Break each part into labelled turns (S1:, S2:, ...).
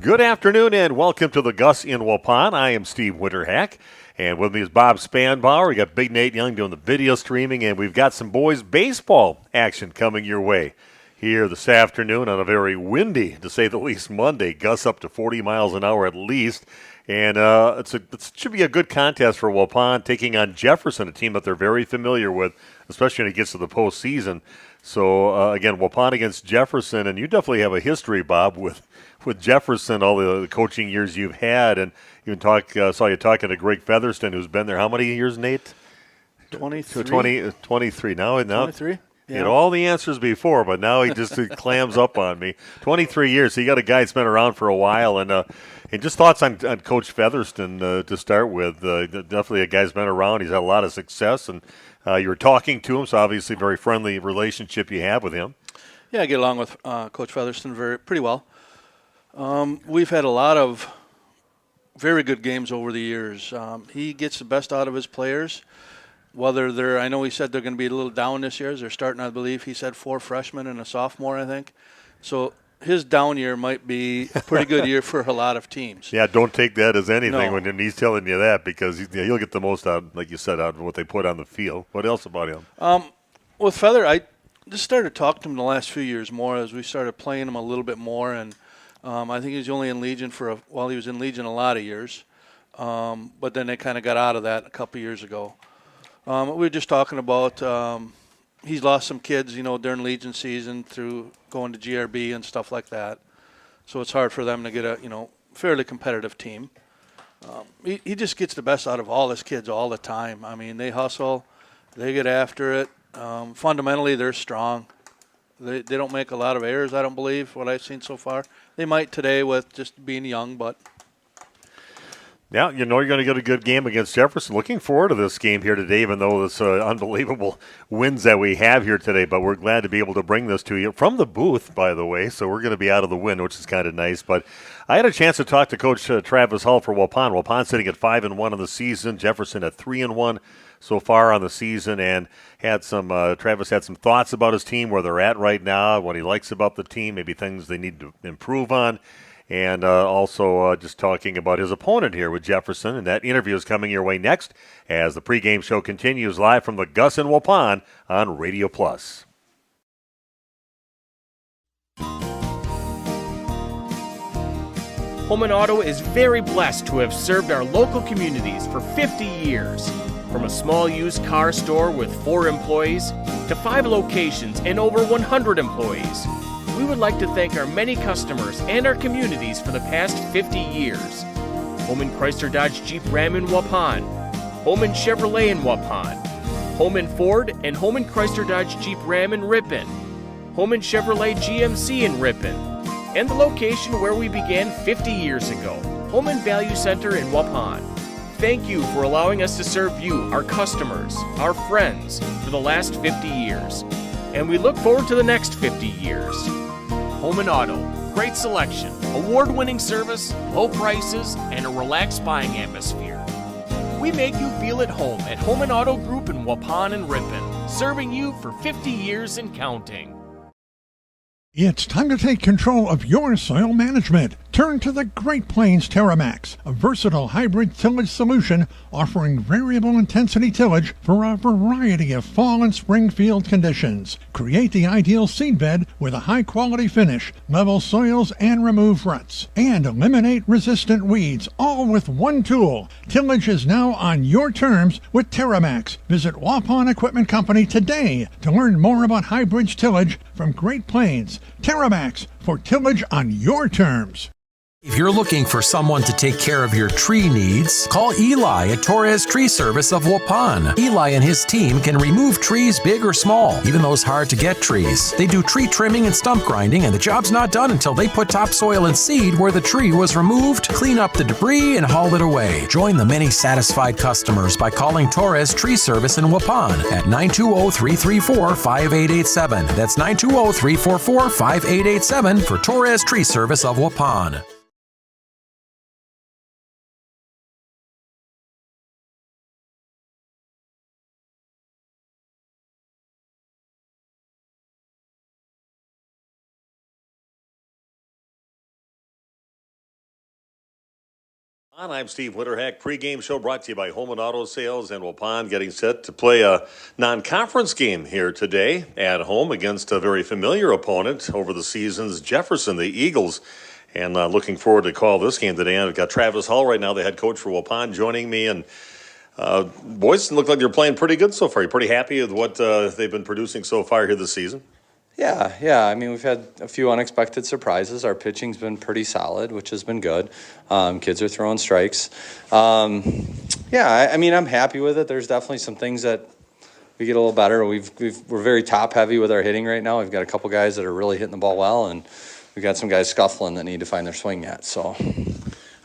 S1: Good afternoon and welcome to the Gus in Waupun. I am Steve Winterhack, and with me is Bob Spanbauer. We got Big Nate Young doing the video streaming, and we've got some boys baseball action coming your way here this afternoon on a very windy, to say the least, Monday. Gusts up to 40 miles an hour at least. And it should be a good contest for Waupun taking on Jefferson, a team that they're very familiar with, especially when it gets to the postseason. So, again, Waupun against Jefferson, and you definitely have a history, Bob, with Jefferson, all the coaching years you've had. And even saw you talking to Greg Featherston, who's been there how many years, Nate?
S2: 23.
S1: 23. Now,
S2: 23?
S1: He had all the answers before, but now he just clams up on me. 23 years. So you got a guy that's been around for a while. And just thoughts on Coach Featherston to start with. Definitely a guy's been around. He's had a lot of success. And you were talking to him, so obviously a very friendly relationship you have with him.
S2: Yeah, I get along with Coach Featherston pretty well. We've had a lot of very good games over the years. He gets the best out of his players. Whether I know he said they're going to be a little down this year. They're starting, I believe, he said 4 freshmen and a sophomore, I think. So his down year might be a pretty good year for a lot of teams.
S1: Yeah, don't take that as anything when he's telling you that, because he'll get the most out, like you said, out of what they put on the field. What else about him?
S2: With Feather, I just started talking to him the last few years more as we started playing him a little bit more. And I think he was only in Legion he was in Legion a lot of years. But then they kind of got out of that a couple years ago. We were just talking about he's lost some kids, during Legion season through going to GRB and stuff like that. So it's hard for them to get a, fairly competitive team. He just gets the best out of all his kids all the time. I mean, they hustle, they get after it. Fundamentally, they're strong. They don't make a lot of errors, I don't believe, what I've seen so far. They might today with just being young, but...
S1: Yeah, you're going to get a good game against Jefferson. Looking forward to this game here today, even though it's unbelievable wins that we have here today. But we're glad to be able to bring this to you from the booth, by the way. So we're going to be out of the wind, which is kind of nice. But I had a chance to talk to Coach Travis Hull for Waupun. Waupun sitting at 5-1 on the season. Jefferson at 3-1 so far on the season, and Travis had some thoughts about his team, where they're at right now, what he likes about the team, maybe things they need to improve on. And also just talking about his opponent here with Jefferson. And that interview is coming your way next as the pregame show continues live from the Gus in Waupun on Radio Plus.
S3: Holman Auto is very blessed to have served our local communities for 50 years. From a small used car store with 4 employees to 5 locations and over 100 employees. We would like to thank our many customers and our communities for the past 50 years. Holman Chrysler Dodge Jeep Ram in Waupun, Holman Chevrolet in Waupun, Holman Ford and Holman Chrysler Dodge Jeep Ram in Ripon, Holman Chevrolet GMC in Ripon, and the location where we began 50 years ago, Holman Value Center in Waupun. Thank you for allowing us to serve you, our customers, our friends, for the last 50 years. And we look forward to the next 50 years. Holman Auto, great selection, award-winning service, low prices, and a relaxed buying atmosphere. We make you feel at home at Holman Auto Group in Waupun and Ripon, serving you for 50 years and counting.
S4: It's time to take control of your soil management. Turn to the Great Plains TerraMax, a versatile hybrid tillage solution offering variable intensity tillage for a variety of fall and spring field conditions. Create the ideal seedbed with a high-quality finish, level soils and remove ruts, and eliminate resistant weeds, all with one tool. Tillage is now on your terms with TerraMax. Visit Waupun Equipment Company today to learn more about hybrid tillage from Great Plains. TerraMax, for tillage on your terms.
S5: If you're looking for someone to take care of your tree needs, call Eli at Torres Tree Service of Waupun. Eli and his team can remove trees big or small, even those hard-to-get trees. They do tree trimming and stump grinding, and the job's not done until they put topsoil and seed where the tree was removed, clean up the debris, and haul it away. Join the many satisfied customers by calling Torres Tree Service in Waupun at 920-334-5887. That's 920-344-5887 for Torres Tree Service of Waupun.
S1: I'm Steve Winterhack. Pre-game show brought to you by Home and Auto Sales and Waupun, getting set to play a non-conference game here today at home against a very familiar opponent over the seasons, Jefferson, the Eagles. And looking forward to call this game today. I've got Travis Hall right now, the head coach for Waupun, joining me. And boys, look like you're playing pretty good so far. You're pretty happy with what they've been producing so far here this season?
S6: Yeah. I mean, we've had a few unexpected surprises. Our pitching's been pretty solid, which has been good. Kids are throwing strikes. I mean, I'm happy with it. There's definitely some things that we get a little better. We're very top heavy with our hitting right now. We've got a couple guys that are really hitting the ball well, and we've got some guys scuffling that need to find their swing yet. So.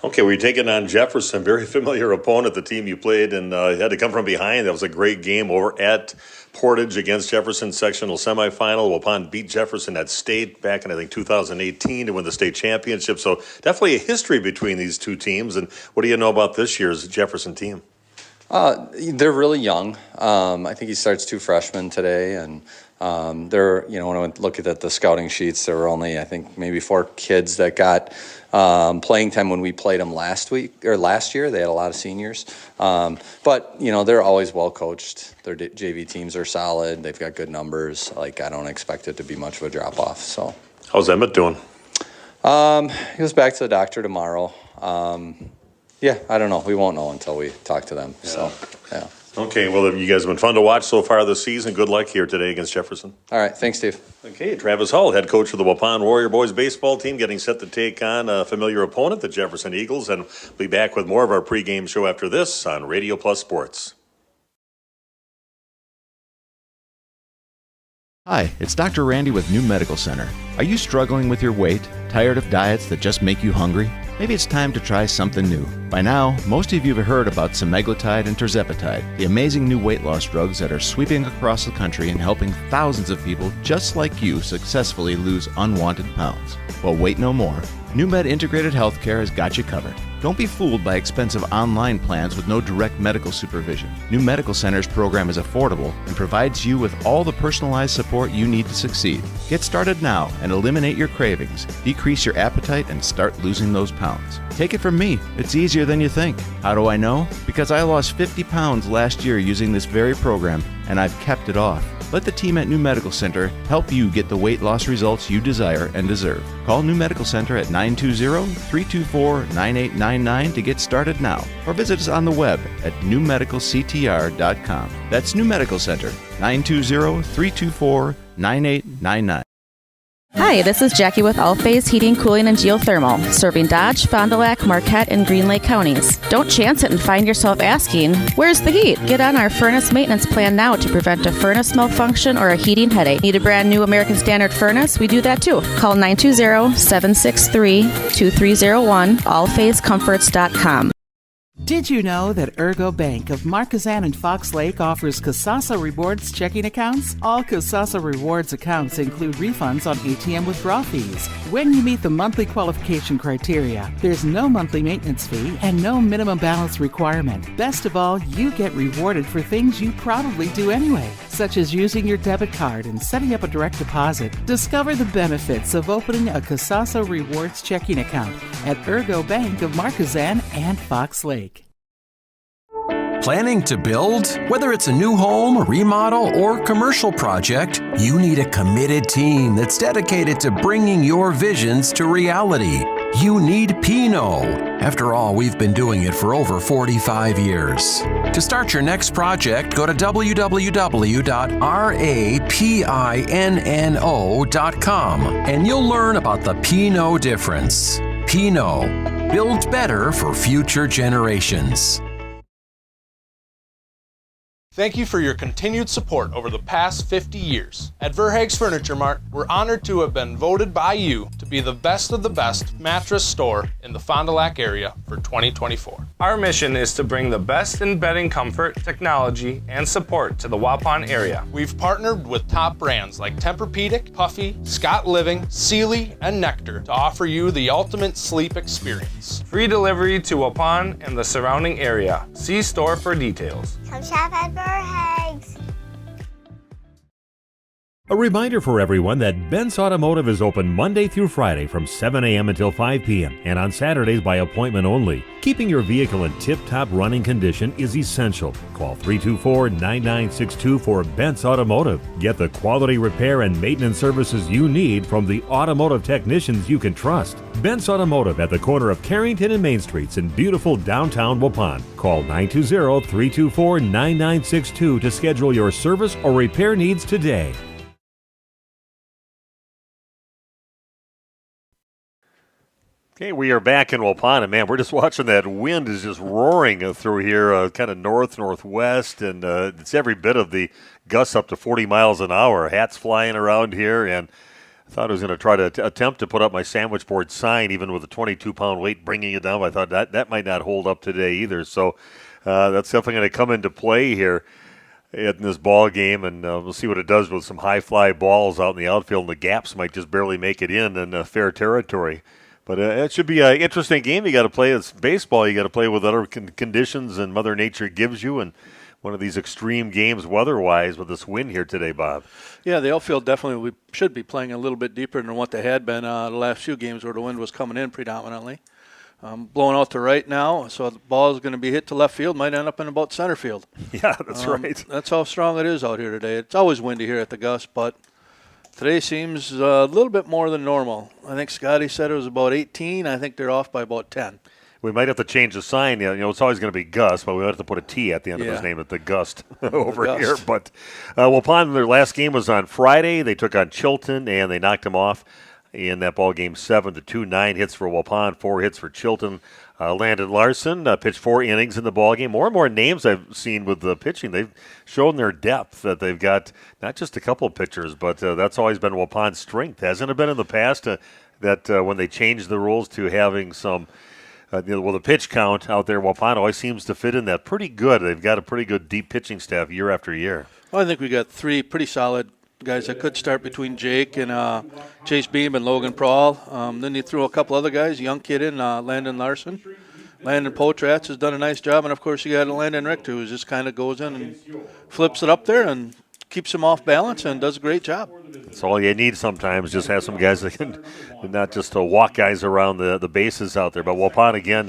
S1: Okay, well, you're taking on Jefferson, very familiar opponent, the team you played, and had to come from behind. That was a great game over at Portage against Jefferson, sectional semifinal. Waupun beat Jefferson at state back in, I think, 2018 to win the state championship. So definitely a history between these two teams. And what do you know about this year's Jefferson team?
S6: They're really young. I think he starts 2 freshmen today, and when I look at the scouting sheets, there were only, I think, maybe 4 kids that got playing time when we played them last year. They had a lot of seniors. But they're always well coached. Their JV teams are solid. They've got good numbers. I don't expect it to be much of a drop off. So.
S1: How's Emmett doing?
S6: He goes back to the doctor tomorrow. I don't know. We won't know until we talk to them. Yeah. So, yeah.
S1: Okay, well, you guys have been fun to watch so far this season. Good luck here today against Jefferson.
S6: All right, thanks, Steve.
S1: Okay, Travis Hull, head coach of the Waupun Warrior Boys baseball team, getting set to take on a familiar opponent, the Jefferson Eagles, and we'll be back with more of our pregame show after this on Radio Plus Sports.
S7: Hi, it's Dr. Randy with New Medical Center. Are you struggling with your weight? Tired of diets that just make you hungry? Maybe it's time to try something new. By now, most of you have heard about semaglutide and tirzepatide, the amazing new weight loss drugs that are sweeping across the country and helping thousands of people just like you successfully lose unwanted pounds. Well, wait no more. NewMed Integrated Healthcare has got you covered. Don't be fooled by expensive online plans with no direct medical supervision. New Medical Center's program is affordable and provides you with all the personalized support you need to succeed. Get started now and eliminate your cravings, decrease your appetite, and start losing those pounds. Take it from me, it's easier than you think. How do I know? Because I lost 50 pounds last year using this very program, and I've kept it off. Let the team at New Medical Center help you get the weight loss results you desire and deserve. Call New Medical Center at 920-324-9899 to get started now, or visit us on the web at newmedicalctr.com. That's New Medical Center, 920-324-9899.
S8: Hi, this is Jackie with All Phase Heating, Cooling, and Geothermal, serving Dodge, Fond du Lac, Marquette, and Green Lake counties. Don't chance it and find yourself asking, where's the heat? Get on our furnace maintenance plan now to prevent a furnace malfunction or a heating headache. Need a brand new American Standard furnace? We do that too. Call 920-763-2301, allphasecomforts.com.
S9: Did you know that Ergo Bank of Marquezan and Fox Lake offers Casasa Rewards checking accounts? All Casasa Rewards accounts include refunds on ATM withdrawal fees. When you meet the monthly qualification criteria, there's no monthly maintenance fee and no minimum balance requirement. Best of all, you get rewarded for things you probably do anyway, such as using your debit card and setting up a direct deposit. Discover the benefits of opening a Casasa Rewards checking account at Ergo Bank of Marquezan and Fox Lake.
S5: Planning to build? Whether it's a new home, remodel, or commercial project, you need a committed team that's dedicated to bringing your visions to reality. You need Pino. After all, we've been doing it for over 45 years. To start your next project, go to www.rapinno.com and you'll learn about the Pino difference. Pino. Build better for future generations.
S10: Thank you for your continued support over the past 50 years. At Verhaeg's Furniture Mart, we're honored to have been voted by you to be the best of the best mattress store in the Fond du Lac area for 2024.
S11: Our mission is to bring the best in bedding comfort, technology, and support to the Waupun area.
S10: We've partnered with top brands like Tempur-Pedic, Puffy, Scott Living, Sealy, and Nectar to offer you the ultimate sleep experience.
S11: Free delivery to Waupun and the surrounding area. See store for details.
S12: Come shop at Verhaeg's. A reminder for everyone that Bent's Automotive is open Monday through Friday from 7 a.m. until 5 p.m. and on Saturdays by appointment only. Keeping your vehicle in tip-top running condition is essential. Call 324-9962 for Bent's Automotive. Get the quality repair and maintenance services you need from the automotive technicians you can trust. Bent's Automotive at the corner of Carrington and Main Streets in beautiful downtown Waupun. Call 920-324-9962 to schedule your service or repair needs today.
S1: Okay, we are back in Waupun, and man, we're just watching that wind is just roaring through here, kind of northwest, and it's every bit of the gusts up to 40 miles an hour. Hats flying around here, and I thought I was going to try to attempt to put up my sandwich board sign, even with a 22-pound weight bringing it down. But I thought that might not hold up today either, so that's definitely going to come into play here in this ball game, and we'll see what it does with some high-fly balls out in the outfield, and the gaps might just barely make it in fair territory. But it should be an interesting game. You got to play. It's baseball. You got to play with other conditions and Mother Nature gives you. And one of these extreme games weather-wise with this wind here today, Bob.
S2: Yeah, the outfield definitely should be playing a little bit deeper than what they had been the last few games where the wind was coming in predominantly. Blowing out to right now, so the ball is going to be hit to left field, might end up in about center field.
S1: Yeah, that's right.
S2: That's how strong it is out here today. It's always windy here at the Gust, but today seems a little bit more than normal. I think Scotty said it was about 18. I think they're off by about 10.
S1: We might have to change the sign. You know, it's always going to be Gus, but we might have to put a T at the end of his name at the Gust over
S2: Gust.
S1: here. But Waupun, their last game was on Friday. They took on Chilton, and they knocked them off in that ball game 7-2. 9 hits for Waupun, 4 hits for Chilton. Landon Larson pitched 4 innings in the ball game. More and more names I've seen with the pitching. They've shown their depth, that they've got not just a couple of pitchers, but that's always been Waupun's strength. Hasn't it been in the past that when they changed the rules to having some the pitch count out there, Waupun always seems to fit in that pretty good. They've got a pretty good deep pitching staff year after year.
S2: Well, I think we got 3 pretty solid guys that could start between Jake and Chase Beam and Logan Prawl. Then you threw a couple other guys, young kid in Landon Larson. Landon Potratz has done a nice job, and of course you got Landon Richter, who just kind of goes in and flips it up there and keeps him off balance and does a great job.
S1: That's all you need sometimes, just have some guys that can not just walk guys around the bases out there. But Waupun, again,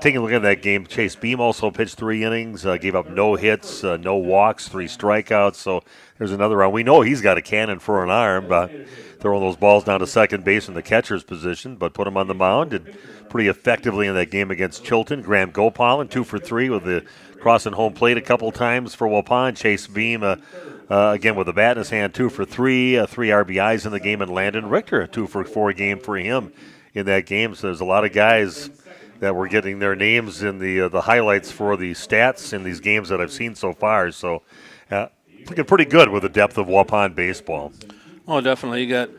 S1: taking a look at that game, Chase Beam also pitched 3 innings, gave up no hits, no walks, 3 strikeouts. So there's another round. We know he's got a cannon for an arm, throwing those balls down to second base in the catcher's position, but put him on the mound. Did pretty effectively in that game against Chilton. Graham Gopal, 2 for 3 with the crossing home plate a couple times for Waupun. Chase Beam, again with the bat in his hand, 2 for 3, 3 RBIs in the game, and Landon Richter, a 2 for 4 game for him in that game. So there's a lot of guys that were getting their names in the highlights for the stats in these games that I've seen so far. So looking pretty good with the depth of Waupun baseball.
S2: Oh, definitely. You got,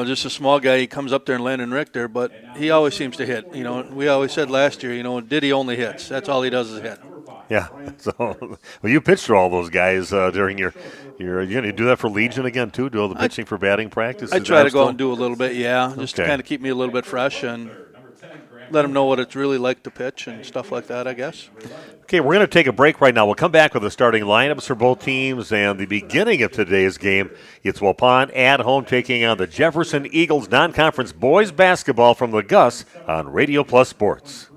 S2: just a small guy. He comes up there and Landon Richter, but he always seems to hit. We always said last year, Diddy only hits. That's all he does is hit.
S1: Yeah. So, well, you pitched for all those guys during your you going to do that for Legion again too? Do all the pitching for batting practice?
S2: I try to go out and do a little bit, just to kind of keep me a little bit fresh and let them know what it's really like to pitch and stuff like that, I guess.
S1: Okay, we're going to take a break right now. We'll come back with the starting lineups for both teams and the beginning of today's game. It's Waupun at home taking on the Jefferson Eagles non-conference boys basketball from the Gus on Radio Plus Sports.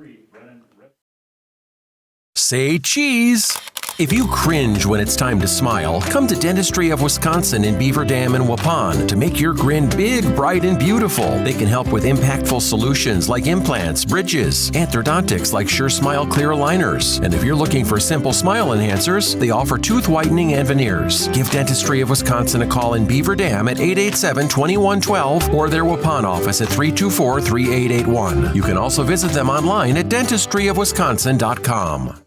S5: Say cheese. If you cringe when it's time to smile, come to Dentistry of Wisconsin in Beaver Dam and Waupun to make your grin big, bright, and beautiful. They can help with impactful solutions like implants, bridges, orthodontics like Sure Smile clear aligners. And if you're looking for simple smile enhancers, they offer tooth whitening and veneers. Give Dentistry of Wisconsin a call in Beaver Dam at 887-2112 or their Waupun office at 324-3881. You can also visit them online at dentistryofwisconsin.com.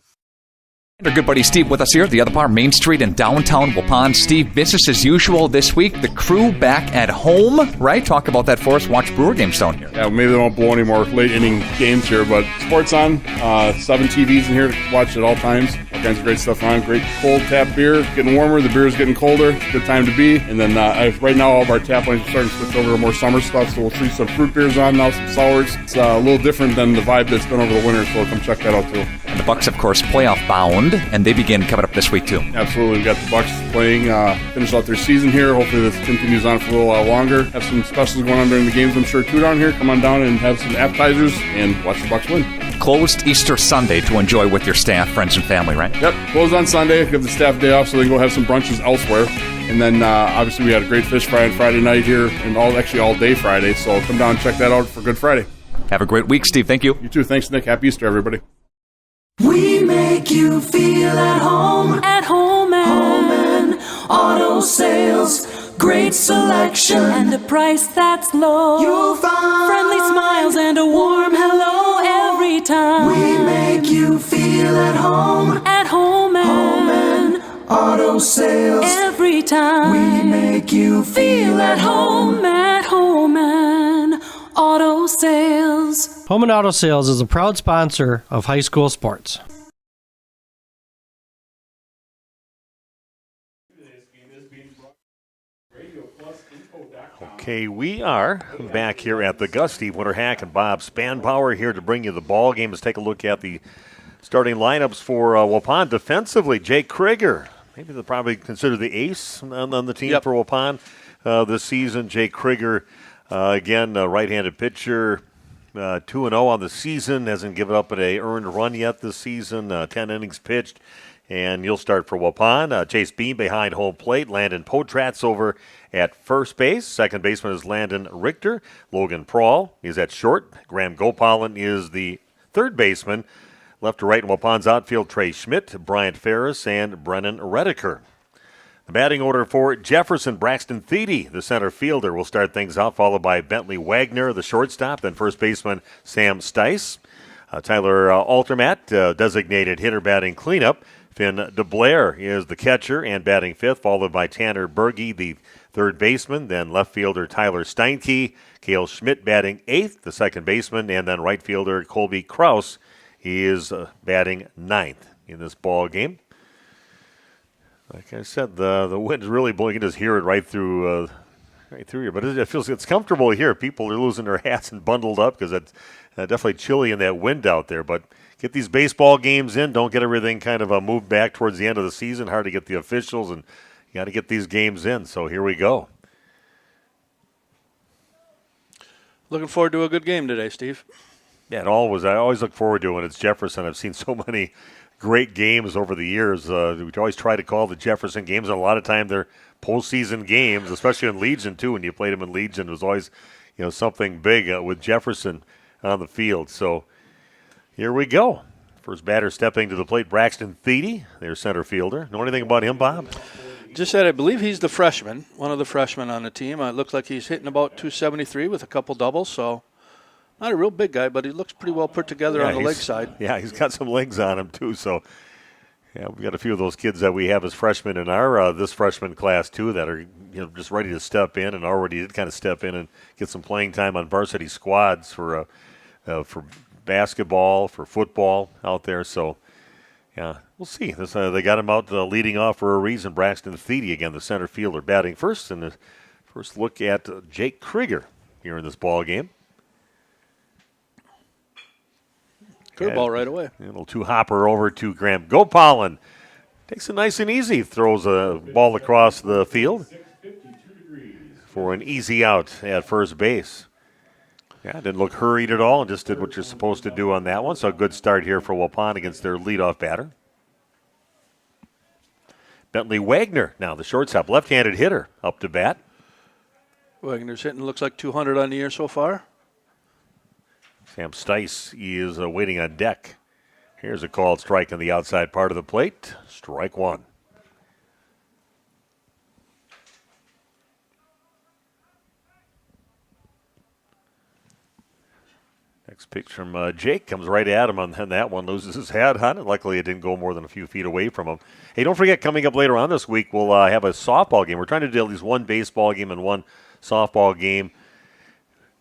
S13: Our good buddy Steve with us here at the Other Bar, Main Street in downtown Waupun. Steve, business as usual this week. The crew back at home, right? Talk about that for us. Watch Brewer games down here.
S14: Yeah, maybe they won't blow any more late inning games here, but sports on. 7 TVs in here to watch at all times. All kinds of great stuff on. Great cold tap beer. Getting warmer. The beer's getting colder. Good time to be. And then right now all of our tap lines are starting to switch over to more summer stuff, so we'll see some fruit beers on now, some sours. It's a little different than the vibe that's been over the winter, so come check that out too.
S13: And the Bucks, of course, playoff bound. weekend, and they begin coming up this week too.
S14: Absolutely. We've got the Bucks playing, finish out their season here. Hopefully this continues on for a little while longer. Have some specials going on during the games, I'm sure, too, down here. Come on down and have some appetizers and watch the Bucks win.
S13: Closed Easter Sunday to enjoy with your staff, friends, and family, right?
S14: Yep. Closed on Sunday. Give the staff a day off so they can go have some brunches elsewhere. And then, obviously, we had a great fish fry on Friday night here, and all day Friday. So come down and check that out for Good Friday.
S13: Have a great week, Steve. Thank you.
S14: You too. Thanks, Nick. Happy Easter, everybody.
S15: We make you feel at home and auto sales. Great selection and a price that's low. You'll find friendly smiles and a warm hello every time. We make you feel at home and auto sales. Every time we make you feel at home and auto sales.
S16: Home and Auto Sales is a proud sponsor of high school sports.
S1: Okay, we are back here at the Gus. Steve Winterhack and Bob Spanbauer here to bring you the ball game. Let's take a look at the starting lineups for Waupun. Defensively, Jake Krieger, maybe they'll probably consider the ace on the team for Waupun this season. Jake Krieger, again, right-handed pitcher, 2-0 on the season, hasn't given up an earned run yet this season, 10 innings pitched. And you'll start for Waupun. Chase Beam behind home plate. Landon Potratz over at first base. Second baseman is Landon Richter. Logan Prawl is at short. Graham Gopalan is the third baseman. Left to right in Waupun's outfield, Trey Schmidt, Bryant Ferris, and Brennan Redeker. The batting order for Jefferson, Braxton Thiede, the center fielder, will start things out, followed by Bentley Wagner, the shortstop, then first baseman Sam Stice. Tyler Altermat, designated hitter, batting cleanup. Finn DeBlair is the catcher and batting fifth, followed by Tanner Berge, the third baseman, then left fielder Tyler Steinke, Cale Schmidt batting eighth, the second baseman, and then right fielder Colby Kraus. He is batting ninth in this ball game. Like I said, the wind's really blowing. You can just hear it right through here, but it feels it's comfortable here. People are losing their hats and bundled up because it's definitely chilly in that wind out there, but get these baseball games in. Don't get everything kind of moved back towards the end of the season. Hard to get the officials, and you got to get these games in. So here we go.
S2: Looking forward to a good game today, Steve.
S1: Yeah, I always look forward to it when it's Jefferson. I've seen so many great games over the years. We always try to call the Jefferson games, and a lot of time they're postseason games, especially in Legion too. When you played them in Legion, it was always something big with Jefferson on the field. So here we go. First batter stepping to the plate, Braxton Thiede, their center fielder. Know anything about him, Bob?
S2: Just said I believe he's the freshman, one of the freshmen on the team. It looks like he's hitting about 273 with a couple doubles, so not a real big guy, but he looks pretty well put together on the leg side.
S1: Yeah, he's got some legs on him too, so yeah, we've got a few of those kids that we have as freshmen in our this freshman class too that are just ready to step in and already did kind of step in and get some playing time on varsity squads for basketball, for football out there. So, yeah, we'll see. They got him out leading off for a reason. Braxton Thiede, again, the center fielder, batting first. And the first look at Jake Krieger here in this ball game.
S2: Curveball right away.
S1: A little two-hopper over to Graham Gopalan. Takes it nice and easy. Throws a ball across the field for an easy out at first base. Yeah, didn't look hurried at all and just did what you're supposed to do on that one. So a good start here for Waupun against their leadoff batter. Bentley Wagner, now the shortstop, left-handed hitter, up to bat.
S2: Wagner's hitting looks like 200 on the year so far.
S1: Sam Stice is waiting on deck. Here's a called strike on the outside part of the plate. Strike one. Next pitch from Jake comes right at him on that one. Loses his head on it. Luckily, it didn't go more than a few feet away from him. Hey, don't forget, coming up later on this week, we'll have a softball game. We're trying to do at least one baseball game and one softball game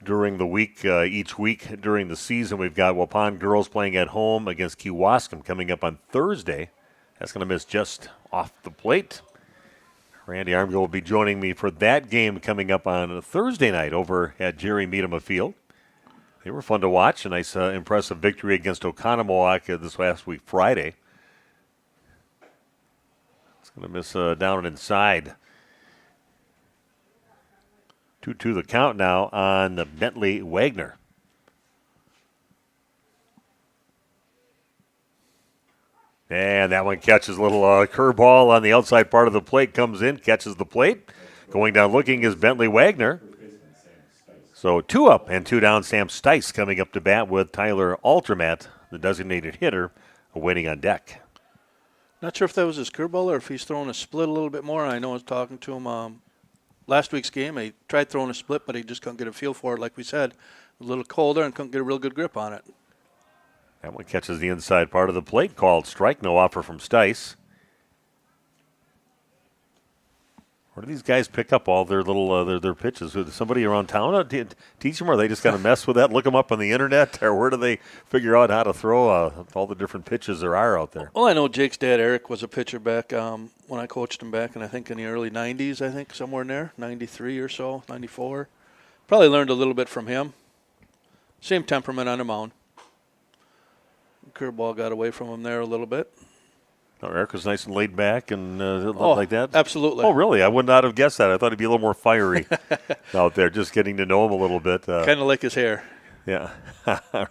S1: during the week. Each week during the season, we've got Waupun girls playing at home against Kewaskum coming up on Thursday. That's going to miss just off the plate. Randy Armgall will be joining me for that game coming up on Thursday night over at Jerry Meadema Field. They were fun to watch. A nice, impressive victory against Oconomowoc this last week, Friday. Going to miss down and inside. 2-2 the count now on the Bentley Wagner. And that one catches a little curveball on the outside part of the plate, comes in, catches the plate. Going down looking is Bentley Wagner. So 2 up and 2 down. Sam Stice coming up to bat with Tyler Altermat, the designated hitter, waiting on deck.
S2: Not sure if that was his curveball or if he's throwing a split a little bit more. I know I was talking to him last week's game. He tried throwing a split, but he just couldn't get a feel for it, like we said. A little colder and couldn't get a real good grip on it.
S1: That one catches the inside part of the plate, called strike. No offer from Stice. Where do these guys pick up all their little their pitches? Is somebody around town teach them, or are they just going to mess with that, look them up on the internet, or where do they figure out how to throw all the different pitches there are out there?
S2: Well, I know Jake's dad, Eric, was a pitcher back when I coached him back, and I think in the early 90s, I think, somewhere in there, 93 or so, 94. Probably learned a little bit from him. Same temperament on the mound. Curveball got away from him there a little bit.
S1: Oh, Eric was nice and laid back and like that?
S2: Absolutely.
S1: Oh, really? I would not have guessed that. I thought he'd be a little more fiery out there, just getting to know him a little bit.
S2: Kind of like his hair.
S1: Yeah.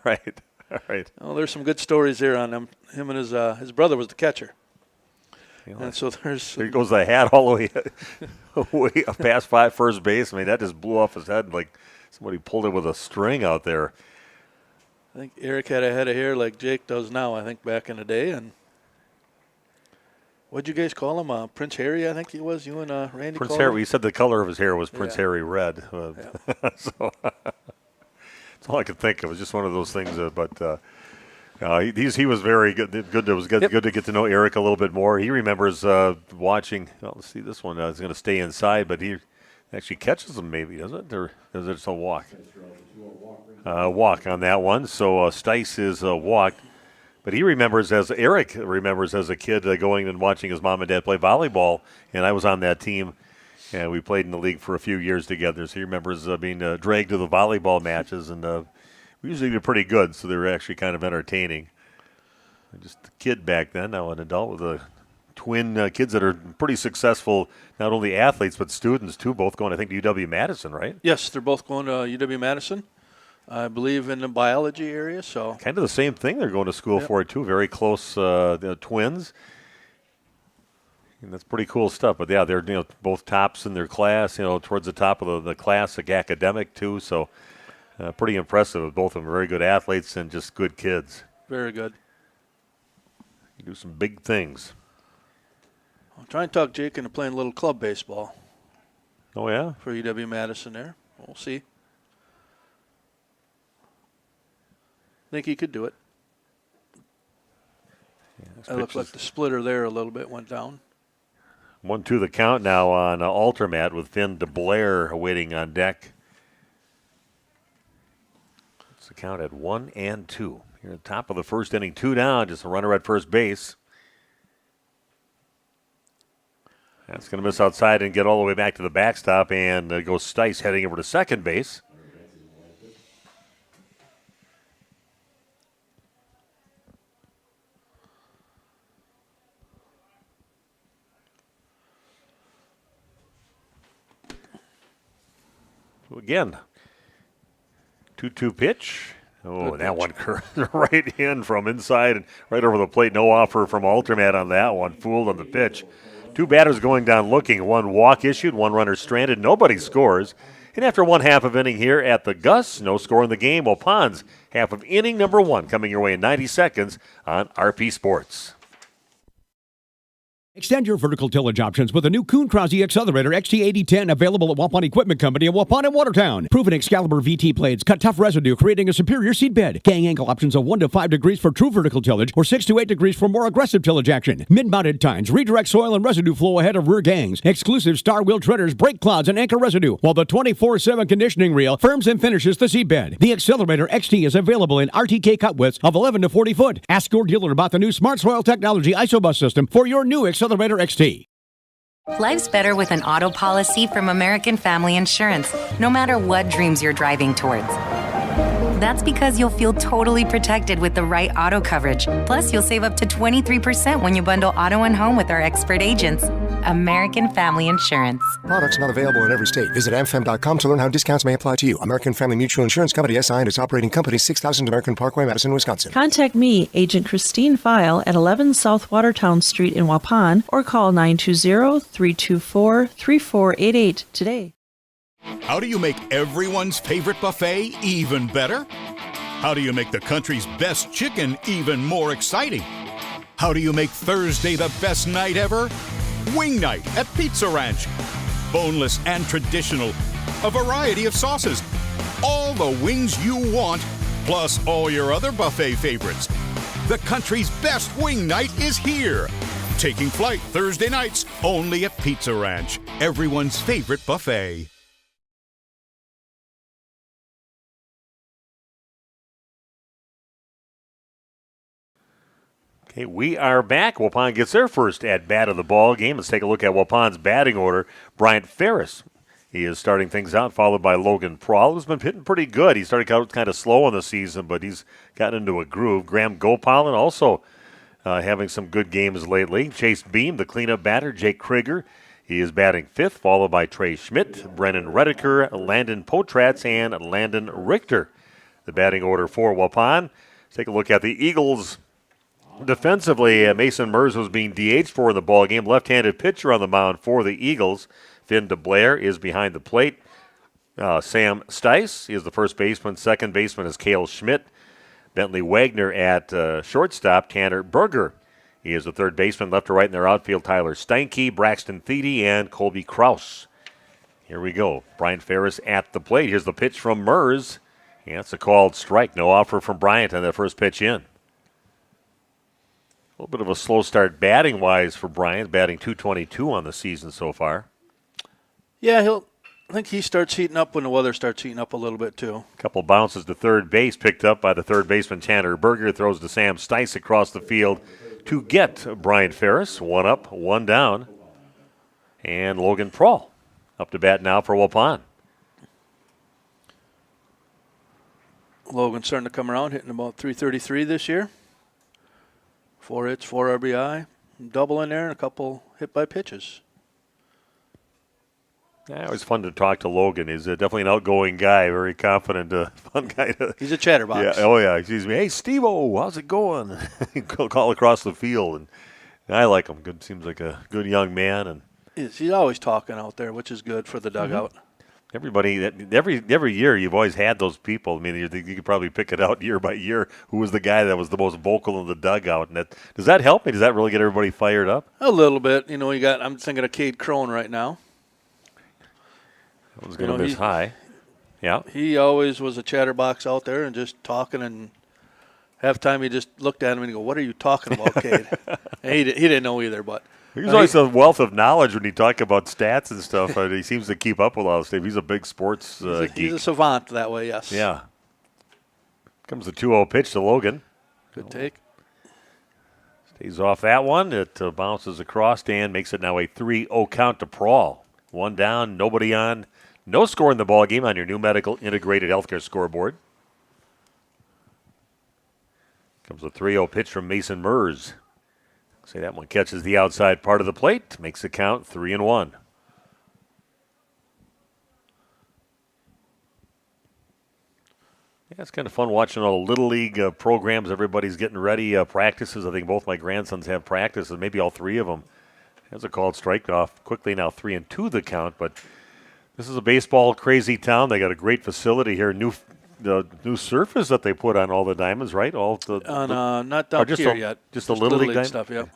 S1: Right. All right.
S2: Oh, there's some good stories there on him. Him and his brother was the catcher. And so
S1: there goes the hat all the way up past first base. I mean, that just blew off his head like somebody pulled it with a string out there.
S2: I think Eric had a head of hair like Jake does now, I think, back in the day. And what'd you guys call him? Prince Harry, I think he was. You and Randy
S1: Prince
S2: called
S1: Harry.
S2: him?
S1: We said the color of his hair was Prince Harry red. So that's all I could think of. It was just one of those things. He was very good. It was good to get to know Eric a little bit more. He remembers watching. Well, let's see, this one is going to stay inside, but he actually catches them, maybe, does it? Or is it just a walk? Walk on that one. So Stice is walked. But Eric remembers as a kid going and watching his mom and dad play volleyball, and I was on that team, and we played in the league for a few years together. So he remembers being dragged to the volleyball matches, and we usually did pretty good, so they were actually kind of entertaining. Just a kid back then, now an adult with twin kids that are pretty successful, not only athletes but students too, both going, I think, to UW-Madison, right?
S2: Yes, they're both going to UW-Madison. I believe in the biology area, so
S1: kind of the same thing they're going to school for too. Very close twins, and that's pretty cool stuff. But yeah, they're both tops in their class. Towards the top of the classic academic too. So pretty impressive. Both of them very good athletes and just good kids.
S2: Very good.
S1: You do some big things.
S2: I'll try and talk Jake into playing a little club baseball.
S1: Oh yeah,
S2: for UW-Madison there. We'll see. I think he could do it. Yeah, it looks like the splitter there a little bit went down.
S1: 1-2 the count now on Altermat with Finn DeBlair waiting on deck. It's the count at 1-2. Here at the top of the first inning, 2 down, just a runner at first base. That's going to miss outside and get all the way back to the backstop, and goes Stice heading over to second base. Again, 2-2 pitch. Oh, and that one curved right in from inside and right over the plate. No offer from Altermat on that one. Fooled on the pitch. 2 batters going down looking. 1 walk issued, 1 runner stranded. Nobody scores. And after 1/2 of inning here at the Gus, no score in the game. Waupun's half of inning number 1 coming your way in 90 seconds on RP Sports.
S17: Extend your vertical tillage options with a new Kuhn Krause Accelerator XT8010 available at Waupun Equipment Company in Waupun and Watertown. Proven Excalibur VT blades cut tough residue, creating a superior seed bed. Gang angle options of 1 to 5 degrees for true vertical tillage or 6 to 8 degrees for more aggressive tillage action. Mid-mounted tines redirect soil and residue flow ahead of rear gangs. Exclusive star wheel treaders break clouds and anchor residue, while the 24/7 conditioning reel firms and finishes the seed bed. The Accelerator XT is available in RTK cut widths of 11 to 40 foot. Ask your dealer about the new Smart Soil Technology ISOBUS system for your new Accelerator XT.
S18: Life's better with an auto policy from American Family Insurance, no matter what dreams you're driving towards. That's because you'll feel totally protected with the right auto coverage. Plus, you'll save up to 23% when you bundle auto and home with our expert agents. American Family Insurance.
S19: Products not available in every state. Visit amfam.com to learn how discounts may apply to you. American Family Mutual Insurance Company, SI, and its operating company, 6000 American Parkway, Madison, Wisconsin.
S20: Contact me, Agent Christine File, at 11 South Watertown Street in Waupun, or call 920-324-3488 today.
S21: How do you make everyone's favorite buffet even better? How do you make the country's best chicken even more exciting? How do you make Thursday the best night ever? Wing night at Pizza Ranch. Boneless and traditional. A variety of sauces. All the wings you want, plus all your other buffet favorites. The country's best wing night is here. Taking flight Thursday nights only at Pizza Ranch. Everyone's favorite buffet.
S1: Okay, we are back. Waupun gets their first at-bat of the ball game. Let's take a look at Waupun's batting order. Bryant Ferris, he is starting things out, followed by Logan Prawl, who's been hitting pretty good. He started out kind of slow in the season, but he's gotten into a groove. Graham Gopalan also having some good games lately. Chase Beam, the cleanup batter. Jake Krieger, he is batting fifth, followed by Trey Schmidt, Brennan Redeker, Landon Potratz, and Landon Richter. The batting order for Waupun. Let's take a look at the Eagles. Defensively, Mason Mers was being DH'd for in the ball game. Left-handed pitcher on the mound for the Eagles. Finn DeBlair is behind the plate. Sam Stice is the first baseman. Second baseman is Cale Schmidt. Bentley Wagner at shortstop. Tanner Berger, he is the third baseman. Left to right in their outfield, Tyler Steinke, Braxton Thiede, and Colby Kraus. Here we go. Bryant Ferris at the plate. Here's the pitch from Mers. Yeah, it's a called strike. No offer from Bryant on that first pitch in. A little bit of a slow start batting-wise for Bryant, batting .222 on the season so far.
S2: Yeah, I think he starts heating up when the weather starts heating up a little bit too.
S1: A couple bounces to third base, picked up by the third baseman Tanner Berger, throws to Sam Stice across the field to get Bryant Ferris. One up, one down. And Logan Prawl up to bat now for Waupun.
S2: Logan's starting to come around, hitting about .333 this year. 4 hits, 4 RBI, double in there, and a couple hit-by pitches.
S1: Yeah, it was fun to talk to Logan. He's definitely an outgoing guy, very confident, fun guy.
S2: He's a chatterbox.
S1: Yeah, oh, yeah, excuse me. Hey, Steve-O, how's it going? Call across the field. And I like him. Good, seems like a good young man. And
S2: he's always talking out there, which is good for the dugout.
S1: Mm-hmm. Everybody, every year you've always had those people. I mean, you could probably pick it out year by year who was the guy that was the most vocal in the dugout. And does that help me? Does that really get everybody fired up?
S2: A little bit. You know, I'm thinking of Cade Crone right now.
S1: That was going to miss high. Yeah.
S2: He always was a chatterbox out there and just talking, and half time he just looked at him and he go, "What are you talking about, Cade?" And he didn't know either, but.
S1: He was always a wealth of knowledge when he talked about stats and stuff. He seems to keep up with all this stuff. He's a big sports geek.
S2: He's a savant that way, yes.
S1: Yeah. Comes the 2-0 pitch to Logan.
S2: Good take.
S1: Stays off that one. It bounces across and makes it now a 3-0 count to Prawl. One down, nobody on. No score in the ball game on your new medical integrated healthcare scoreboard. Comes a 3-0 pitch from Mason Mers. Say that one catches the outside part of the plate, makes the count 3-1. Yeah, it's kind of fun watching all the Little League programs. Everybody's getting ready, practices. I think both my grandsons have practices, maybe all three of them. Has a called strike off. Quickly now 3-2 the count, but this is a baseball crazy town. They got a great facility here. The new surface that they put on all the diamonds, right? All the
S2: not down here yet.
S1: Just the Little League
S2: stuff, yeah.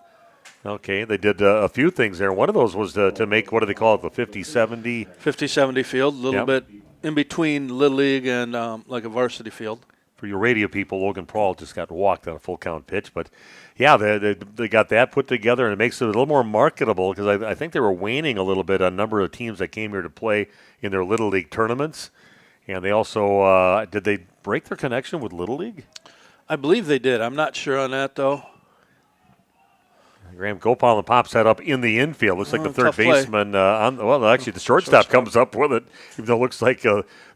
S1: Okay, they did a few things there. One of those was to make, what do they call it, the 50-70?
S2: 50-70 field, a little bit in between Little League and like a varsity field.
S1: For your radio people, Logan Prawl just got walked on a full count pitch. But, yeah, they got that put together, and it makes it a little more marketable because I think they were waning a little bit on a number of teams that came here to play in their Little League tournaments. And they also, did they break their connection with Little League?
S2: I believe they did. I'm not sure on that, though.
S1: Graham Gopal pops that up in the infield. Looks like the third baseman actually the shortstop comes up with it, even though it looks like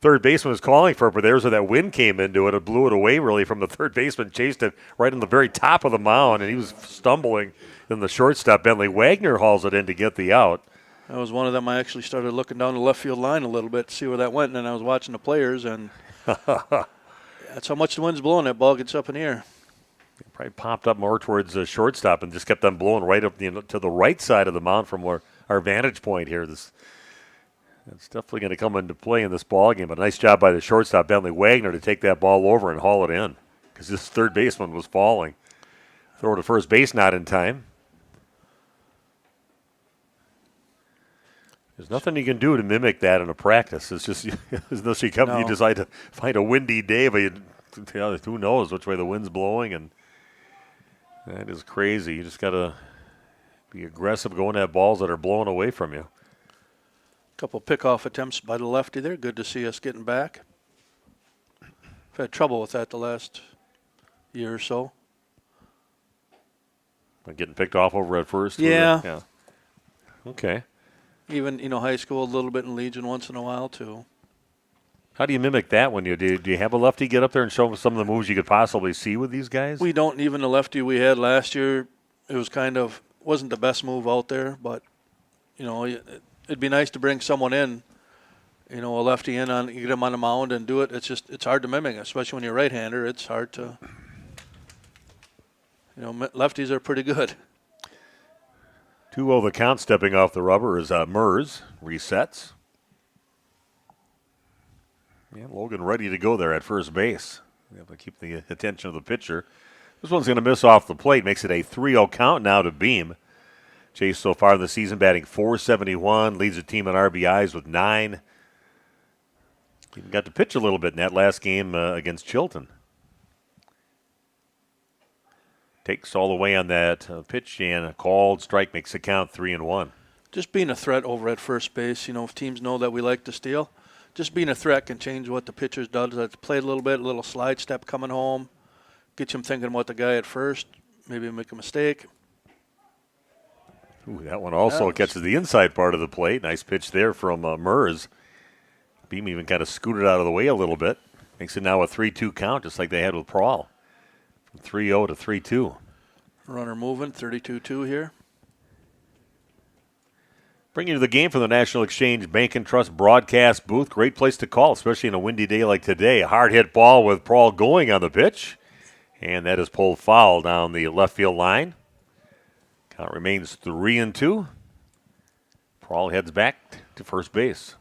S1: third baseman was calling for it, but there's where that wind came into it. It blew it away really from the third baseman, chased it right on the very top of the mound, and he was stumbling. Then the shortstop, Bentley Wagner, hauls it in to get the out.
S2: That was one of them. I actually started looking down the left field line a little bit to see where that went, and then I was watching the players, and that's how much the wind's blowing. That ball gets up in the air.
S1: It probably popped up more towards the shortstop and just kept on blowing right up to the right side of the mound from where our vantage point here. That's definitely going to come into play in this ball game. But a nice job by the shortstop, Bentley Wagner, to take that ball over and haul it in because this third baseman was falling. Throw to first base, not in time. There's nothing you can do to mimic that in a practice. It's just unless you decide to find a windy day, but who knows which way the wind's blowing, and that is crazy. You just got to be aggressive going at balls that are blowing away from you.
S2: A couple pickoff attempts by the lefty there. Good to see us getting back. I've had trouble with that the last year or so.
S1: Getting picked off over at first?
S2: Yeah.
S1: Okay.
S2: Even, high school, a little bit in Legion once in a while, too.
S1: How do you mimic that when you do? Do you have a lefty get up there and show them some of the moves you could possibly see with these guys?
S2: We don't. Even the lefty we had last year, it was wasn't the best move out there, but, it'd be nice to bring someone in, a lefty in, you get him on the mound and do it. It's hard to mimic, especially when you're a right-hander. It's hard to, lefties are pretty good.
S1: 2-0 the count. Stepping off the rubber is Mers. Resets. Yeah, Logan ready to go there at first base. We have to keep the attention of the pitcher. This one's going to miss off the plate. Makes it a 3-0 count now to Beam. Chase so far in the season batting .471. Leads the team in RBIs with 9. Even got to pitch a little bit in that last game against Chilton. Takes all the way on that pitch, and a called strike makes the count 3-1.
S2: Just being a threat over at first base. If teams know that we like to steal, just being a threat can change what the pitcher's does. That's played a little slide step coming home, get you thinking about the guy at first, maybe make a mistake.
S1: Ooh, that one also catches the inside part of the plate. Nice pitch there from Mers. Beam even kind of scooted out of the way a little bit. Makes it now a 3-2 count, just like they had with Prawl. 3-0 to 3-2.
S2: Runner moving, 32-2 here.
S1: Bring you to the game from the National Exchange Bank and Trust broadcast booth. Great place to call, especially in a windy day like today. A hard hit ball with Prawl going on the pitch. And that is pulled foul down the left field line. Count remains 3-2. Prawl heads back to first base.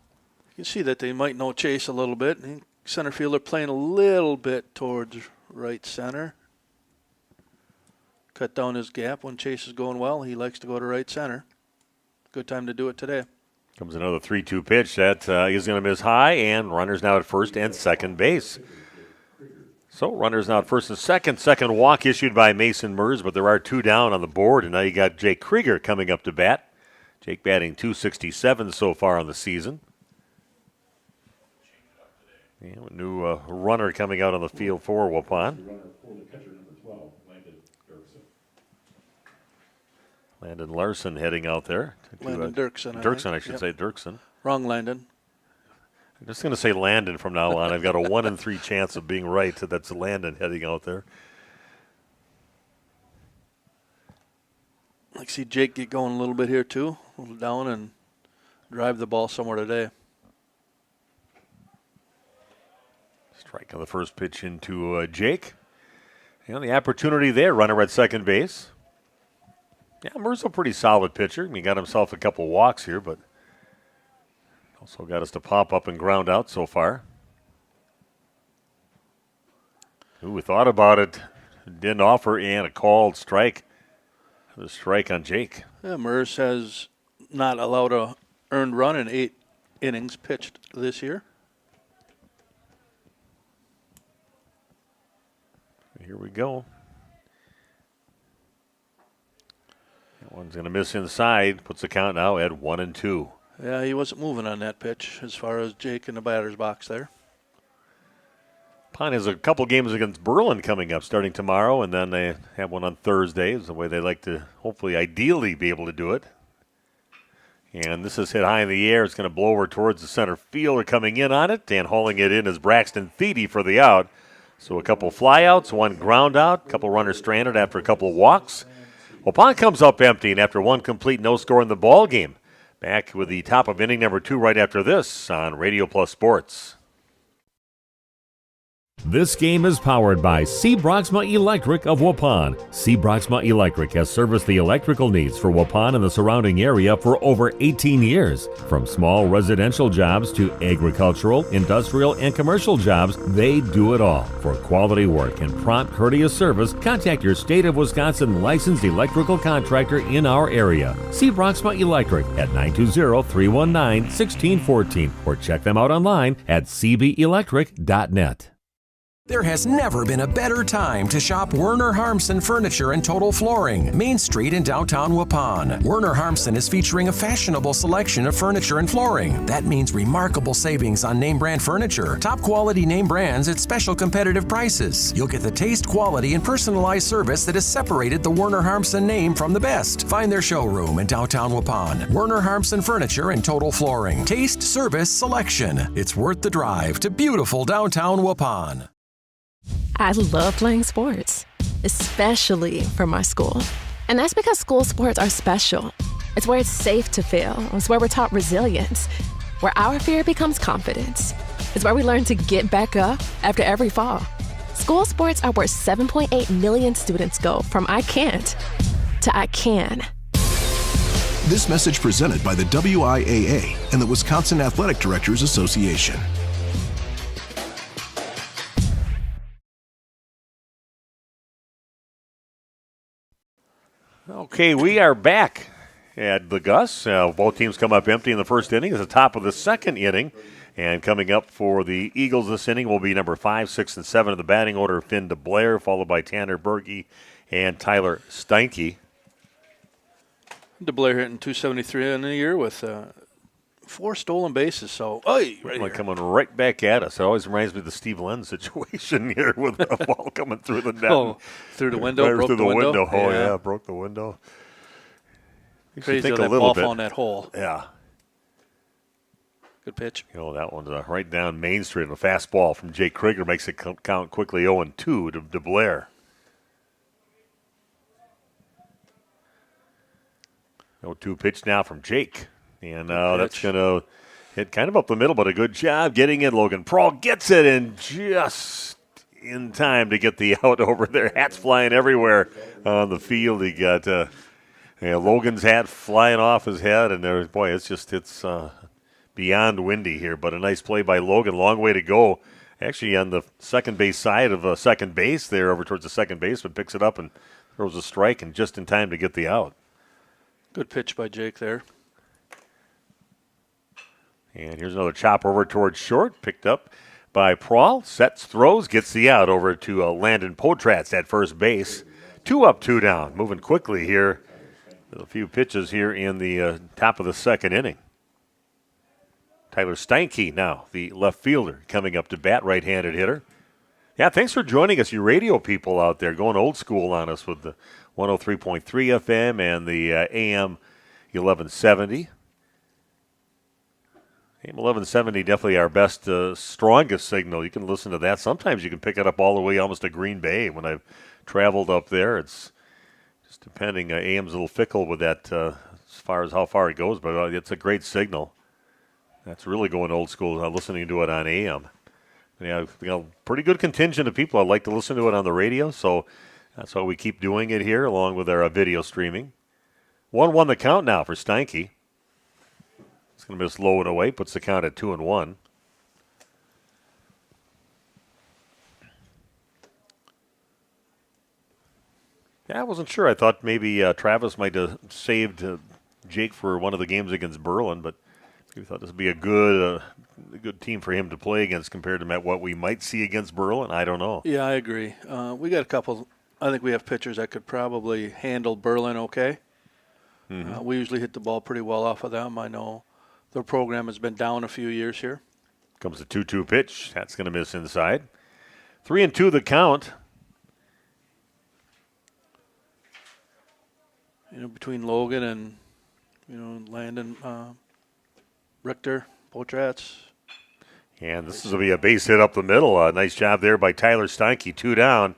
S2: You can see that they might know Chase a little bit. Center fielder playing a little bit towards right center. Cut down his gap when Chase is going well. He likes to go to right center. Good time to do it today.
S1: Comes another 3-2 pitch. That is going to miss high, and runners now at first and second base. So runners now at first and second. Second walk issued by Mason Mers, but there are 2 down on the board, and now you got Jake Krieger coming up to bat. Jake batting .267 so far on the season. Yeah, a new runner coming out on the field for Waupun. Landon Larson heading out there.
S2: Landon Dirksen.
S1: I should say Dirksen.
S2: Wrong Landon.
S1: I'm just going to say Landon from now on. I've got a 1 in 3 chance of being right. So that's Landon heading out there.
S2: I see Jake get going a little bit here too. A little down and drive the ball somewhere today.
S1: Strike on the first pitch into Jake. And the opportunity there, runner at second base. Yeah, Mer's a pretty solid pitcher. He got himself a couple walks here, but also got us to pop up and ground out so far. Ooh, we thought about it. Didn't offer, and a called strike. The strike on Jake.
S2: Yeah, Mers has not allowed a earned run in 8 innings pitched this year.
S1: Here we go. That one's going to miss inside. Puts the count now at 1-2.
S2: Yeah, he wasn't moving on that pitch as far as Jake in the batter's box there.
S1: Waupun has a couple games against Berlin coming up starting tomorrow, and then they have one on Thursday. Is the way they like to hopefully, ideally, be able to do it. And this is hit high in the air. It's going to blow over towards the center fielder coming in on it, and hauling it in is Braxton Thiede for the out. So a couple flyouts, one ground out, a couple runners stranded after a couple of walks. Waupun comes up empty, and after one complete no score in the ball game. Back with the top of inning number 2 right after this on Radio Plus Sports.
S12: This game is powered by C. Broxma Electric of Waupun. C. Broxma Electric has serviced the electrical needs for Waupun and the surrounding area for over 18 years. From small residential jobs to agricultural, industrial, and commercial jobs, they do it all. For quality work and prompt, courteous service, contact your State of Wisconsin licensed electrical contractor in our area. C. Broxma Electric at 920-319-1614 or check them out online at cbelectric.net.
S5: There has never been a better time to shop Werner Harmsen Furniture and Total Flooring, Main Street in downtown Waupun. Werner Harmsen is featuring a fashionable selection of furniture and flooring. That means remarkable savings on name brand furniture, top quality name brands at special competitive prices. You'll get the taste, quality, and personalized service that has separated the Werner Harmsen name from the best. Find their showroom in downtown Waupun. Werner Harmsen Furniture and Total Flooring. Taste, service, selection. It's worth the drive to beautiful downtown Waupun.
S3: I love playing sports, especially for my school. And that's because school sports are special. It's where it's safe to fail. It's where we're taught resilience, where our fear becomes confidence. It's where we learn to get back up after every fall. School sports are where 7.8 million students go from I can't to I can.
S22: This message presented by the WIAA and the Wisconsin Athletic Directors Association.
S1: Okay, we are back at the Gus. Both teams come up empty in the first inning. It's the top of the second inning. And coming up for the Eagles this inning will be number 5, 6, and 7 in the batting order, Finn DeBlair, followed by Tanner Berge and Tyler Steinke.
S2: DeBlair hitting .273 in a year with 4 stolen bases. So, right
S1: coming right back at us. It always reminds me of the Steve Lenz situation here with the ball coming through the net.
S2: Oh, through the window,
S1: right
S2: broke
S1: through
S2: the window.
S1: Oh, yeah, broke the window.
S2: Crazy
S1: think
S2: how
S1: a
S2: that
S1: little
S2: ball
S1: bit.
S2: fell in that hole.
S1: Yeah.
S2: Good pitch.
S1: That one's right down Main Street. A fastball from Jake Krieger makes it count quickly 0-2 to DeBlair. 0-2 pitch now from Jake. And that's going to hit kind of up the middle, but a good job getting in. Logan Prawl gets it and just in time to get the out over there. Hats flying everywhere on the field. He got Logan's hat flying off his head, and it's beyond windy here, but a nice play by Logan. Long way to go. Actually on the second base side of second base there over towards the second baseman, picks it up and throws a strike and just in time to get the out.
S2: Good pitch by Jake there.
S1: And here's another chop over towards short, picked up by Prawl. Sets, throws, gets the out over to Landon Potratz at first base. 2 up, 2 down. Moving quickly here. A few pitches here in the top of the second inning. Tyler Steinke now, the left fielder, coming up to bat, right-handed hitter. Yeah, thanks for joining us, you radio people out there, going old school on us with the 103.3 FM and the AM 1170. AM 1170 definitely our best, strongest signal. You can listen to that. Sometimes you can pick it up all the way almost to Green Bay. When I've traveled up there, it's just depending. AM's a little fickle with that as far as how far it goes, but it's a great signal. That's really going old school, listening to it on AM. Yeah, pretty good contingent of people. I'd like to listen to it on the radio, so that's why we keep doing it here, along with our video streaming. 1-1 the count now for Steinke. It's going to miss low and away, puts the count at 2-1. Yeah, I wasn't sure. I thought maybe Travis might have saved Jake for one of the games against Berlin, but we thought this would be a good team for him to play against compared to what we might see against Berlin. I don't know.
S2: Yeah, I agree. We got a couple. I think we have pitchers that could probably handle Berlin okay. Mm-hmm. We usually hit the ball pretty well off of them. I know their program has been down a few years here.
S1: Comes the 2-2 pitch. That's going to miss inside. 3-2 the count.
S2: Between Logan and, Landon, Richter, Potrats.
S1: And this will be a base hit up the middle. Nice job there by Tyler Steinke, 2 down.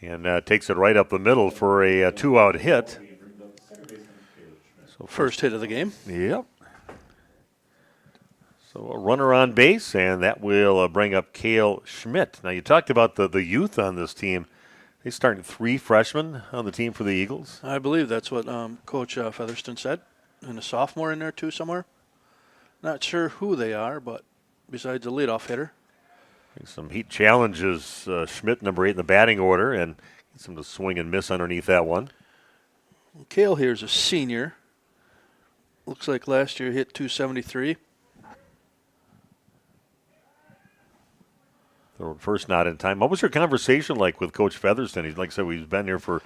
S1: And takes it right up the middle for a 2-out hit.
S2: So first hit of the game.
S1: Yep. So a runner on base, and that will bring up Cale Schmidt. Now, you talked about the youth on this team. They starting 3 freshmen on the team for the Eagles.
S2: I believe that's what Coach Featherston said. And a sophomore in there, too, somewhere. Not sure who they are, but besides the leadoff hitter.
S1: Some heat challenges. Schmidt, number 8 in the batting order, and gets him to swing and miss underneath that one.
S2: Cale here is a senior. Looks like last year hit 273.
S1: The first not in time. What was your conversation like with Coach Featherston? He's like I said, he's been here for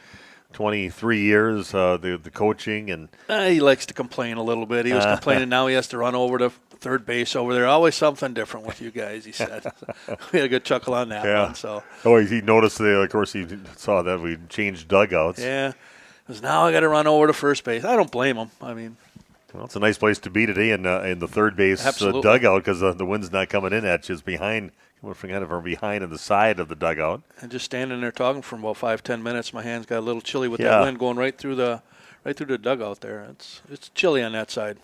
S1: 23 years, the coaching. And
S2: he likes to complain a little bit. He was complaining now he has to run over to third base over there. Always something different with you guys, he said. We had a good chuckle on that one. So.
S1: Oh, he noticed, of course, he saw that we changed dugouts.
S2: Yeah. Because now I got to run over to first base. I don't blame him. I mean.
S1: Well, it's a nice place to be today in the third base dugout because the wind's not coming in at you. It's behind. We're kind of behind in the side of the dugout.
S2: And just standing there talking for about 5-10 minutes, my hands got a little chilly with that wind going right through the dugout there. It's chilly on that side.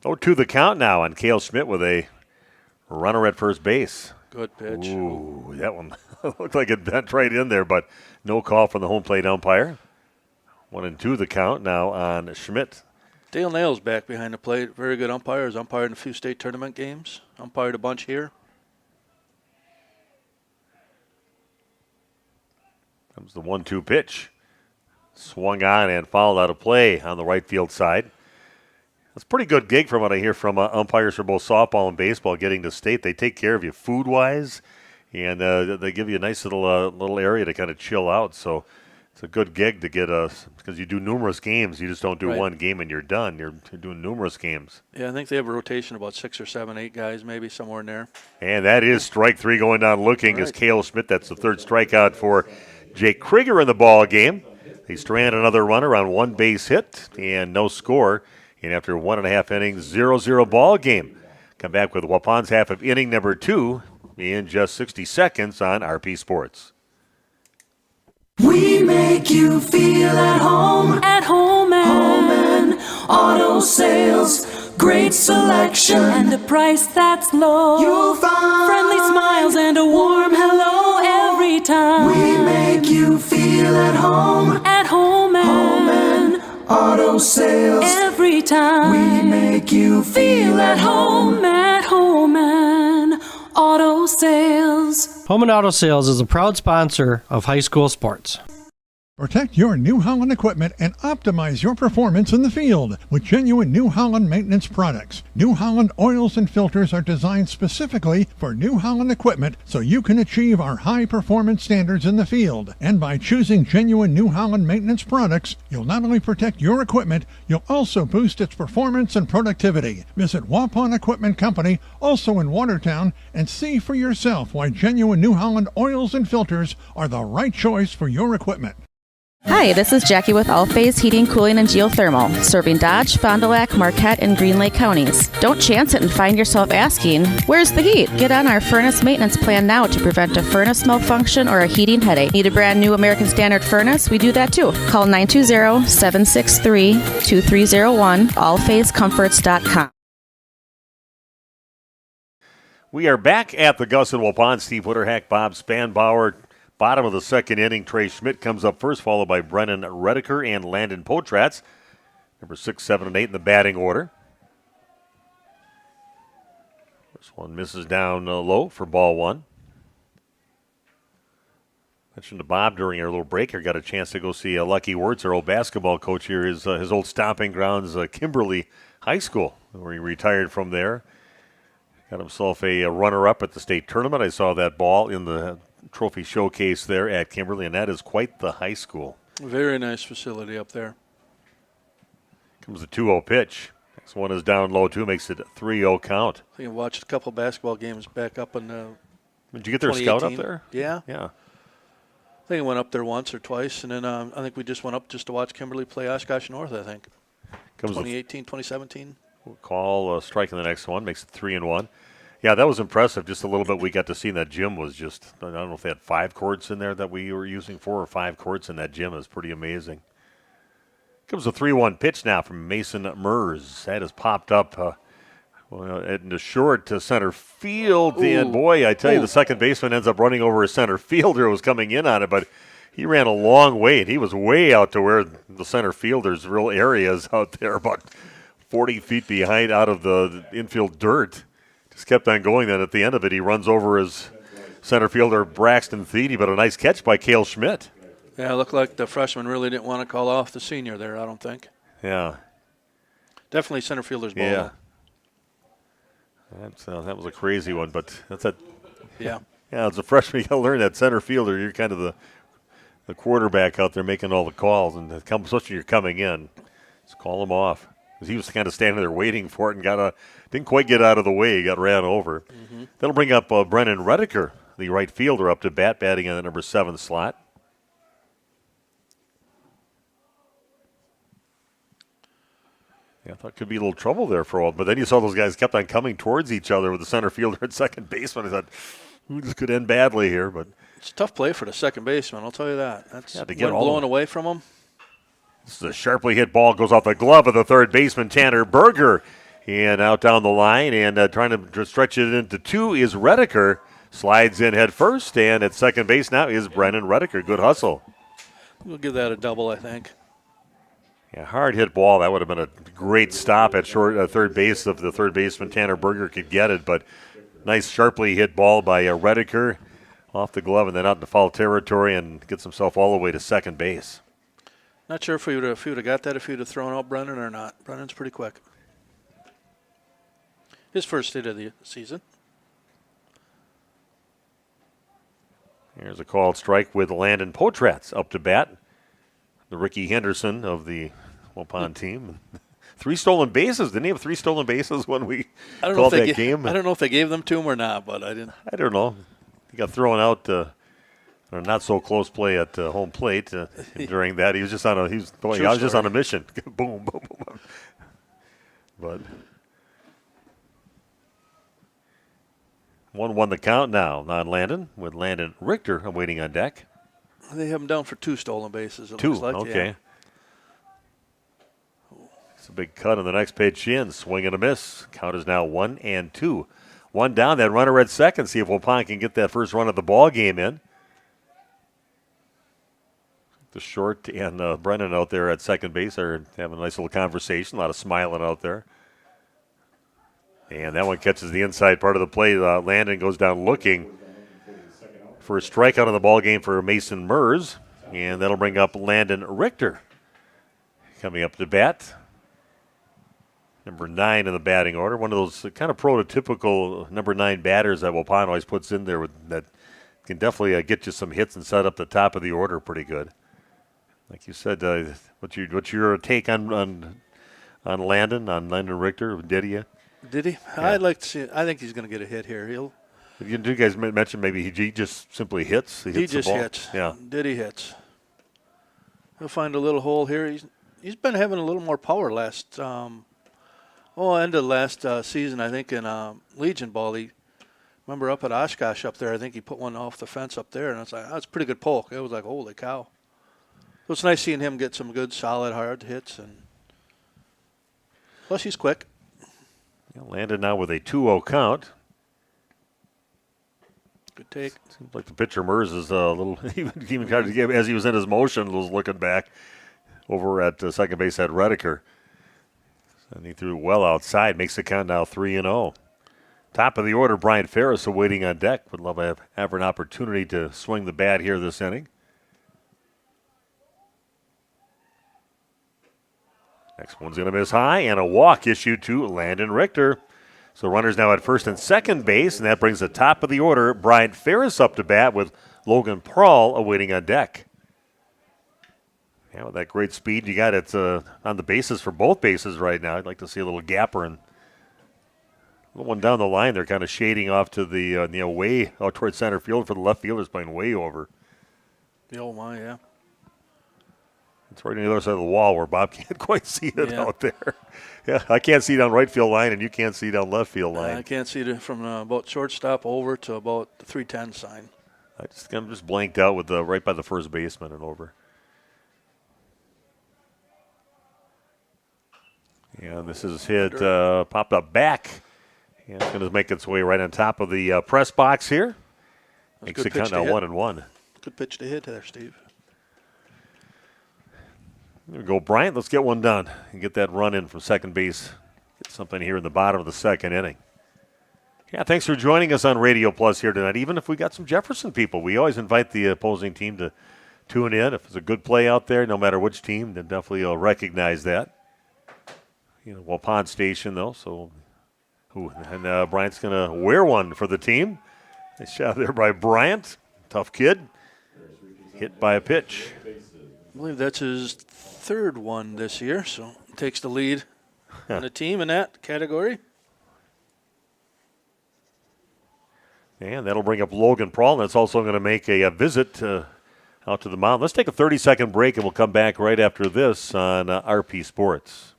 S1: 0-2 the count now on Cale Schmidt with a runner at first base.
S2: Good pitch.
S1: Ooh, that one looked like it bent right in there, but no call from the home plate umpire. 1-2 the count now on Schmidt.
S2: Dale Nail's back behind the plate. Very good umpire. He's umpired in a few state tournament games. Umpired a bunch here.
S1: Comes the 1-2 pitch. Swung on and fouled out of play on the right field side. That's a pretty good gig from what I hear from umpires for both softball and baseball getting to state. They take care of you food-wise, and they give you a nice little area to kind of chill out. So it's a good gig to get because you do numerous games. You just don't do one game and you're done. You're doing numerous games.
S2: Yeah, I think they have a rotation of about 6 or 7, 8 guys maybe somewhere in there.
S1: And that is strike 3 going down looking as Cale Schmidt. That's the third strikeout for Jake Krieger in the ball game. They strand another runner on 1 base hit and no score. And after 1.5 innings, 0-0 ball game. Come back with Waupun's half of inning number 2 in just 60 seconds on RP Sports.
S15: We make you feel at home and auto sales. Great selection and a price that's low. You'll find friendly smiles and a warm hello every time. We make you feel at home and auto sales. Every time we make you feel at home and auto sales.
S16: Home and Auto Sales is a proud sponsor of high school sports.
S4: Protect your New Holland equipment and optimize your performance in the field with genuine New Holland maintenance products. New Holland oils and filters are designed specifically for New Holland equipment so you can achieve our high performance standards in the field. And by choosing genuine New Holland maintenance products, you'll not only protect your equipment, you'll also boost its performance and productivity. Visit Waupun Equipment Company, also in Watertown, and see for yourself why genuine New Holland oils and filters are the right choice for your equipment.
S8: Hi, this is Jackie with All Phase Heating, Cooling, and Geothermal, serving Dodge, Fond du Lac, Marquette, and Green Lake counties. Don't chance it and find yourself asking, where's the heat? Get on our furnace maintenance plan now to prevent a furnace malfunction or a heating headache. Need a brand new American Standard furnace? We do that too. Call 920-763-2301, allphasecomforts.com.
S1: We are back at the Gus and Waupun. Steve Witterhack, Bob Spanbauer. Bottom of the second inning, Trey Schmidt comes up first, followed by Brennan Redeker and Landon Potrats. Number 6, 7, and 8 in the batting order. First one misses down low for ball 1. Mentioned to Bob during our little break here, got a chance to go see Lucky Wirtz, our old basketball coach here, his old stomping grounds, Kimberly High School, where he retired from there. Got himself a runner-up at the state tournament. I saw that ball in the trophy showcase there at Kimberly, and that is quite the high school.
S2: Very nice facility up there.
S1: Comes the 2-0 pitch. Next one is down low, too, makes it a 3-0 count.
S2: I think I watched a couple basketball games back up in
S1: Did you get their scout up
S2: 2018.
S1: there?
S2: Yeah.
S1: Yeah.
S2: I think I went up there once or twice, and then I think we just went up just to watch Kimberly play Oshkosh North, I think. 2018, 2017.
S1: Call, striking the next one, makes it 3-1. Yeah, that was impressive. Just a little bit we got to see in that gym was just, I don't know if they had 5 courts in there that we were using, 4 or 5 courts in that gym. It was pretty amazing. Comes a 3-1 pitch now from Mason Mers. That has popped up in the short to center field.
S2: Ooh.
S1: And boy, I tell you, the second baseman ends up running over a center fielder who was coming in on it, but he ran a long way, and he was way out to where the center fielder's real area is out there, about 40 feet behind out of the infield dirt. Just kept on going. Then at the end of it, he runs over his center fielder, Braxton Thiede, but a nice catch by Cale Schmidt.
S2: Yeah, it looked like the freshman really didn't want to call off the senior there, I don't think.
S1: Yeah.
S2: Definitely center fielder's ball.
S1: Yeah. That was a crazy one, but that's a
S2: Yeah.
S1: Yeah, as a freshman, you got to learn that center fielder. You're kind of the quarterback out there making all the calls, and especially when you're coming in, just call him off. Because he was kind of standing there waiting for it and didn't quite get out of the way. He got ran over.
S2: Mm-hmm.
S1: That'll bring up Brennan Redeker, the right fielder, up to bat, batting in the number 7 slot. Yeah, I thought it could be a little trouble there for a while, but then you saw those guys kept on coming towards each other with the center fielder and second baseman. I thought, this could end badly here, but
S2: it's a tough play for the second baseman, I'll tell you that. That's
S1: to get
S2: wind blowing away from him.
S1: This is a sharply hit ball, goes off the glove of the third baseman, Tanner Berger. And out down the line, and trying to stretch it into 2 is Redeker. Slides in head first, and at second base now is Brennan Redeker. Good hustle.
S2: We'll give that a double, I think.
S1: Yeah, hard hit ball. That would have been a great stop at third base if the third baseman Tanner Berger could get it. But nice sharply hit ball by Redeker off the glove and then out into foul territory and gets himself all the way to second base.
S2: Not sure if we would have got that if he would have thrown out Brennan or not. Brennan's pretty quick. His first hit of the season.
S1: Here's a called strike with Landon Potratz up to bat. The Ricky Henderson of the Waupun team. 3 stolen bases. Didn't he have 3 stolen bases when we called that game?
S2: I don't know if they gave them to him or not, but I didn't.
S1: I don't know. He got thrown out on a not so close play at home plate during that. He was just on a just on a mission. Boom, boom, boom. But 1-1 the count now on Landon, with Landon Richter awaiting on deck.
S2: They have him down for 2 stolen bases. It
S1: 2,
S2: looks like.
S1: okay.
S2: Yeah.
S1: It's a big cut on the next pitch in. Swing and a miss. Count is now 1-2. 1 down. That runner at second. See if Waupun can get that first run of the ball game in. The short and Brennan out there at second base are having a nice little conversation. A lot of smiling out there. And that one catches the inside part of the play. Landon goes down looking for a strikeout in the ball game for Mason Mers. And that'll bring up Landon Richter. Coming up to bat. Number 9 in the batting order. One of those kind of prototypical number 9 batters that Waupun always puts in there that can definitely get you some hits and set up the top of the order pretty good. Like you said, what's your take on Landon Richter? Did he?
S2: Did he?
S1: Yeah.
S2: I'd like to see it. I think he's going to get a hit here.
S1: You guys mentioned maybe he just simply hits.
S2: He just hits.
S1: Yeah.
S2: Diddy hits. He'll find a little hole here. He's been having a little more power end of last season, I think, in Legion ball. Remember up at Oshkosh up there, I think he put one off the fence up there, and it's like, that's a pretty good poke. It was like, holy cow. So it's nice seeing him get some good, solid, hard hits. And plus, he's quick.
S1: Landon now with a 2-0 count.
S2: Good take.
S1: Seems like the pitcher Mers is a little, even tried to give, as he was in his motion, was looking back over at second base at Redeker. And he threw well outside, makes the count now 3-0. Top of the order, Brian Ferris awaiting on deck. Would love to have an opportunity to swing the bat here this inning. Next one's going to miss high, and a walk issued to Landon Richter. So runners now at first and second base, and that brings the top of the order, Brian Ferris, up to bat with Logan Prawl awaiting on deck. Yeah, with that great speed you got, it's on the bases for both bases right now. I'd like to see a little gapper and One down the line, they're kind of shading off to the way out towards center field for the left fielders playing way over.
S2: Oh, my, yeah.
S1: It's right on the other side of the wall where Bob can't quite see it out there. Yeah, I can't see down right field line, and you can't see down left field line.
S2: I can't see it from about shortstop over to about the 310 sign.
S1: I'm just blanked out with right by the first baseman and over. Yeah, this is hit, popped up back. And it's going to make its way right on top of the press box here. Makes it count now 1-1.
S2: Good pitch to hit there, Steve.
S1: There we go, Bryant. Let's get one done and get that run in from second base. Get something here in the bottom of the second inning. Yeah, thanks for joining us on Radio Plus here tonight. Even if we got some Jefferson people, we always invite the opposing team to tune in. If it's a good play out there, no matter which team, then definitely recognize that. Waupun Station, though, so... And Bryant's going to wear one for the team. Nice shot there by Bryant. Tough kid. Hit by a pitch.
S2: I believe that's his third one this year, so takes the lead on the team in that category.
S1: And that'll bring up Logan Prawl, and that's also going to make a visit out to the mound. Let's take a 30-second break, and we'll come back right after this on RP Sports.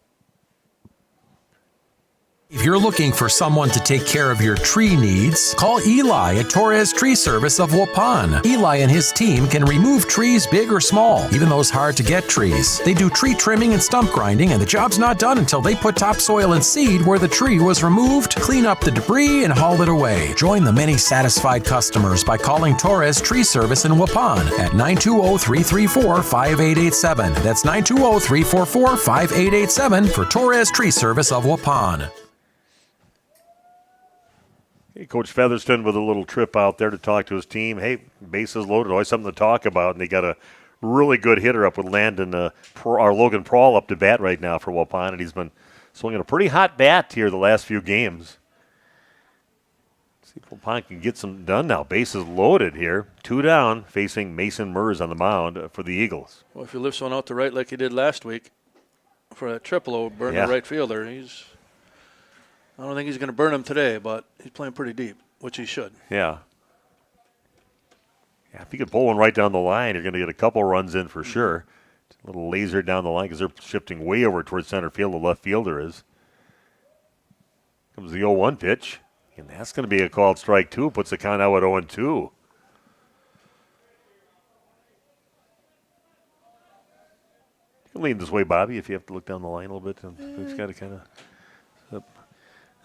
S5: If you're looking for someone to take care of your tree needs, call Eli at Torres Tree Service of Waupun. Eli and his team can remove trees big or small, even those hard-to-get trees. They do tree trimming and stump grinding, and the job's not done until they put topsoil and seed where the tree was removed, clean up the debris, and haul it away. Join the many satisfied customers by calling Torres Tree Service in Waupun at 920-334-5887. That's 920-344-5887 for Torres Tree Service of Waupun.
S1: Hey, Coach Featherston with a little trip out there to talk to his team. Hey, bases loaded, always something to talk about, and they got a really good hitter up with Logan Prawl up to bat right now for Waupun, and he's been swinging a pretty hot bat here the last few games. See if Waupun can get some done now. Bases loaded here. 2 down, facing Mason Mers on the mound for the Eagles.
S2: Well, if he lifts one out to right like he did last week for that triple, burn the right fielder, I don't think he's going to burn him today, but he's playing pretty deep, which he should.
S1: Yeah. Yeah, if you could pull one right down the line, you're going to get a couple runs in for sure. A little laser down the line because they're shifting way over towards center field. The left fielder is. Comes the 0-1 pitch, and that's going to be a called strike two. Puts the count out at 0-2. You can lean this way, Bobby, if you have to look down the line a little bit. It's got to kind of...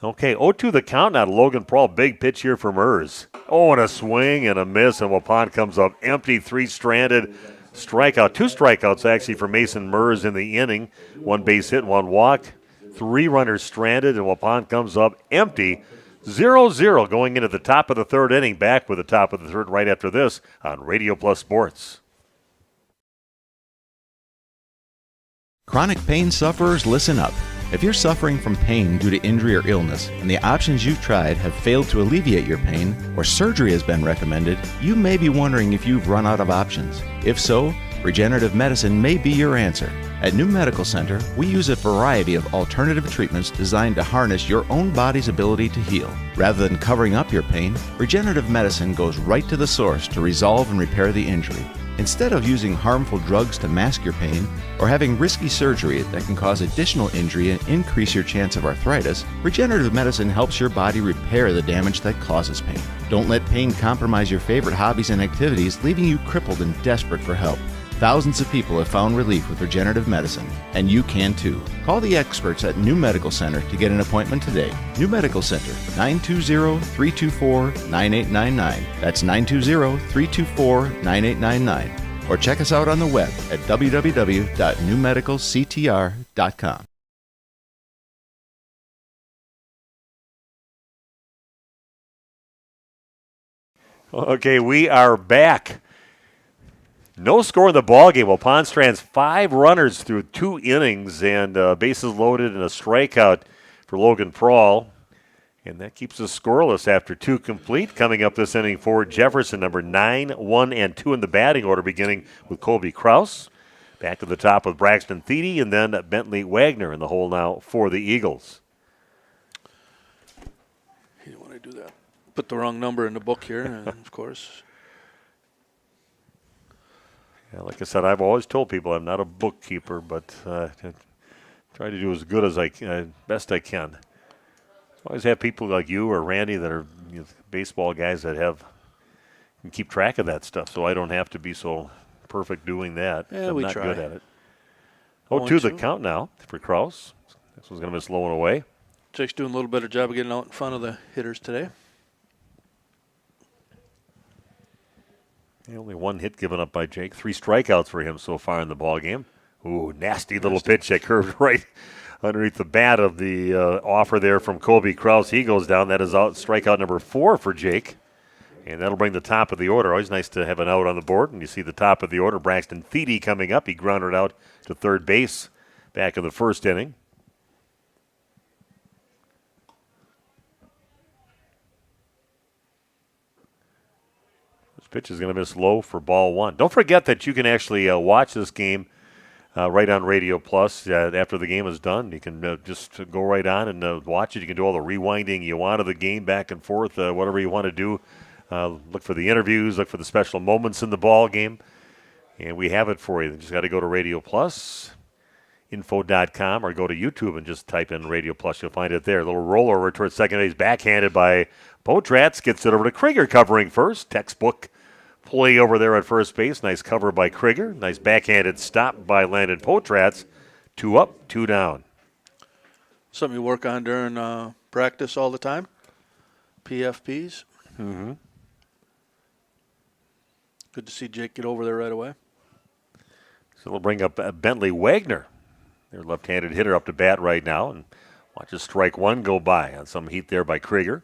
S1: Okay, 0-2 the count now to Logan Prawl. Big pitch here for Mers. Oh, and a swing and a miss, and Waupun comes up empty, 3 stranded. Strikeout, 2 strikeouts actually for Mason Mers in the inning. 1 base hit, 1 walk. 3 runners stranded, and Waupun comes up empty. 0-0 going into the top of the third inning. Back with the top of the third right after this on Radio Plus Sports.
S6: Chronic pain sufferers, listen up. If you're suffering from pain due to injury or illness, and the options you've tried have failed to alleviate your pain, or surgery has been recommended, you may be wondering if you've run out of options. If so, regenerative medicine may be your answer. At New Medical Center, we use a variety of alternative treatments designed to harness your own body's ability to heal. Rather than covering up your pain, regenerative medicine goes right to the source to resolve and repair the injury. Instead of using harmful drugs to mask your pain or having risky surgery that can cause additional injury and increase your chance of arthritis, regenerative medicine helps your body repair the damage that causes pain. Don't let pain compromise your favorite hobbies and activities, leaving you crippled and desperate for help. Thousands of people have found relief with regenerative medicine, and you can too. Call the experts at New Medical Center to get an appointment today. New Medical Center, 920-324-9899. That's 920-324-9899. Or check us out on the web at www.newmedicalctr.com.
S1: Okay, we are back. No score in the ballgame. Waupun strands 5 runners through 2 innings and bases loaded and a strikeout for Logan Prawl. And that keeps us scoreless after 2 complete. Coming up this inning for Jefferson, number 9, 1, and 2 in the batting order, beginning with Colby Kraus. Back to the top with Braxton Thiede and then Bentley Wagner in the hole now for the Eagles.
S2: do that? Put the wrong number in the book here, and of course.
S1: Yeah, like I said, I've always told people I'm not a bookkeeper, but try to do as good as best I can. Always have people like you or Randy that are baseball guys that can keep track of that stuff, so I don't have to be so perfect doing that.
S2: Yeah,
S1: I'm
S2: we
S1: not
S2: try.
S1: good at it. 0-2 the count now for Kraus. This one's going to miss low and away.
S2: Jake's doing a little better job of getting out in front of the hitters today.
S1: Only one hit given up by Jake. 3 strikeouts for him so far in the ball game. Ooh, nasty little pitch that curved right underneath the bat of the offer there from Colby Kraus. He goes down. That is out strikeout number 4 for Jake. And that'll bring the top of the order. Always nice to have an out on the board. And you see the top of the order, Braxton Feedy coming up. He grounded out to third base back in the first inning. This pitch is going to miss low for ball 1. Don't forget that you can actually watch this game right on Radio Plus after the game is done. You can just go right on and watch it. You can do all the rewinding you want of the game, back and forth, whatever you want to do. Look for the interviews, look for the special moments in the ball game, and we have it for you. You just got to go to Radio Plus, info.com, or go to YouTube and just type in Radio Plus. You'll find it there. A little rollover towards second base, backhanded by Potratz. Gets it over to Krieger covering first. Textbook play over there at first base. Nice cover by Krieger. Nice backhanded stop by Landon Potratz. 2 up, 2 down.
S2: Something you work on during practice all the time? PFPs?
S1: Mm-hmm.
S2: Good to see Jake get over there right away.
S1: So we'll bring up Bentley Wagner, their left-handed hitter, up to bat right now. And watch a strike 1 go by on some heat there by Krieger.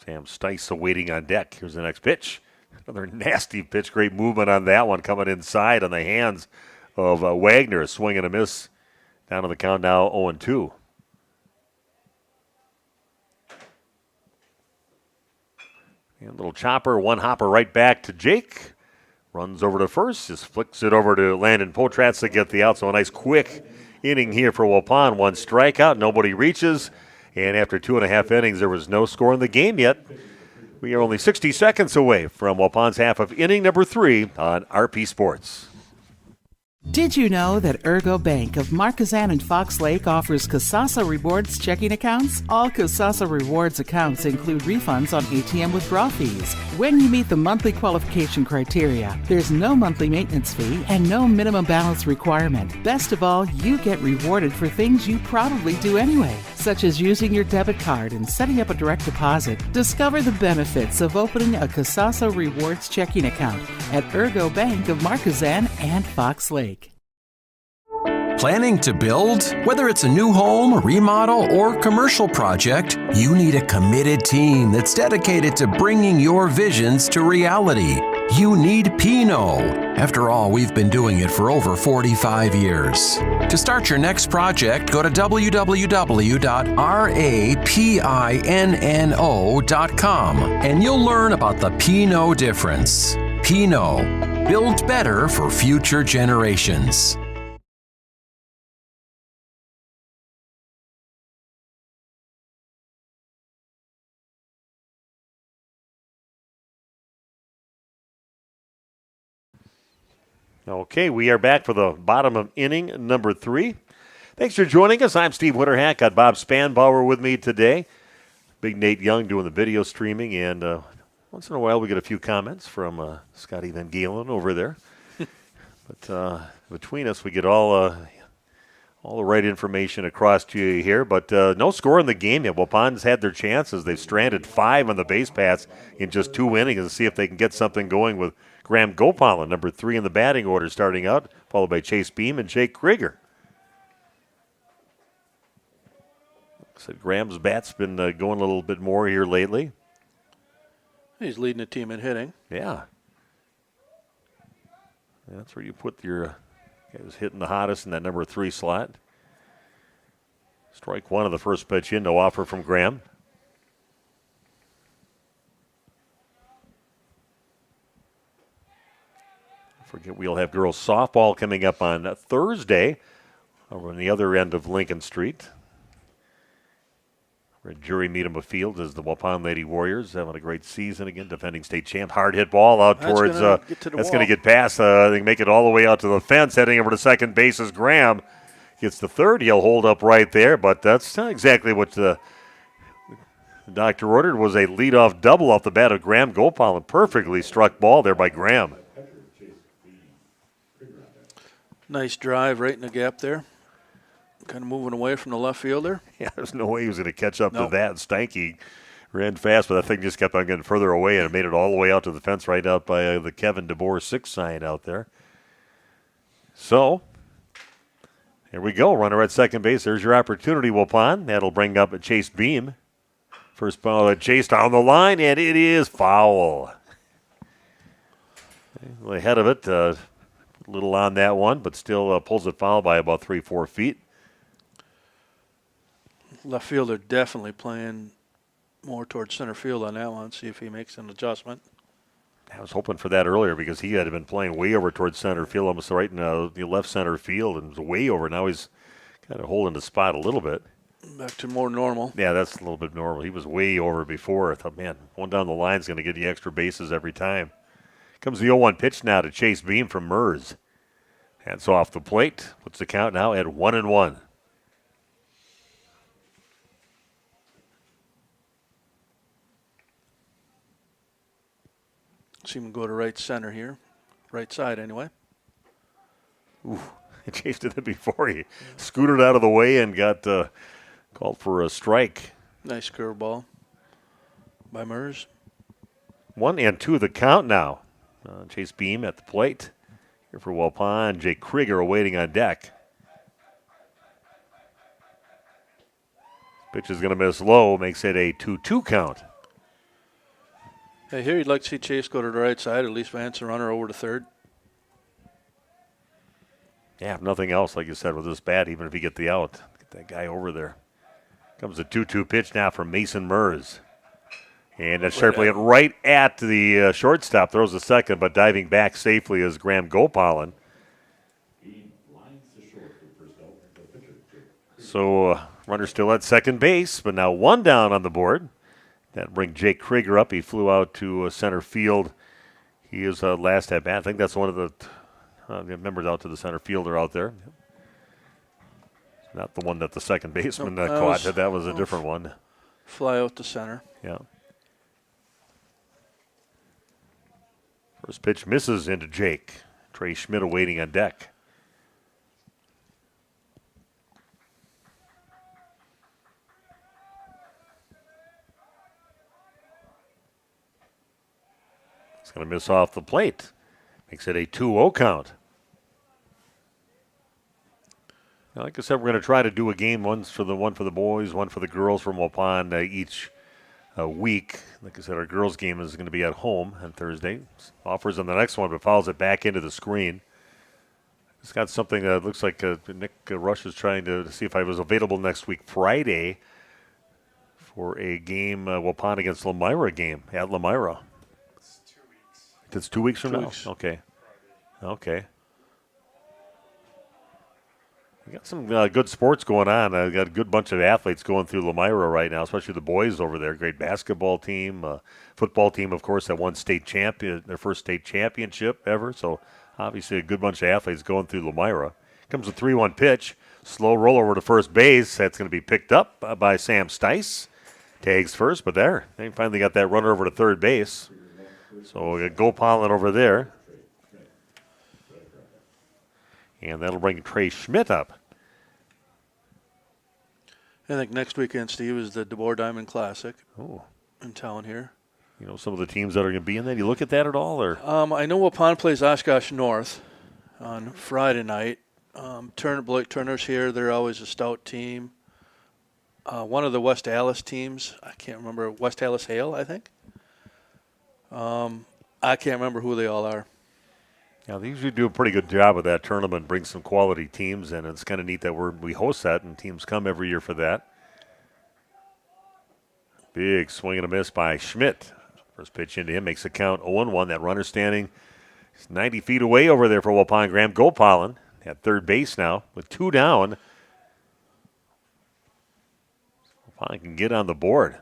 S1: Sam Stice awaiting on deck. Here's the next pitch. Another nasty pitch. Great movement on that one, coming inside on the hands of Wagner. A swing and a miss. Down on the count now, 0-2. And a little chopper, one hopper right back to Jake. Runs over to first, just flicks it over to Landon Potratz to get the out. So a nice quick inning here for Waupun. 1 strikeout, nobody reaches. And after 2.5 innings, there was no score in the game yet. We are only 60 seconds away from Waupun's half of inning number 3 on RP Sports.
S7: Did you know that Ergo Bank of Marquezan and Fox Lake offers Kasasa Rewards checking accounts? All Kasasa Rewards accounts include refunds on ATM withdrawal fees when you meet the monthly qualification criteria. There's no monthly maintenance fee and no minimum balance requirement. Best of all, you get rewarded for things you probably do anyway, such as using your debit card and setting up a direct deposit. Discover the benefits of opening a Kasasa Rewards checking account at Ergo Bank of Marquezan and Fox Lake.
S5: Planning to build? Whether it's a new home, remodel, or commercial project, you need a committed team that's dedicated to bringing your visions to reality. You need Pinot. After all, we've been doing it for over 45 years. To start your next project, go to www.rapinno.com and you'll learn about the Pinot difference. Pinot, build better for future generations.
S1: Okay, we are back for the bottom of inning number 3. Thanks for joining us. I'm Steve Witterhack. Got Bob Spanbauer with me today. Big Nate Young doing the video streaming, and once in a while we get a few comments from Scotty Van Galen over there. But between us, we get all the right information across to you here. But no score in the game yet. Waupun's had their chances. They've stranded 5 on the base paths in just 2 innings and see if they can get something going with Graham Gopalin, number 3 in the batting order, starting out, followed by Chase Beam and Jake Krieger. So Graham's bat's been going a little bit more here lately.
S2: He's leading the team in hitting.
S1: Yeah. That's where you put your guys hitting the hottest in that number 3 slot. Strike 1 of the first pitch in, no offer from Graham. Forget we'll have girls softball coming up on Thursday over on the other end of Lincoln Street. We're at Jury Meadham Field as the Waupun Lady Warriors having a great season again, defending state champ. Hard hit ball out
S2: That's
S1: towards.
S2: gonna get to the
S1: that's
S2: wall.
S1: going to get past. They can make it all the way out to the fence. Heading over to second base is Graham. Gets the third. He'll hold up right there, but that's not exactly what the doctor ordered. Was a leadoff double off the bat of Graham Gopal. Perfectly struck ball there by Graham.
S2: Nice drive right in the gap there. Kind of moving away from the left fielder.
S1: Yeah, there's no way he was going to catch up
S2: Nope.
S1: to that. Stanky ran fast, but that thing just kept on getting further away and made it all the way out to the fence right out by the Kevin DeBoer 6 sign out there. So, here we go. Runner at second base. There's your opportunity, Waupun. That'll bring up a Chase Beam. First ball at Chase down the line, and it is foul. Ahead of it, a little on that one, but still pulls it foul by about 3-4 feet.
S2: Left fielder definitely playing more towards center field on that one. See if he makes an adjustment.
S1: I was hoping for that earlier because he had been playing way over towards center field, almost right in the left center field, and was way over. Now he's kind of holding the spot a little bit.
S2: Back to more normal.
S1: Yeah, that's a little bit normal. He was way over before. I thought, man, one down the line is going to get the extra bases every time. Comes the 0-1 pitch now to Chase Beam from Mers. Hands off the plate. Puts the count now at 1-1.
S2: See him go to right center here. Right side, anyway.
S1: Ooh, Chase did it before. He scooted out of the way and got called for a strike.
S2: Nice curveball by Mers.
S1: 1-2 the count now. Chase Beam at the plate. Here for Waupun. Jake Krieger awaiting on deck. Pitch is going to miss low. Makes it a 2-2 count.
S2: Hey, here you'd like to see Chase go to the right side, at least advance the runner over to third.
S1: Yeah, if nothing else, like you said, with this bat, even if you get the out, get that guy over there. Comes a 2-2 pitch now from Mason Mers. And that's sharply hit right at the shortstop. Throws the second, but diving back safely is Graham Gopalin. So runner still at second base, but now one down on the board. That bring Jake Krieger up. He flew out to center field. He is last at bat. I think that's one of the members out to the center fielder out there. Not the one that the second baseman caught. That was a different one.
S2: Fly out to center.
S1: Yeah. First pitch misses into Jake. Trey Schmidt awaiting on deck. It's going to miss off the plate. Makes it a 2-0 count. Now, like I said, we're going to try to do a game, one for the boys, one for the girls from Waupun each week. Like I said, our girls' game is going to be at home on Thursday. Offers on the next one, but fouls it back into the screen. It's got something that looks like Nick Rush is trying to see if I was available next week, Friday, for a game, Waupun against Lemira game at Lemira. It's 2 weeks from
S2: 2
S1: now?
S2: weeks.
S1: Okay. We got some good sports going on. I got a good bunch of athletes going through Lemira right now, especially the boys over there. Great basketball team, football team, of course, that won state champion, their first state championship ever. So obviously a good bunch of athletes going through Lemira. Comes a 3-1 pitch, slow roll over to first base. That's going to be picked up by Sam Stice. Tags first, but there, they finally got that runner over to third base. So we got Gopalin over there. And that'll bring Trey Schmidt up.
S2: I think next weekend, Steve, is the DeBoer Diamond Classic
S1: Oh,
S2: in town here.
S1: you know some of the teams that are going to be in that. You look at that at all, or
S2: I know Waupun plays Oshkosh North on Friday night. Blake Turner's here. They're always a stout team. One of the West Allis teams, I can't remember, West Allis Hale, I think. I can't remember who they all are.
S1: yeah, they usually do a pretty good job of that tournament. Bring some quality teams in. It's kind of neat that we host that, and teams come every year for that. Big swing and a miss by Schmidt. First pitch into him makes the count 0-1. That runner standing He's 90 feet away over there for Waupun. Graham Gopalin at third base now with 2 down. Waupun can get on the board.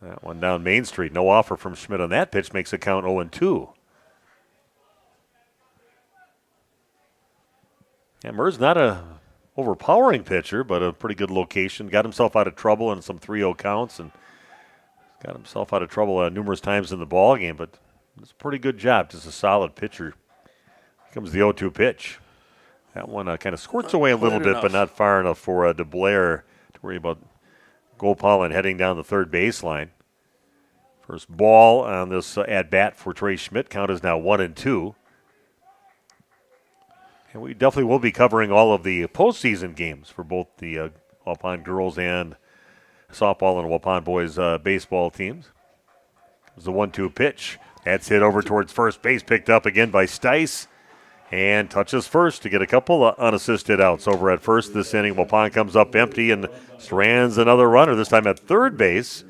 S1: That one down Main Street. No offer from Schmidt on that pitch. Makes it count 0-2. Yeah, Murr's not a overpowering pitcher, but a pretty good location. Got himself out of trouble in some 3-0 counts and got himself out of trouble numerous times in the ball game, but it's a pretty good job. Just a solid pitcher. Here comes the 0-2 pitch. That one kind of squirts away a little bit, but not far enough for De Blair to worry about Gopalin heading down the third baseline. First ball on this at-bat for Trey Schmidt. Count is now 1-2. And we definitely will be covering all of the postseason games for both the Waupun girls and softball and Waupun boys baseball teams. It was the 1-2 pitch. That's hit over towards first base, picked up again by Stice. And touches first to get a couple of unassisted outs over at first this inning. Waupun comes up empty and strands another runner, this time at third base.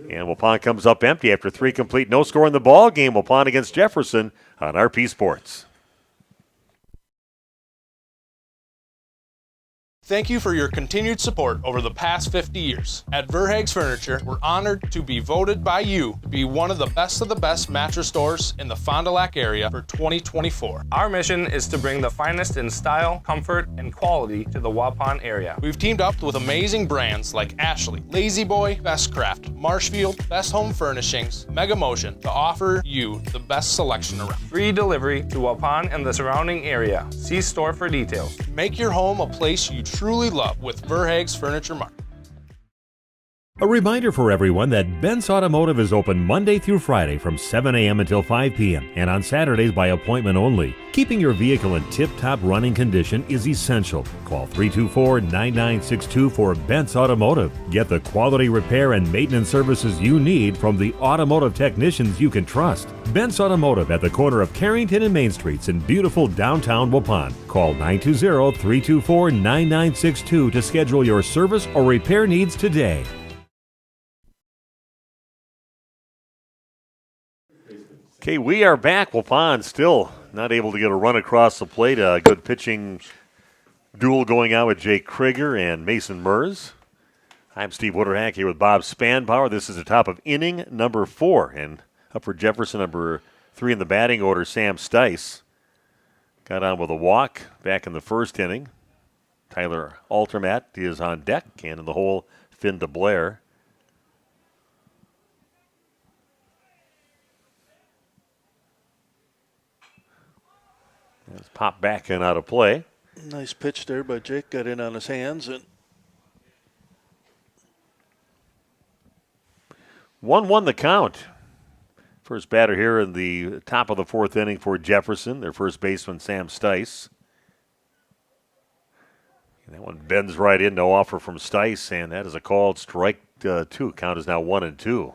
S1: And Waupun comes up empty after 3 complete. No score in the ball game. Waupun against Jefferson on RP Sports.
S11: Thank you for your continued support over the past 50 years. At Verhaeg's Furniture, we're honored to be voted by you to be one of the best mattress stores in the Fond du Lac area for 2024. Our mission is to bring the finest in style, comfort, and quality to the Waupun area. We've teamed up with amazing brands like Ashley, Lazy Boy, Best Craft, Marshfield, Best Home Furnishings, Mega Motion to offer you the best selection around. Free delivery to Waupun and the surrounding area. See store for details. Make your home a place you truly love with Verhaeg's Furniture Mart.
S12: A reminder for everyone that Ben's Automotive is open Monday through Friday from 7 a.m. until 5 p.m. and on Saturdays by appointment only. Keeping your vehicle in tip-top running condition is essential. Call 324-9962 for Ben's Automotive. Get the quality repair and maintenance services you need from the automotive technicians you can trust. Ben's Automotive at the corner of Carrington and Main Streets in beautiful downtown Waupun. Call 920-324-9962 to schedule your service or repair needs today.
S1: Okay, we are back. Waupun still not able to get a run across the plate. A good pitching duel going on with Jake Krieger and Mason Mers. I'm Steve Wooderhack here with Bob Spanbauer. This is the top of inning number 4. And up for Jefferson, number 3 in the batting order, Sam Stice. Got on with a walk back in the first inning. Tyler Altermat is on deck, and in the hole, Finn De Blair. It's popped back and out of play.
S2: Nice pitch there by Jake. Got in on his hands. And
S1: 1-1 the count. First batter here in the top of the 4th inning for Jefferson. Their first baseman, Sam Stice. And that one bends right in. No offer from Stice. And that is a called strike 2. Count is now 1-2.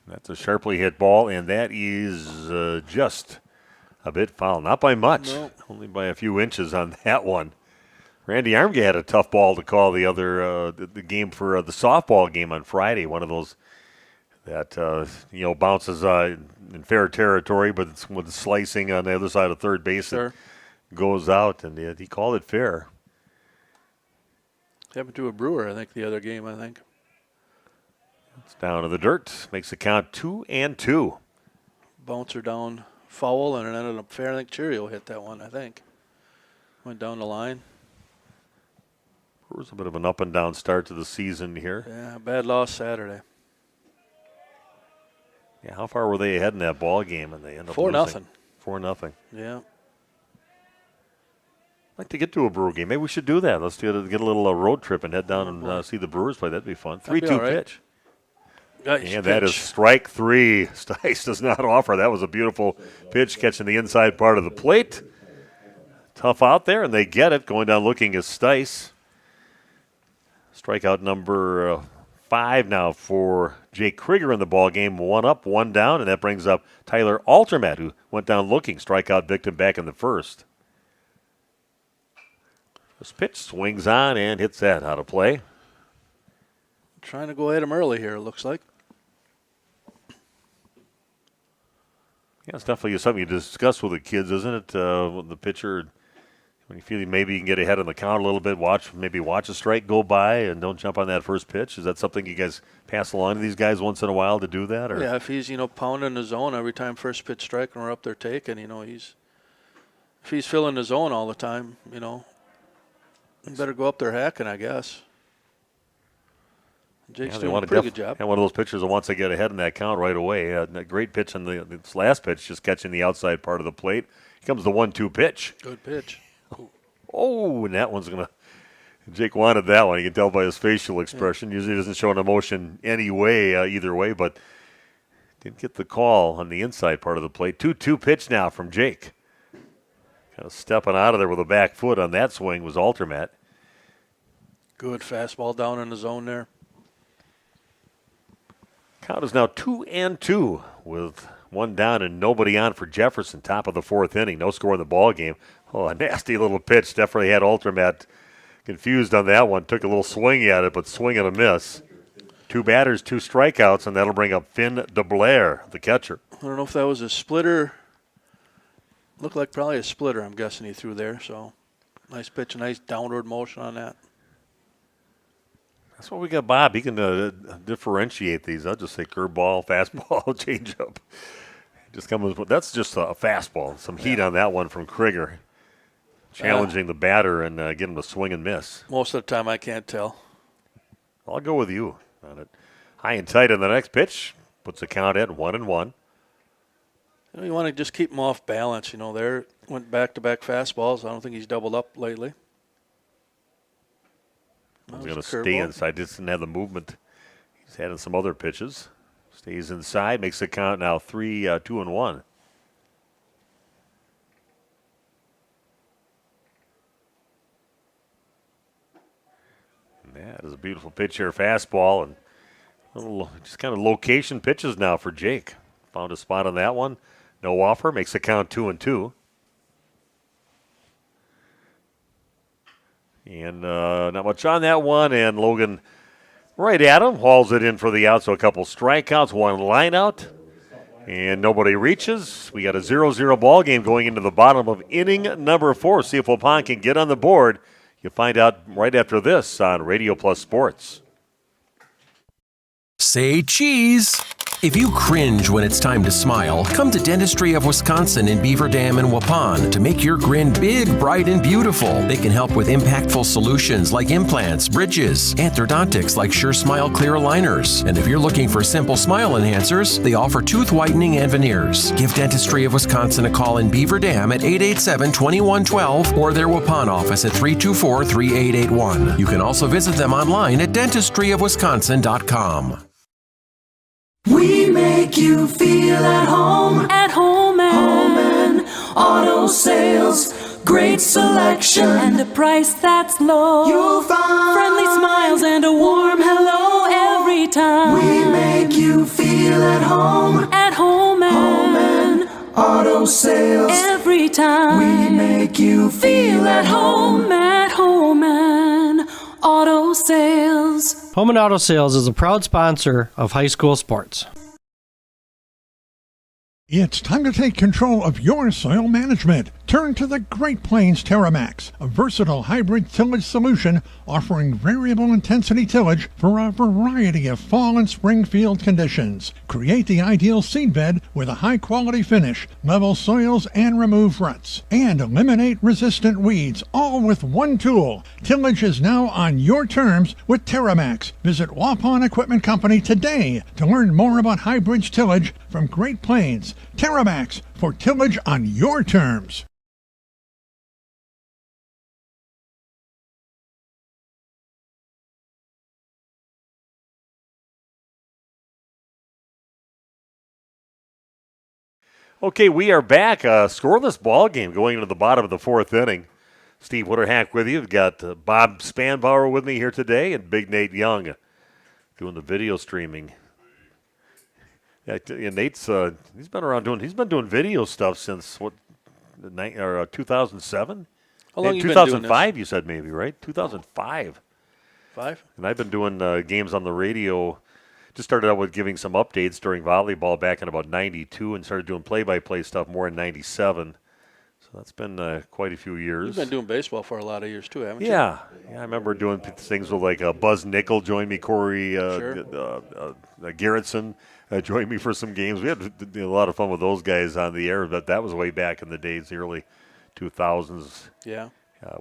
S1: That's a sharply hit ball, and that is just a bit foul. Not by much, only by a few inches on that one. Randy Armgay had a tough ball to call the other the game for the softball game on Friday. One of those that bounces in fair territory, but it's with slicing on the other side of third base. Sure. It goes out, and he called it fair.
S2: Happened to a Brewer, I think, the other game,
S1: It's down to the dirt. Makes the count 2-2.
S2: Bouncer down foul, and it ended up fair. I think Cheerio hit that one, I think. Went down the line.
S1: It was a bit of an up and down start to the season here.
S2: Yeah, bad loss Saturday.
S1: Yeah, how far were they ahead in that ball game? And they ended up
S2: 4-0.
S1: 4-0.
S2: Yeah.
S1: I'd like to get to a Brewer game. Maybe we should do that. Let's get a little road trip and head down and see the Brewers play. That'd be fun. 3-2 pitch.
S2: Nice
S1: and that is strike 3. Stice does not offer. That was a beautiful pitch, catching the inside part of the plate. Tough out there, and they get it. Going down looking is Stice. Strikeout number 5 now for Jake Krieger in the ball game. 1 up, 1 down, and that brings up Tyler Altermat, who went down looking. Strikeout victim back in the first. This pitch swings on and hits that out of play.
S2: Trying to go at him early here, it looks like.
S1: Yeah, it's definitely something you discuss with the kids, isn't it? With the pitcher, when you feel maybe you can get ahead on the count a little bit, watch a strike go by and don't jump on that first pitch. Is that something you guys pass along to these guys once in a while to do that? Or?
S2: Yeah, if he's, pounding the zone every time first pitch strike and we're up there taking, if he's filling the zone all the time, you better go up there hacking, I guess. Jake's doing a pretty good job.
S1: And one of those pitchers that wants to get ahead in that count right away. A great pitch on this last pitch, just catching the outside part of the plate. Here comes the 1-2 pitch.
S2: Good pitch.
S1: Oh, and that one's going to – Jake wanted that one. You can tell by his facial expression. Usually doesn't show an emotion either way, but didn't get the call on the inside part of the plate. 2-2 pitch now from Jake. Kind of stepping out of there with a back foot on that swing was Altermat.
S2: Good fastball down in the zone there.
S1: Count is now 2-2 with one down and nobody on for Jefferson. Top of the fourth inning. No score in the ball game. Oh, a nasty little pitch. Definitely had Altermat confused on that one. Took a little swing at it, but swing and a miss. 2 batters, 2 strikeouts, and that'll bring up Finn DeBlair, the catcher.
S2: I don't know if that was a splitter. Looked like probably a splitter, I'm guessing he threw there. So nice pitch, a nice downward motion on that.
S1: That's what we got, Bob. He can differentiate these. I'll just say curveball, fastball, changeup. That's just a fastball. Some heat on that one from Krieger. Challenging the batter and getting him to swing and miss.
S2: Most of the time I can't tell.
S1: I'll go with you on it. High and tight on the next pitch. Puts the count at 1-1.
S2: You want to just keep him off balance. There went back-to-back fastballs. I don't think he's doubled up lately.
S1: He's going to stay inside. Just didn't have the movement. He's had in some other pitches. Stays inside. Makes the count now 3-2-1. That is a beautiful pitch here. Fastball and just kind of location pitches now for Jake. Found a spot on that one. No offer. Makes the count 2-2. And not much on that one. And Logan right at him. Hauls it in for the out. So a couple strikeouts, one line out. And nobody reaches. We got a 0-0 ball game going into the bottom of inning number 4. See if Waupun can get on the board. You'll find out right after this on Radio Plus Sports.
S5: Say cheese. If you cringe when it's time to smile, come to Dentistry of Wisconsin in Beaver Dam and Waupun to make your grin big, bright, and beautiful. They can help with impactful solutions like implants, bridges, orthodontics like Sure Smile clear aligners. And if you're looking for simple smile enhancers, they offer tooth whitening and veneers. Give Dentistry of Wisconsin a call in Beaver Dam at 887-2112 or their Waupun office at 324-3881. You can also visit them online at dentistryofwisconsin.com.
S15: We make you feel at home. At home and auto sales. Great selection and a price that's low. You'll find friendly smiles and a warm hello every time. We make you feel at home. At home and auto sales. Every time. We make you feel at home. At home and auto sales.
S16: Home and Auto Sales is a proud sponsor of high school sports.
S4: It's time to take control of your soil management. Turn to the Great Plains TerraMax, a versatile hybrid tillage solution offering variable intensity tillage for a variety of fall and spring field conditions. Create the ideal seedbed with a high-quality finish, level soils and remove ruts, and eliminate resistant weeds, all with one tool. Tillage is now on your terms with TerraMax. Visit Waupun Equipment Company today to learn more about hybrid tillage from Great Plains. TerraMax, for tillage on your terms.
S1: Okay, we are back. Scoreless ball game going into the bottom of the fourth inning. Steve Witterhack with you. We've got Bob Spanbauer with me here today and Big Nate Young doing the video streaming. Yeah, Nate's he's been doing video stuff since 2007.
S2: How long
S1: in
S2: you been doing this?
S1: 2005, you said maybe, right? 2005.
S2: 5?
S1: And I've been doing games on the radio. Just started out with giving some updates during volleyball back in about 92 and started doing play-by-play stuff more in 97. So that's been quite a few years.
S2: You've been doing baseball for a lot of years too, haven't you?
S1: Yeah, I remember doing things with like Buzz Nickel joined me, Corey Garrettson joined me for some games. We had a lot of fun with those guys on the air, but that was way back in the days, the early 2000s.
S2: Yeah.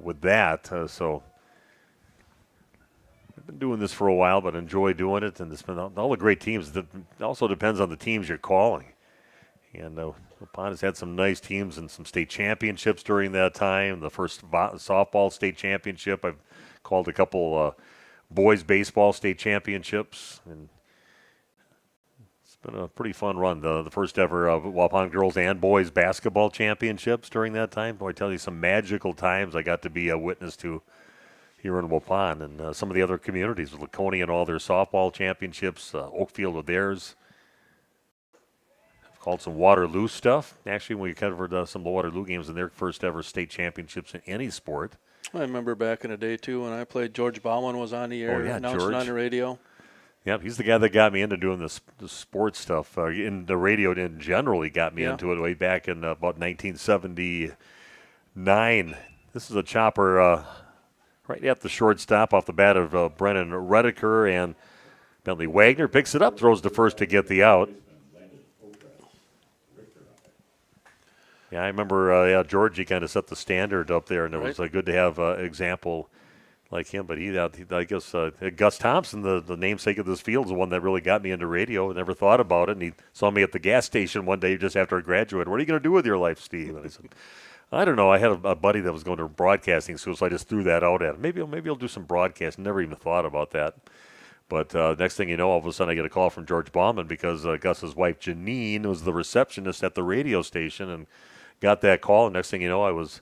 S1: With that, so I've been doing this for a while, but enjoy doing it, and it's been all the great teams. It also depends on the teams you're calling. And Waupun has had some nice teams and some state championships during that time. The first softball state championship. I've called a couple boys baseball state championships, and it's been a pretty fun run. The first ever Waupun girls and boys basketball championships during that time. Boy, I tell you, some magical times I got to be a witness to here in Waupun, and some of the other communities, with Laconia and all their softball championships, Oakfield with theirs. Called some Waterloo stuff. Actually, we covered some Waterloo games in their first ever state championships in any sport.
S2: I remember back in the day, too, when I played, George Bauman was on the air, announcing on the radio.
S1: Yep, he's the guy that got me into doing the sports stuff. In the radio in general, he got me into it way back in about 1979. This is a chopper right at the shortstop off the bat of Brennan Redeker, and Bentley Wagner picks it up, throws to first to get the out. Yeah, I remember Georgie kind of set the standard up there, and it was good to have an example like him. But I guess Gus Thompson, the namesake of this field, is the one that really got me into radio. I never thought about it, and he saw me at the gas station one day just after I graduated. What are you going to do with your life, Steve? And I said, I don't know. I had a buddy that was going to broadcasting school, so I just threw that out at him. Maybe I'll do some broadcasting. Never even thought about that. But next thing you know, all of a sudden I get a call from George Bauman because Gus's wife, Janine, was the receptionist at the radio station, and got that call, and next thing you know, I was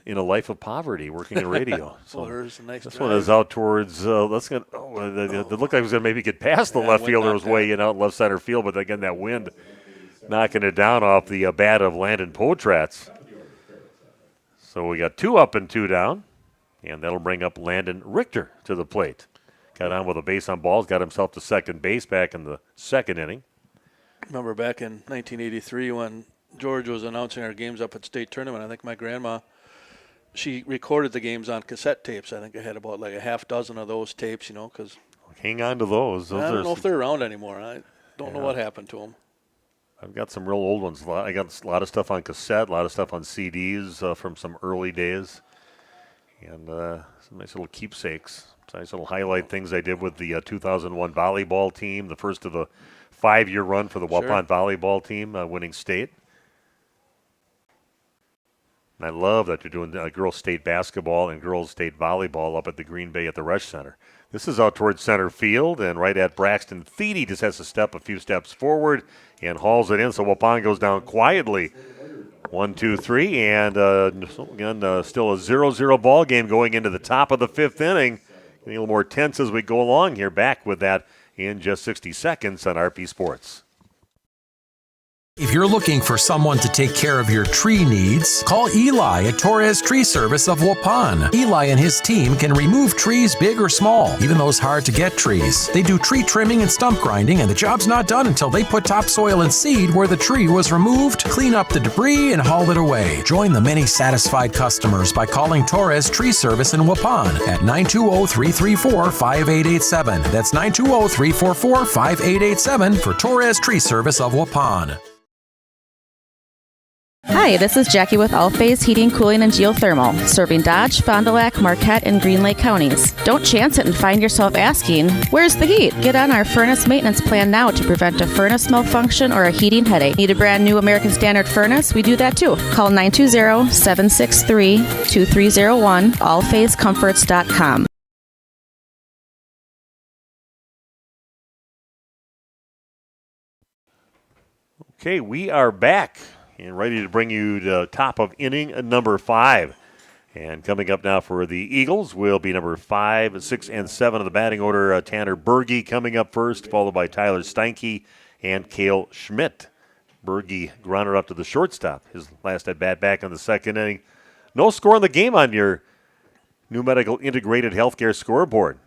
S1: in a life of poverty working in radio.
S2: So there's a nice
S1: this
S2: drive.
S1: one is out towards, it looked like it was going to maybe get past the left fielder. It was way out left center field, but again, that wind knocking it down off the bat of Landon Potratz. So we got 2 up and 2 down, and that'll bring up Landon Richter to the plate. Got on with a base on balls, got himself to second base back in the second inning.
S2: Remember back in 1983 when George was announcing our games up at state tournament. I think my grandma, she recorded the games on cassette tapes. I think I had about like a half dozen of those tapes, because
S1: hang on to those.
S2: I don't know if they're around anymore. I don't know what happened to them.
S1: I've got some real old ones. I got a lot of stuff on cassette, a lot of stuff on CDs from some early days, and some nice little keepsakes. Some nice little highlight things I did with the 2001 volleyball team, the first of the 5-year run for the Waupun volleyball team, winning state. And I love that they're doing girls' state basketball and girls' state volleyball up at the Green Bay at the Rush Center. This is out towards center field, and right at Braxton Thiede just has to step a few steps forward and hauls it in. So Waupun goes down quietly. 1, 2, 3, and again, still a 0-0 ball game going into the top of the 5th inning. Getting a little more tense as we go along here. Back with that in just 60 seconds on RP Sports.
S5: If you're looking for someone to take care of your tree needs, call Eli at Torres Tree Service of Waupun. Eli and his team can remove trees big or small, even those hard-to-get trees. They do tree trimming and stump grinding, and the job's not done until they put topsoil and seed where the tree was removed, clean up the debris, and haul it away. Join the many satisfied customers by calling Torres Tree Service in Waupun at 920-334-5887. That's 920-344-5887 for Torres Tree Service of Waupun.
S8: Hi, this is Jackie with All Phase Heating, Cooling, and Geothermal, serving Dodge, Fond du Lac, Marquette, and Green Lake counties. Don't chance it and find yourself asking, where's the heat? Get on our furnace maintenance plan now to prevent a furnace malfunction or a heating headache. Need a brand new American Standard furnace? We do that too. Call 920-763-2301, allphasecomforts.com.
S1: Okay, we are back and ready to bring you the top of inning number 5. And coming up now for the Eagles will be number 5, 6, and 7 of the batting order. Tanner Berge coming up first, followed by Tyler Steinke and Cale Schmidt. Berge grounded up to the shortstop. His last at bat back in the second inning. No score in the game on your New Medical Integrated Healthcare scoreboard.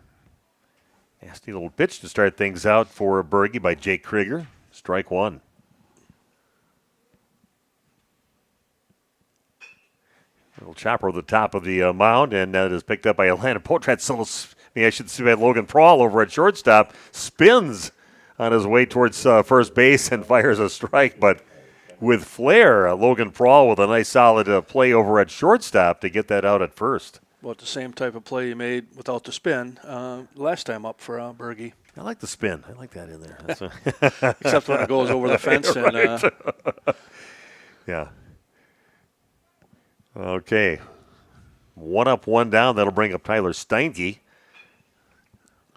S1: Nasty little pitch to start things out for Berge by Jake Krieger. Strike one. Little chopper at the top of the mound, and that is picked up by Atlanta Potrat. I should see that Logan Prawl over at shortstop spins on his way towards first base and fires a strike. But with flair, Logan Prawl with a nice solid play over at shortstop to get that out at first.
S2: Well, the same type of play you made without the spin last time up for Berge.
S1: I like the spin. I like that in there.
S2: Except when it goes over the fence.
S1: Right.
S2: And,
S1: yeah. Okay. 1 up, 1 down. That'll bring up Tyler Steinke.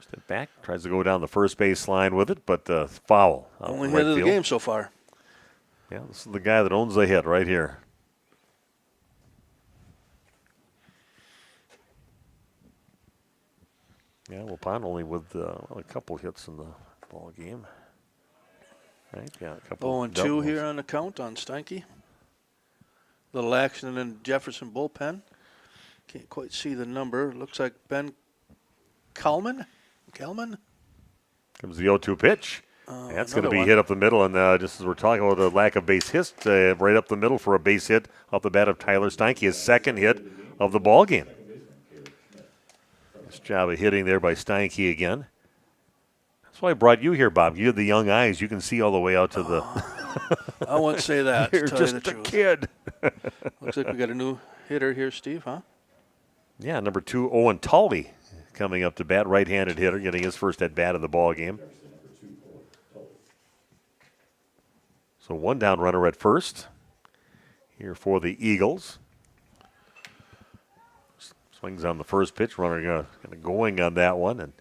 S1: Step back. Tries to go down the first base line with it, but foul.
S2: Only hit of the game so far.
S1: Yeah, this is the guy that owns the hit right here. Yeah, Waupun only with a couple hits in the ball game. Right? Yeah, a couple.
S2: 0-2 here on the count on Steinke. Little action in Jefferson bullpen. Can't quite see the number. Looks like Ben Kalman.
S1: Comes the 0-2 pitch. That's going to be
S2: one.
S1: hit up the middle, and just as we're talking about the lack of base hits, right up the middle for a base hit off the bat of Tyler Steinke, his second hit of the ball game. Nice job of hitting there by Steinke again. That's why I brought you here, Bob. You have the young eyes. You can see all the way out to the...
S2: I wouldn't say that.
S1: You're just a kid.
S2: Looks like we got a new hitter here, Steve, huh?
S1: Yeah, number 2, Owen Tully, coming up to bat, right-handed hitter, getting his first at-bat of the ball game. So 1 down runner at first here for the Eagles. Swings on the first pitch, runner kind of going on that one, and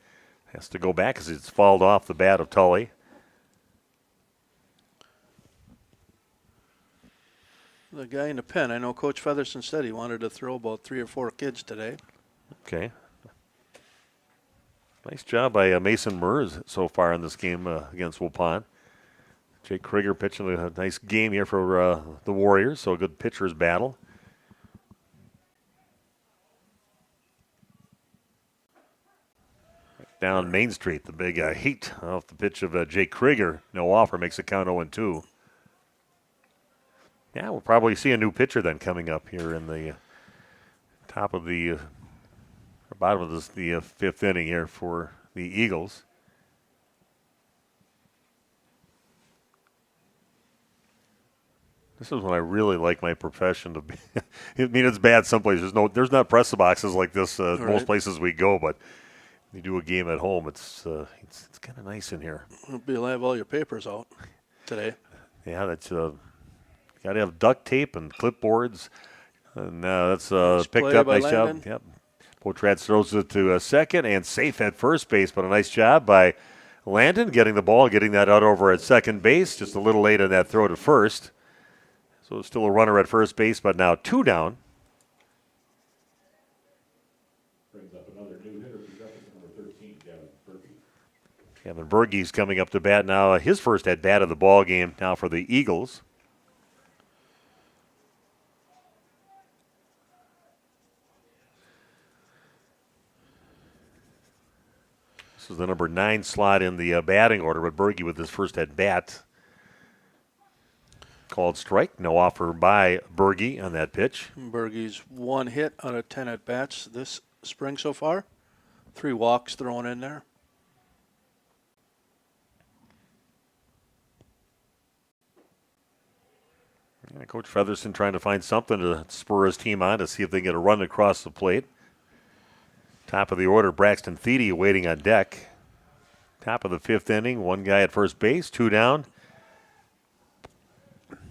S1: has to go back as it's fouled off the bat of Tully.
S2: The guy in the pen, I know Coach Featherson said he wanted to throw about 3 or 4 kids today.
S1: Okay. Nice job by Mason Mers so far in this game against Waupun. Jake Krieger pitching a nice game here for the Warriors, so a good pitcher's battle. Down Main Street, the big heat off the pitch of Jake Krieger. No offer, makes it count 0-2. Yeah, we'll probably see a new pitcher then coming up here in the top of the bottom of the 5th inning here for the Eagles. This is when I really like my profession to be. I mean, it's bad some places. There's not press boxes like this most places we go, but you do a game at home. It's kind of nice in here.
S2: You'll have all your papers out today.
S1: Yeah, that's got to have duct tape and clipboards, and that's picked up. Nice job. Yep. Potrat throws it to second and safe at first base, but a nice job by Landon getting the ball, getting that out over at second base. Just a little late on that throw to first. So it's still a runner at first base, but now 2 down.
S12: Brings up another new hitter for Jefferson, number 13, Gavin Berge.
S1: Gavin Berge's coming up to bat now. His first at bat of the ball game now for the Eagles. This is the number 9 slot in the batting order, but Berge with his first at bat. Called strike. No offer by Berge on that pitch.
S2: Berge's 1 hit out of 10 at bats this spring so far. 3 walks thrown in there.
S1: Yeah, Coach Featherson trying to find something to spur his team on to see if they get a run across the plate. Top of the order, Braxton Thiede waiting on deck. Top of the 5th inning, 1 guy at first base, 2 down.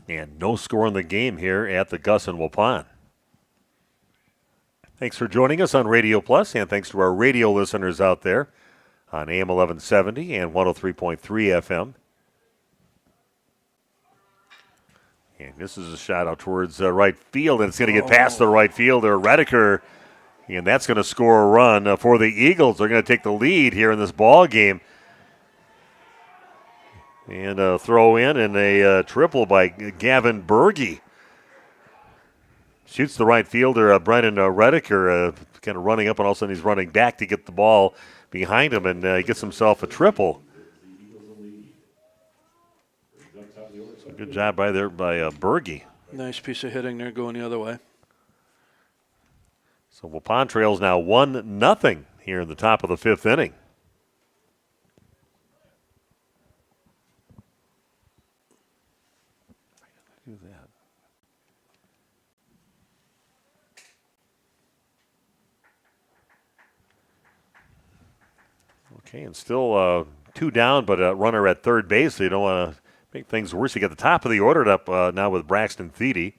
S1: And no score in the game here at the Gus in Waupun. Thanks for joining us on Radio Plus, and thanks to our radio listeners out there on AM 1170 and 103.3 FM. And this is a shot out towards right field, and it's going to get past the right fielder, Redeker, and that's going to score a run for the Eagles. They're going to take the lead here in this ball game. And a throw in and a triple by Gavin Berge. Shoots the right fielder, Brendan Rediker, kind of running up, and all of a sudden he's running back to get the ball behind him, and he gets himself a triple. So good job by Berge.
S2: Nice piece of hitting there going the other way.
S1: So Waupun trails now 1-0 here in the top of the 5th inning. Do that. Okay, and still 2 down, but a runner at third base. So you don't want to make things worse. You get the top of the order up now with Braxton Thiede.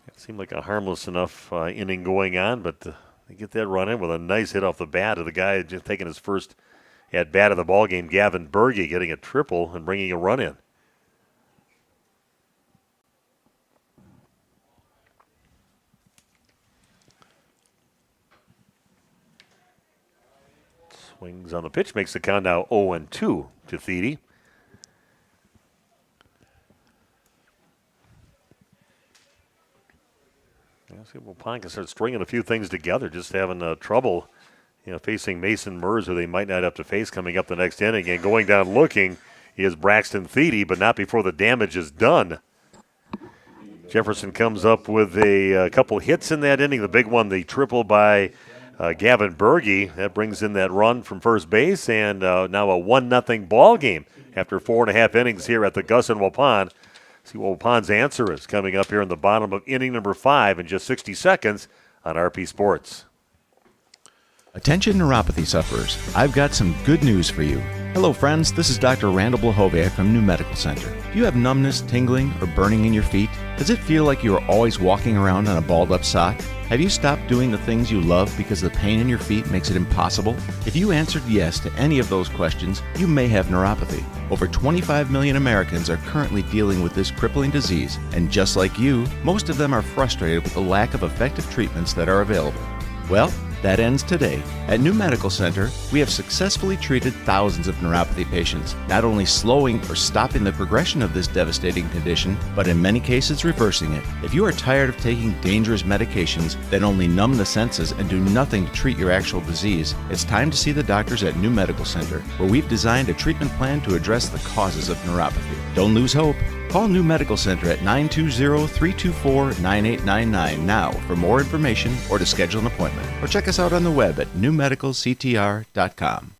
S1: It seemed like a harmless enough inning going on, but they get that run in with a nice hit off the bat of the guy just taking his first at bat of the ball game, Gavin Berge, getting a triple and bringing a run in. Swings on the pitch, makes the count now 0-2 to Thiede. See, Waupun can start stringing a few things together, just having trouble, facing Mason Mers, who they might not have to face coming up the next inning. And going down looking is Braxton Thiede, but not before the damage is done. Jefferson comes up with a couple hits in that inning. The big one, the triple by Gavin Berge. That brings in that run from first base, and now a 1-0 ball game after 4.5 innings here at the Gus and Waupun. See what Waupun's answer is coming up here in the bottom of inning number 5 in just 60 seconds on RP Sports.
S6: Attention neuropathy sufferers, I've got some good news for you. Hello friends, this is Dr. Randall Blahoviak from New Medical Center. Do you have numbness, tingling, or burning in your feet? Does it feel like you are always walking around on a balled up sock? Have you stopped doing the things you love because the pain in your feet makes it impossible? If you answered yes to any of those questions, you may have neuropathy. Over 25 million Americans are currently dealing with this crippling disease, and just like you, most of them are frustrated with the lack of effective treatments that are available. Well, that ends today. At New Medical Center, we have successfully treated thousands of neuropathy patients, not only slowing or stopping the progression of this devastating condition, but in many cases reversing it. If you are tired of taking dangerous medications that only numb the senses and do nothing to treat your actual disease, it's time to see the doctors at New Medical Center, where we've designed a treatment plan to address the causes of neuropathy. Don't lose hope. Call New Medical Center at 920-324-9899 now for more information or to schedule an appointment. Or check us out on the web at newmedicalctr.com.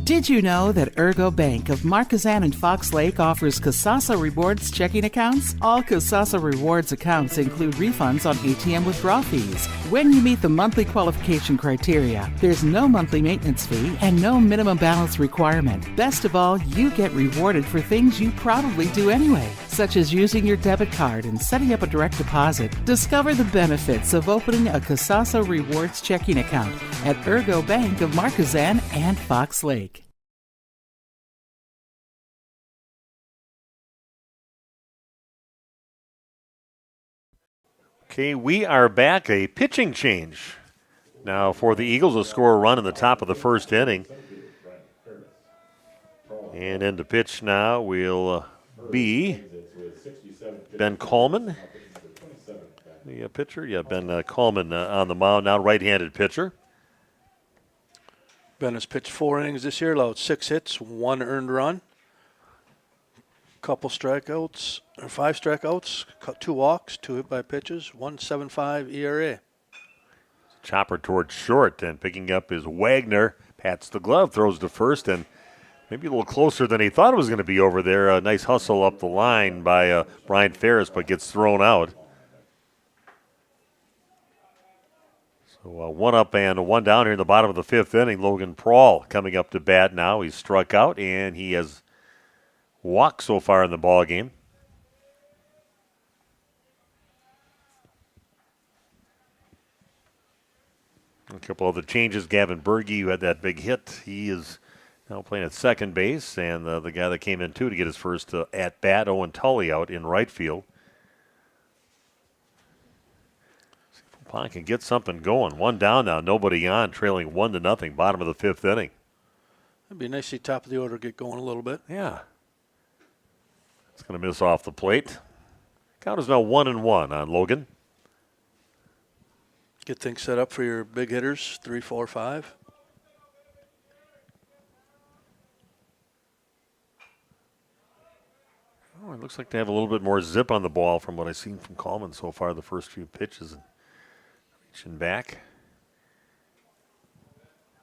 S7: Did you know that Ergo Bank of Marquezan and Fox Lake offers Casasa Rewards checking accounts? All Casasa Rewards accounts include refunds on ATM withdrawal fees. When you meet the monthly qualification criteria, there's no monthly maintenance fee and no minimum balance requirement. Best of all, you get rewarded for things you probably do anyway, such as using your debit card and setting up a direct deposit. Discover the benefits of opening a Casasa Rewards checking account at Ergo Bank of Marquezan and Fox Lake.
S1: Okay, we are back. A pitching change. Now for the Eagles, will score a run in the top of the first inning. And in the pitch now will be Ben Coleman. The pitcher, Ben Coleman on the mound, now right-handed pitcher.
S2: Ben has pitched 4 innings this year, allowed 6 hits, 1 earned run. Couple strikeouts, or 5 strikeouts, 2 walks, 2 hit by pitches, 1.75 ERA.
S1: Chopper towards short, and picking up is Wagner. Pats the glove, throws to first, and maybe a little closer than he thought it was going to be over there. A nice hustle up the line by Brian Ferris, but gets thrown out. So 1 up and 1 down here in the bottom of the 5th inning. Logan Prawl coming up to bat now. He's struck out, and he has walked so far in the ball game. A couple of the changes. Gavin Berge, who had that big hit, he is now playing at second base, and the guy that came in too to get his first at bat, Owen Tully, out in right field. See if Waupun can get something going. 1 down now, nobody on, trailing 1-0, bottom of the 5th inning.
S2: It'd be nice to see top of the order get going a little bit.
S1: Yeah. It's going to miss off the plate. Count is now 1-1 on Logan.
S2: Get things set up for your big hitters, 3, 4, 5.
S1: Oh, it looks like they have a little bit more zip on the ball from what I've seen from Coleman so far, the first few pitches. Reaching back.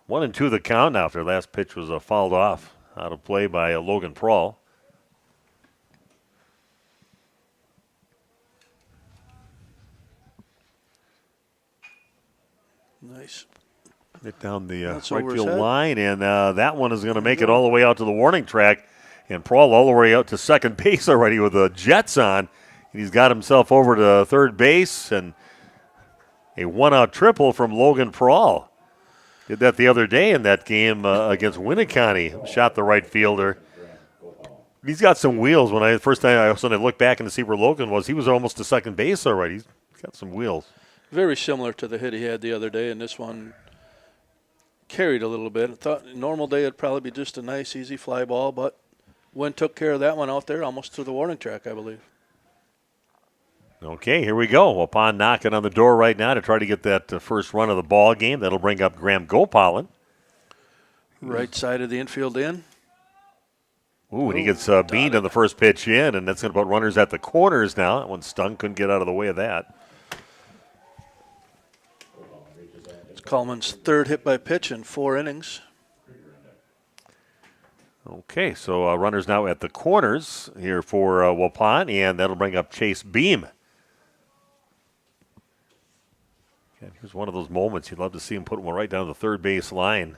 S1: 1-2 the count now after last pitch was fouled off out of play by Logan Prawl.
S2: Nice.
S1: Hit down the
S2: That's
S1: right
S2: over his
S1: field
S2: head.
S1: line, and that one is going to make it all the way out to the warning track. And Prawl all the way out to second base already with the Jets on. And he's got himself over to third base, and a one-out triple from Logan Prawl. Did that the other day in that game against Winneconne. Shot the right fielder. He's got some wheels. When first time I looked back and to see where Logan was, he was almost to second base already. He's got some wheels.
S2: Very similar to the hit he had the other day, and this one carried a little bit. I thought normal day it'd probably be just a nice, easy fly ball, but Wynn took care of that one out there almost to the warning track, I believe.
S1: Okay, here we go. Waupun knocking on the door right now to try to get that first run of the ball game. That'll bring up Graham Gopalin.
S2: Right side of the infield in.
S1: Ooh, and he gets beamed on the first pitch in, and that's going to put runners at the corners now. That one stung, couldn't get out of the way of that.
S2: It's Coleman's third hit by pitch in 4 innings.
S1: Okay, so runners now at the corners here for Waupun, and that'll bring up Chase Beam. And here's one of those moments you'd love to see him put one right down the third base line.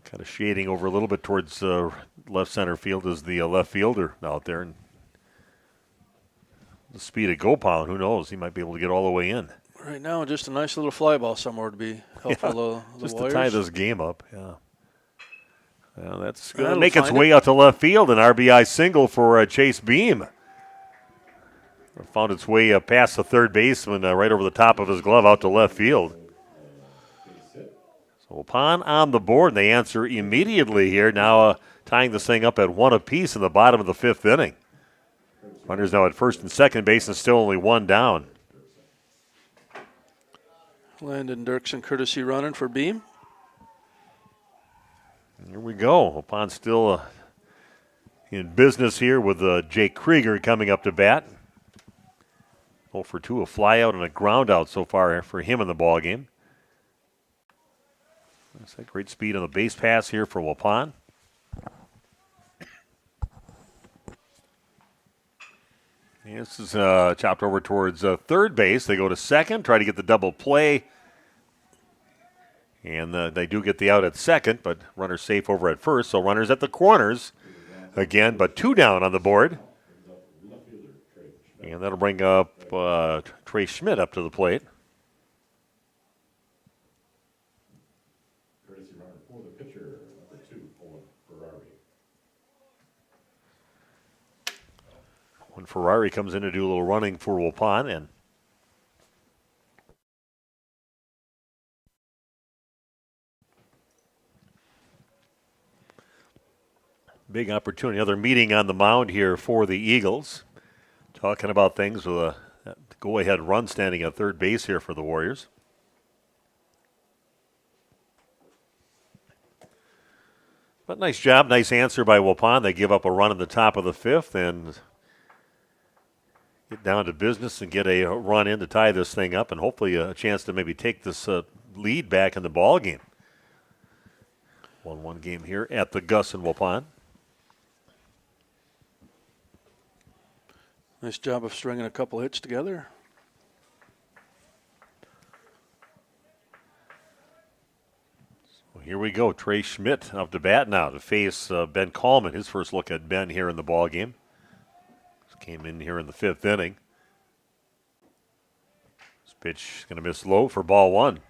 S1: Kind of shading over a little bit towards left center field is the left fielder out there. And the speed of Gopal, who knows? He might be able to get all the way in.
S2: Right now, just a nice little fly ball somewhere to be helpful to the
S1: just
S2: Warriors.
S1: to tie this game up, yeah. Well, that's going to
S2: That'll
S1: make its
S2: find
S1: way
S2: it.
S1: out to left field. An RBI single for Chase Beam. Found its way past the third baseman right over the top of his glove out to left field. So Waupun on the board, and they answer immediately here. Now tying this thing up at 1 apiece in the bottom of the 5th inning. Runners now at first and second base and still only 1 down.
S2: Landon Dirksen courtesy running for Beam.
S1: Here we go. Waupun still in business here with Jake Krieger coming up to bat. 0 for 2, a fly out and a ground out so far for him in the ball game. That's a great speed on the base pass here for Waupun. This is chopped over towards third base. They go to second, try to get the double play. And they do get the out at second, but runners safe over at first. So runners at the corners again, but 2 down on the board. And that'll bring up Trey Schmidt up to the plate. When Ferrari comes in to do a little running for Waupun, and big opportunity. Another meeting on the mound here for the Eagles. Talking about things with a go-ahead run standing at third base here for the Warriors. But nice job, nice answer by Waupun. They give up a run in the top of the 5th and get down to business and get a run in to tie this thing up and hopefully a chance to maybe take this lead back in the ball game. 1-1 game here at the Gus in Waupun.
S2: Nice job of stringing a couple hits together.
S1: So here we go. Trey Schmidt up to bat now to face Ben Coleman. His first look at Ben here in the ball game. Came in here in the 5th inning. This pitch going to miss low for ball 1.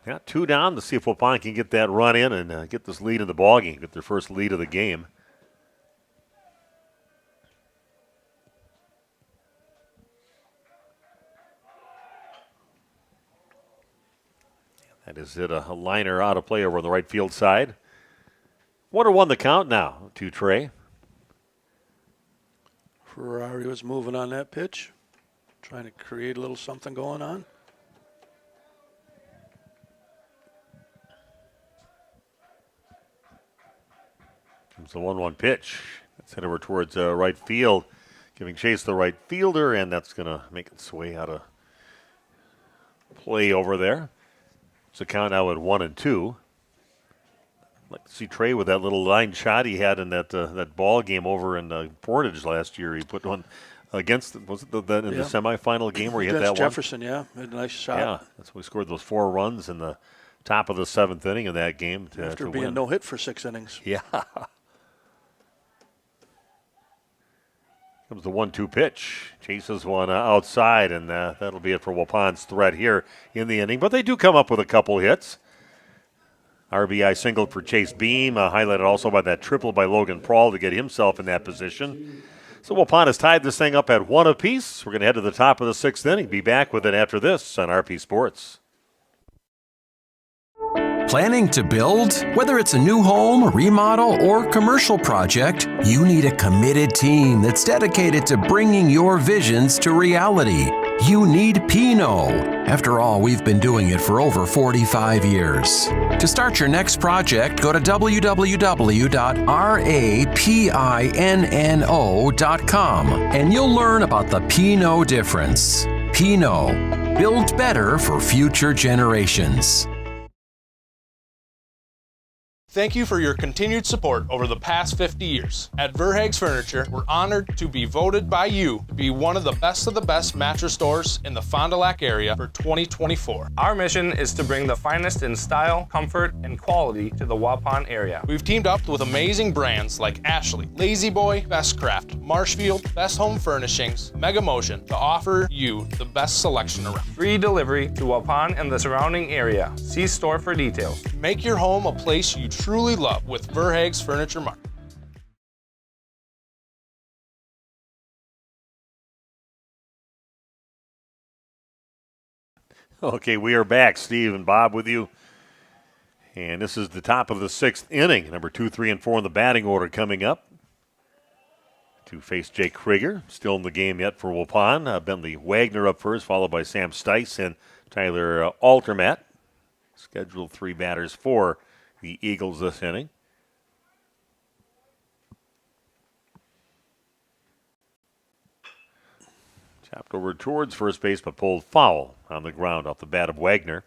S1: Yeah, 2 down to see if Waupun can get that run in and get this lead in the ball game, get their first lead of the game. That is hit a liner out of play over on the right field side. 1-1 the count now to Trey.
S2: Ferrari was moving on that pitch, trying to create a little something going on.
S1: Comes the 1-1 pitch. That's hit over towards right field, giving chase to the right fielder, and that's going to make its way out of play over there. It's a count now at 1-2. I'd like to see Trey with that little line shot he had in that ball game over in Portage last year. He put one against, was it the semifinal game where he hit that
S2: Jefferson,
S1: one?
S2: Jefferson, had a nice shot.
S1: Yeah, that's when we scored those 4 runs in the top of the 7th inning of that game
S2: After
S1: to
S2: being
S1: win.
S2: no hit for 6 innings.
S1: Yeah. Comes the 1-2 pitch. Chases one outside, and that'll be it for Waupun's threat here in the inning. But they do come up with a couple hits. RBI single for Chase Beam, highlighted also by that triple by Logan Prawl to get himself in that position. So Waupun has tied this thing up at 1 apiece. We're going to head to the top of the 6th inning. Be back with it after this on RP Sports.
S5: Planning to build? Whether it's a new home, remodel, or commercial project, you need a committed team that's dedicated to bringing your visions to reality. You need Pinot. After all, we've been doing it for over 45 years. To start your next project, go to www.rapinno.com and you'll learn about the Pinot difference. Pinot. Build better for future generations.
S11: Thank you for your continued support over the past 50 years. At Verhaeg's Furniture, we're honored to be voted by you to be one of the best mattress stores in the Fond du Lac area for 2024.
S9: Our mission is to bring the finest in style, comfort, and quality to the Waupun area.
S11: We've teamed up with amazing brands like Ashley, Lazy Boy, Bestcraft, Marshfield, Best Home Furnishings, Mega Motion to offer you the best selection around.
S9: Free delivery to Waupun and the surrounding area. See store for details.
S11: Make your home a place you truly love with Verhaeg's Furniture Mart.
S1: Okay, we are back. Steve and Bob with you. And this is the top of the 6th inning. Number 2, 3, and 4 in the batting order coming up to face Jake Krieger. Still in the game yet for Waupun. Bentley Wagner up first, followed by Sam Stice and Tyler Altermat. Scheduled 3 batters for the Eagles this inning. Chopped over towards first base, but pulled foul on the ground off the bat of Wagner.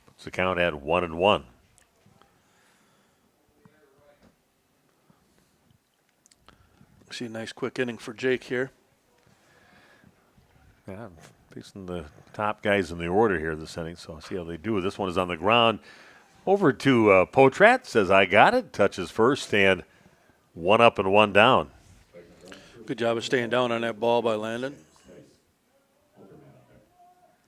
S1: Puts the count at 1-1.
S2: See a nice quick inning for Jake here.
S1: Yeah, facing the top guys in the order here this inning, so see how they do. This one is on the ground. Over to Potrat, says I got it. Touches first, and 1 up and 1 down.
S2: Good job of staying down on that ball by Landon.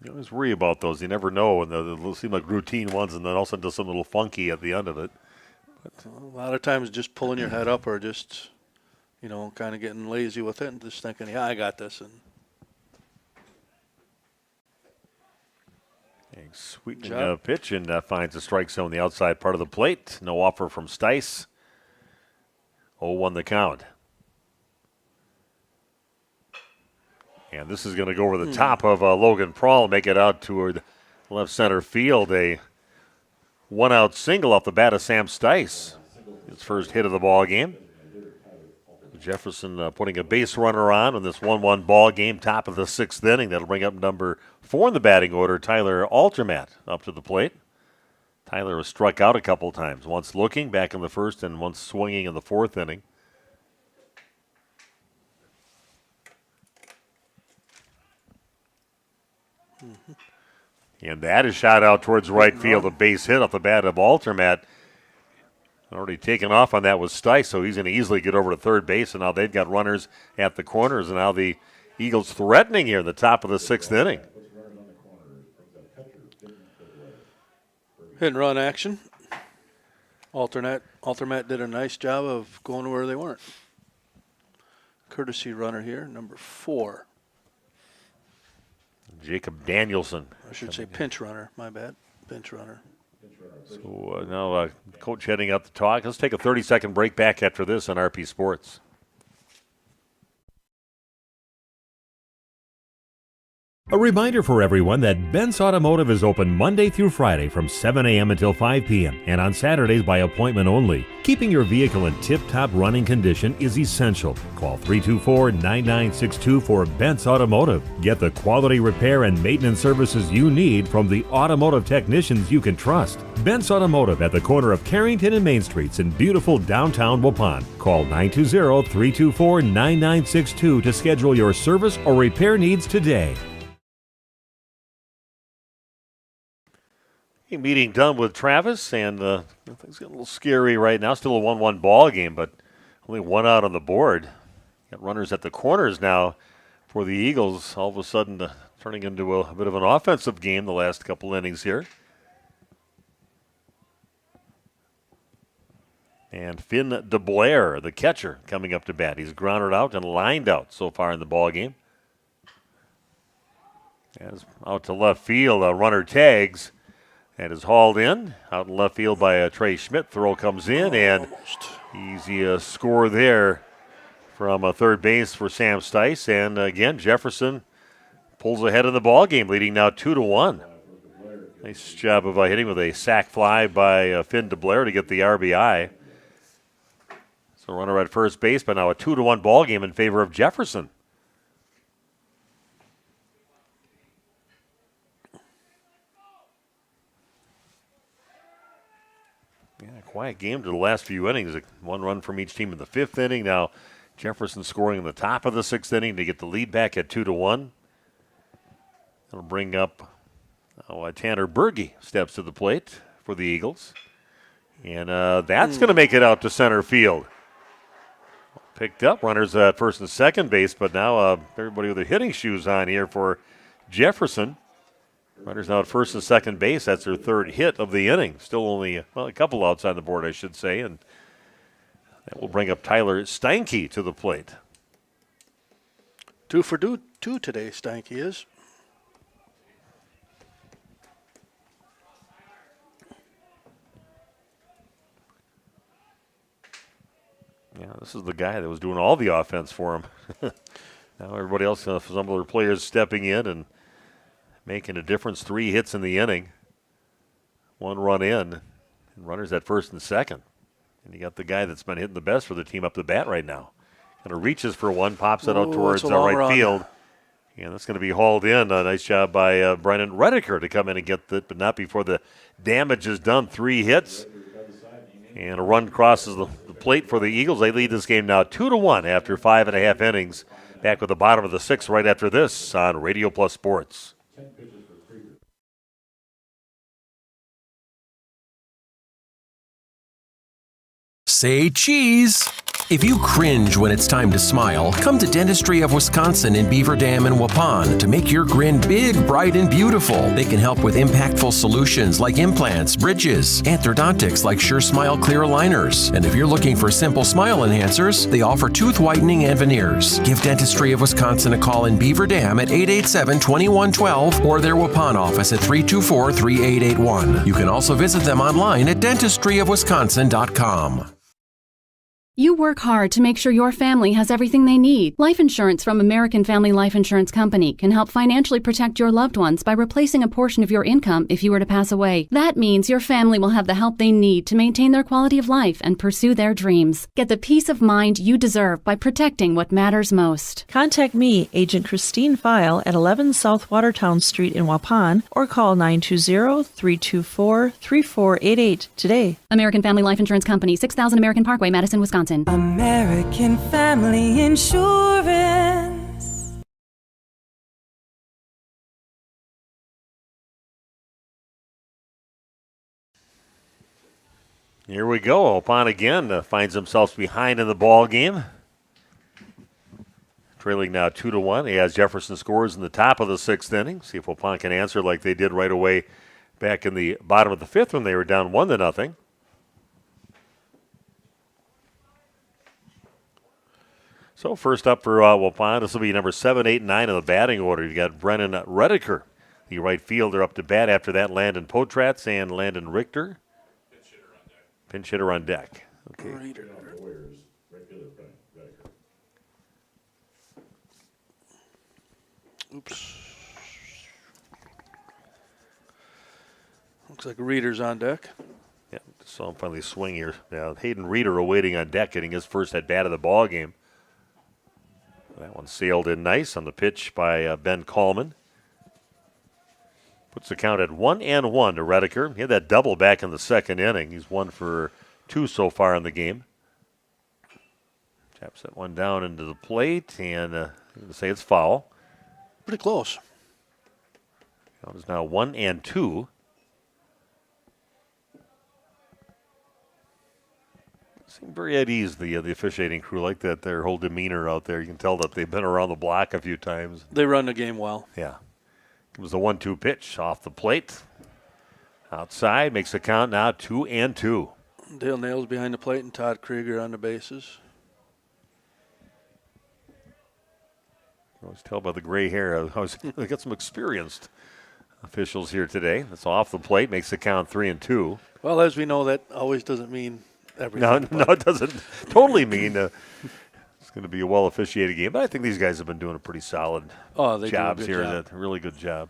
S1: You always worry about those. You never know, and they'll seem like routine ones, and then all of a sudden does something a little funky at the end of it.
S2: But a lot of times just pulling your head up or just, kind of getting lazy with it and just thinking, yeah, I got this. And
S1: sweeping pitch, and finds a strike zone on the outside part of the plate. No offer from Stice. 0-1 the count. And this is going to go over the top of Logan Prawl, make it out toward left center field. A 1-out single off the bat of Sam Stice. His first hit of the ball game. Jefferson putting a base runner on this 1-1 ball game, top of the 6th inning. That'll bring up number 4 in the batting order, Tyler Altermat, up to the plate. Tyler was struck out a couple times, once looking back in the first and once swinging in the 4th inning. And that is shot out towards right field, a base hit off the bat of Altermat. Already taken off on that was Stice, so he's going to easily get over to third base, and now they've got runners at the corners, and now the Eagles threatening here in the top of the 6th inning.
S2: Hit and run action. Altermat did a nice job of going where they weren't. Courtesy runner here, number 4.
S1: Jacob Danielson.
S2: I should say pinch runner. My bad. Pinch runner.
S1: So now Coach heading out the talk. Let's take a 30-second break. Back after this on RP Sports.
S12: A reminder for everyone that Ben's Automotive is open Monday through Friday from 7 a.m. until 5 p.m. and on Saturdays by appointment only. Keeping your vehicle in tip-top running condition is essential. Call 324-9962 for Ben's Automotive. Get the quality repair and maintenance services you need from the automotive technicians you can trust. Ben's Automotive at the corner of Carrington and Main Streets in beautiful downtown Waupun. Call 920-324-9962 to schedule your service or repair needs today.
S1: Meeting done with Travis, and things get a little scary right now. Still a 1-1 ball game, but only one out on the board. Got runners at the corners now for the Eagles. All of a sudden turning into a bit of an offensive game the last couple innings here. And Finn DeBlair, the catcher, coming up to bat. He's grounded out and lined out so far in the ball game. As out to left field, a runner tags. And is hauled in, out in left field by Trey Schmidt. Throw comes in, and easy score there from third base for Sam Stice. And again, Jefferson pulls ahead in the ball game, leading now 2-1. Nice job of hitting with a sac fly by Finn DeBlair to get the RBI. So runner at first base, but now a 2-1 ball game in favor of Jefferson. Yeah, quiet game to the last few innings. One run from each team in the fifth inning. Now Jefferson scoring in the top of the sixth inning to get the lead back at 2-1. That'll bring up Tanner Berge steps to the plate for the Eagles. And that's going to make it out to center field. Picked up, runners at first and second base, but now everybody with their hitting shoes on here for Jefferson. Runners now at first and second base. That's their third hit of the inning. Still only a couple outs on the board, I should say. And that will bring up Tyler Steinke to the plate.
S2: 2 for 2 today, Steinke is.
S1: Yeah, this is the guy that was doing all the offense for him. Now everybody else, some of their players stepping in and making a difference. 3 hits in the inning. 1 run in. And runners at first and second. And you got the guy that's been hitting the best for the team up the bat right now. Kind of reaches for one, pops it out towards right field. And that's going to be hauled in. A nice job by Brennan Redeker to come in and get it, but not before the damage is done. 3 hits. And a run crosses the plate for the Eagles. They lead this game now 2-1 after 5.5 innings. Back with the bottom of the 6th right after this on Radio Plus Sports.
S5: Say cheese. If you cringe when it's time to smile, come to Dentistry of Wisconsin in Beaver Dam and Waupun to make your grin big, bright, and beautiful. They can help with impactful solutions like implants, bridges, orthodontics like Sure Smile clear aligners. And if you're looking for simple smile enhancers, they offer tooth whitening and veneers. Give Dentistry of Wisconsin a call in Beaver Dam at 887-2112 or their Waupun office at 324-3881. You can also visit them online at dentistryofwisconsin.com.
S10: You work hard to make sure your family has everything they need. Life insurance from American Family Life Insurance Company can help financially protect your loved ones by replacing a portion of your income if you were to pass away. That means your family will have the help they need to maintain their quality of life and pursue their dreams. Get the peace of mind you deserve by protecting what matters most.
S20: Contact me, Agent Christine File, at 11 South Watertown Street in Waupun, or call 920-324-3488 today.
S10: American Family Life Insurance Company, 6000 American Parkway, Madison, Wisconsin.
S15: American Family Insurance.
S1: Here we go. Waupun again finds themselves behind in the ball game. Trailing now 2-1 as Jefferson scores in the top of the 6th inning. See if Waupun can answer like they did right away back in the bottom of the 5th when they were down 1-0. So first up for Waupun, this will be number 7, 8, and 9 in the batting order. You've got Brennan Redeker, the right fielder, up to bat. After that, Landon Potratz and Landon Richter. Pinch hitter on deck. Okay.
S2: Oops. Looks like Reeder's on deck.
S1: Yeah, saw him finally swing here. Now Hayden Reeder awaiting on deck, getting his first at bat of the ball game. That one sailed in nice on the pitch by Ben Coleman. Puts the count at 1-1 to Redeker. He had that double back in the second inning. He's 1 for 2 so far in the game. Taps that one down into the plate, and I'm going to say it's foul.
S2: Pretty close.
S1: Count is now 1-2. Seem very at ease, the officiating crew, like that. Their whole demeanor out there. You can tell that they've been around the block a few times.
S2: They run the game well.
S1: Yeah. It was a 1-2 pitch off the plate. Outside, makes the count now 2-2.
S2: Dale Nails behind the plate and Todd Krieger on the bases.
S1: You always tell by the gray hair. They got some experienced officials here today. That's off the plate, makes the count 3-2.
S2: Well, as we know, that always doesn't mean everything.
S1: No, it doesn't totally mean it's going to be a well-officiated game. But I think these guys have been doing a pretty solid jobs here.
S2: Job.
S1: A really good job.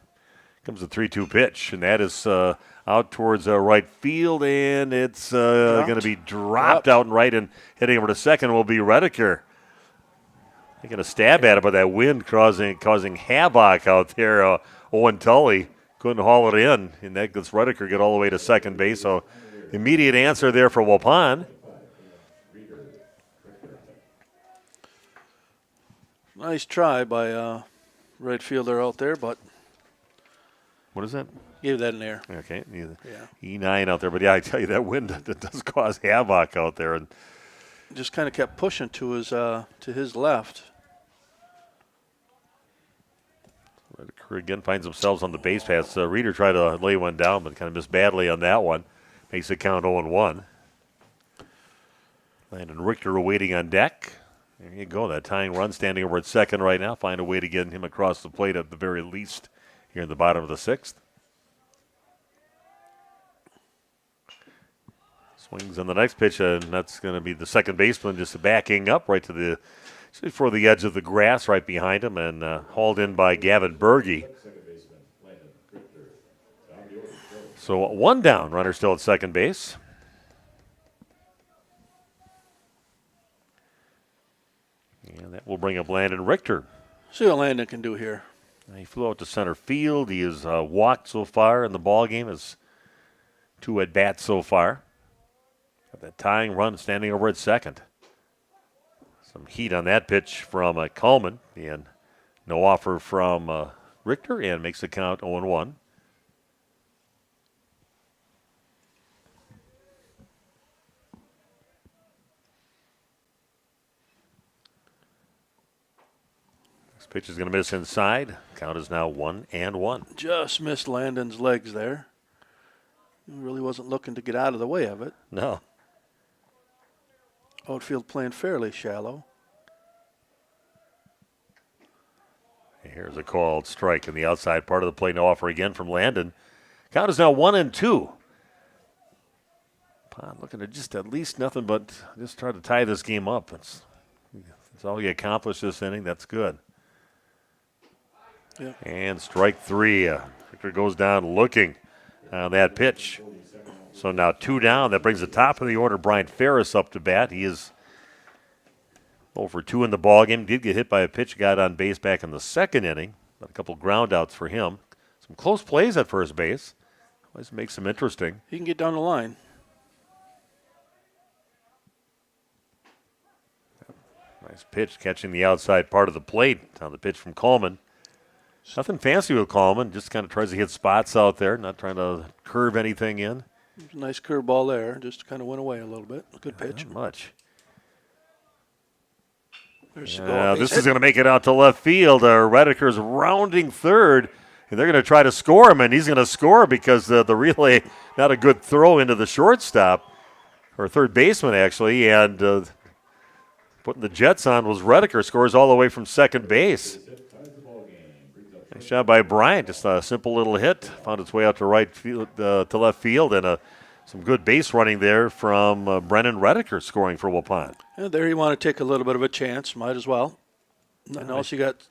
S1: Comes the 3-2 pitch, and that is out towards right field, and it's going to be dropped out and right, and hitting over to second will be Redeker. Taking a stab at it, but that wind causing havoc out there. Owen Tully couldn't haul it in, and that lets Redeker get all the way to second base. So immediate answer there for Waupun.
S2: Nice try by right fielder out there, but
S1: what is that?
S2: Gave that an air.
S1: Okay,
S2: Yeah.
S1: E9 out there, but yeah, I tell you that wind that does cause havoc out there, and
S2: just kind of kept pushing to his left.
S1: Redeker again finds themselves on the base pass. Reeder tried to lay one down, but kind of missed badly on that one. Makes it count 0-1. Landon Richter awaiting on deck. There you go. That tying run standing over at second right now. Find a way to get him across the plate at the very least here in the bottom of the sixth. Swings on the next pitch, and that's going to be the second baseman just backing up right to the for the edge of the grass right behind him, and hauled in by Gavin Berge. So one down, runner still at second base. And that will bring up Landon Richter.
S2: See what Landon can do here.
S1: He flew out to center field. He has walked so far in the ball game. Has 2 at bats so far. Got that tying run standing over at second. Some heat on that pitch from Coleman, and no offer from Richter, and makes the count 0-1. This pitch is going to miss inside. Count is now 1-1.
S2: Just missed Landon's legs there. He really wasn't looking to get out of the way of it.
S1: No.
S2: Outfield playing fairly shallow.
S1: Here's a called strike in the outside part of the plate. No offer again from Landon. Count is now 1-2. Pond looking to just at least nothing but just try to tie this game up. That's all he accomplished this inning. That's good.
S2: Yeah.
S1: And strike 3. Victor goes down looking on that pitch. So now 2 down. That brings the top of the order, Brian Ferris, up to bat. He is 0 for 2 in the ballgame. Did get hit by a pitch, got on base back in the second inning. Got a couple ground outs for him. Some close plays at first base. Always makes them interesting.
S2: He can get down the line.
S1: Nice pitch, catching the outside part of the plate. On the pitch from Coleman. Nothing fancy with Coleman. Just kind of tries to hit spots out there. Not trying to curve anything in.
S2: Nice curveball there. Just kind of went away a little bit. Good pitch.
S1: Not much.
S2: This
S1: is going to make it out to left field. Redeker's rounding third, and they're going to try to score him, and he's going to score because the relay, not a good throw into the shortstop, or third baseman actually, and putting the Jets on was Redeker, scores all the way from second base. Nice job by Bryant. Just a simple little hit. Found its way out to right field, to left field, and some good base running there from Brennan Redeker scoring for Waupun.
S2: Yeah, there you want to take a little bit of a chance. Might as well. And also you got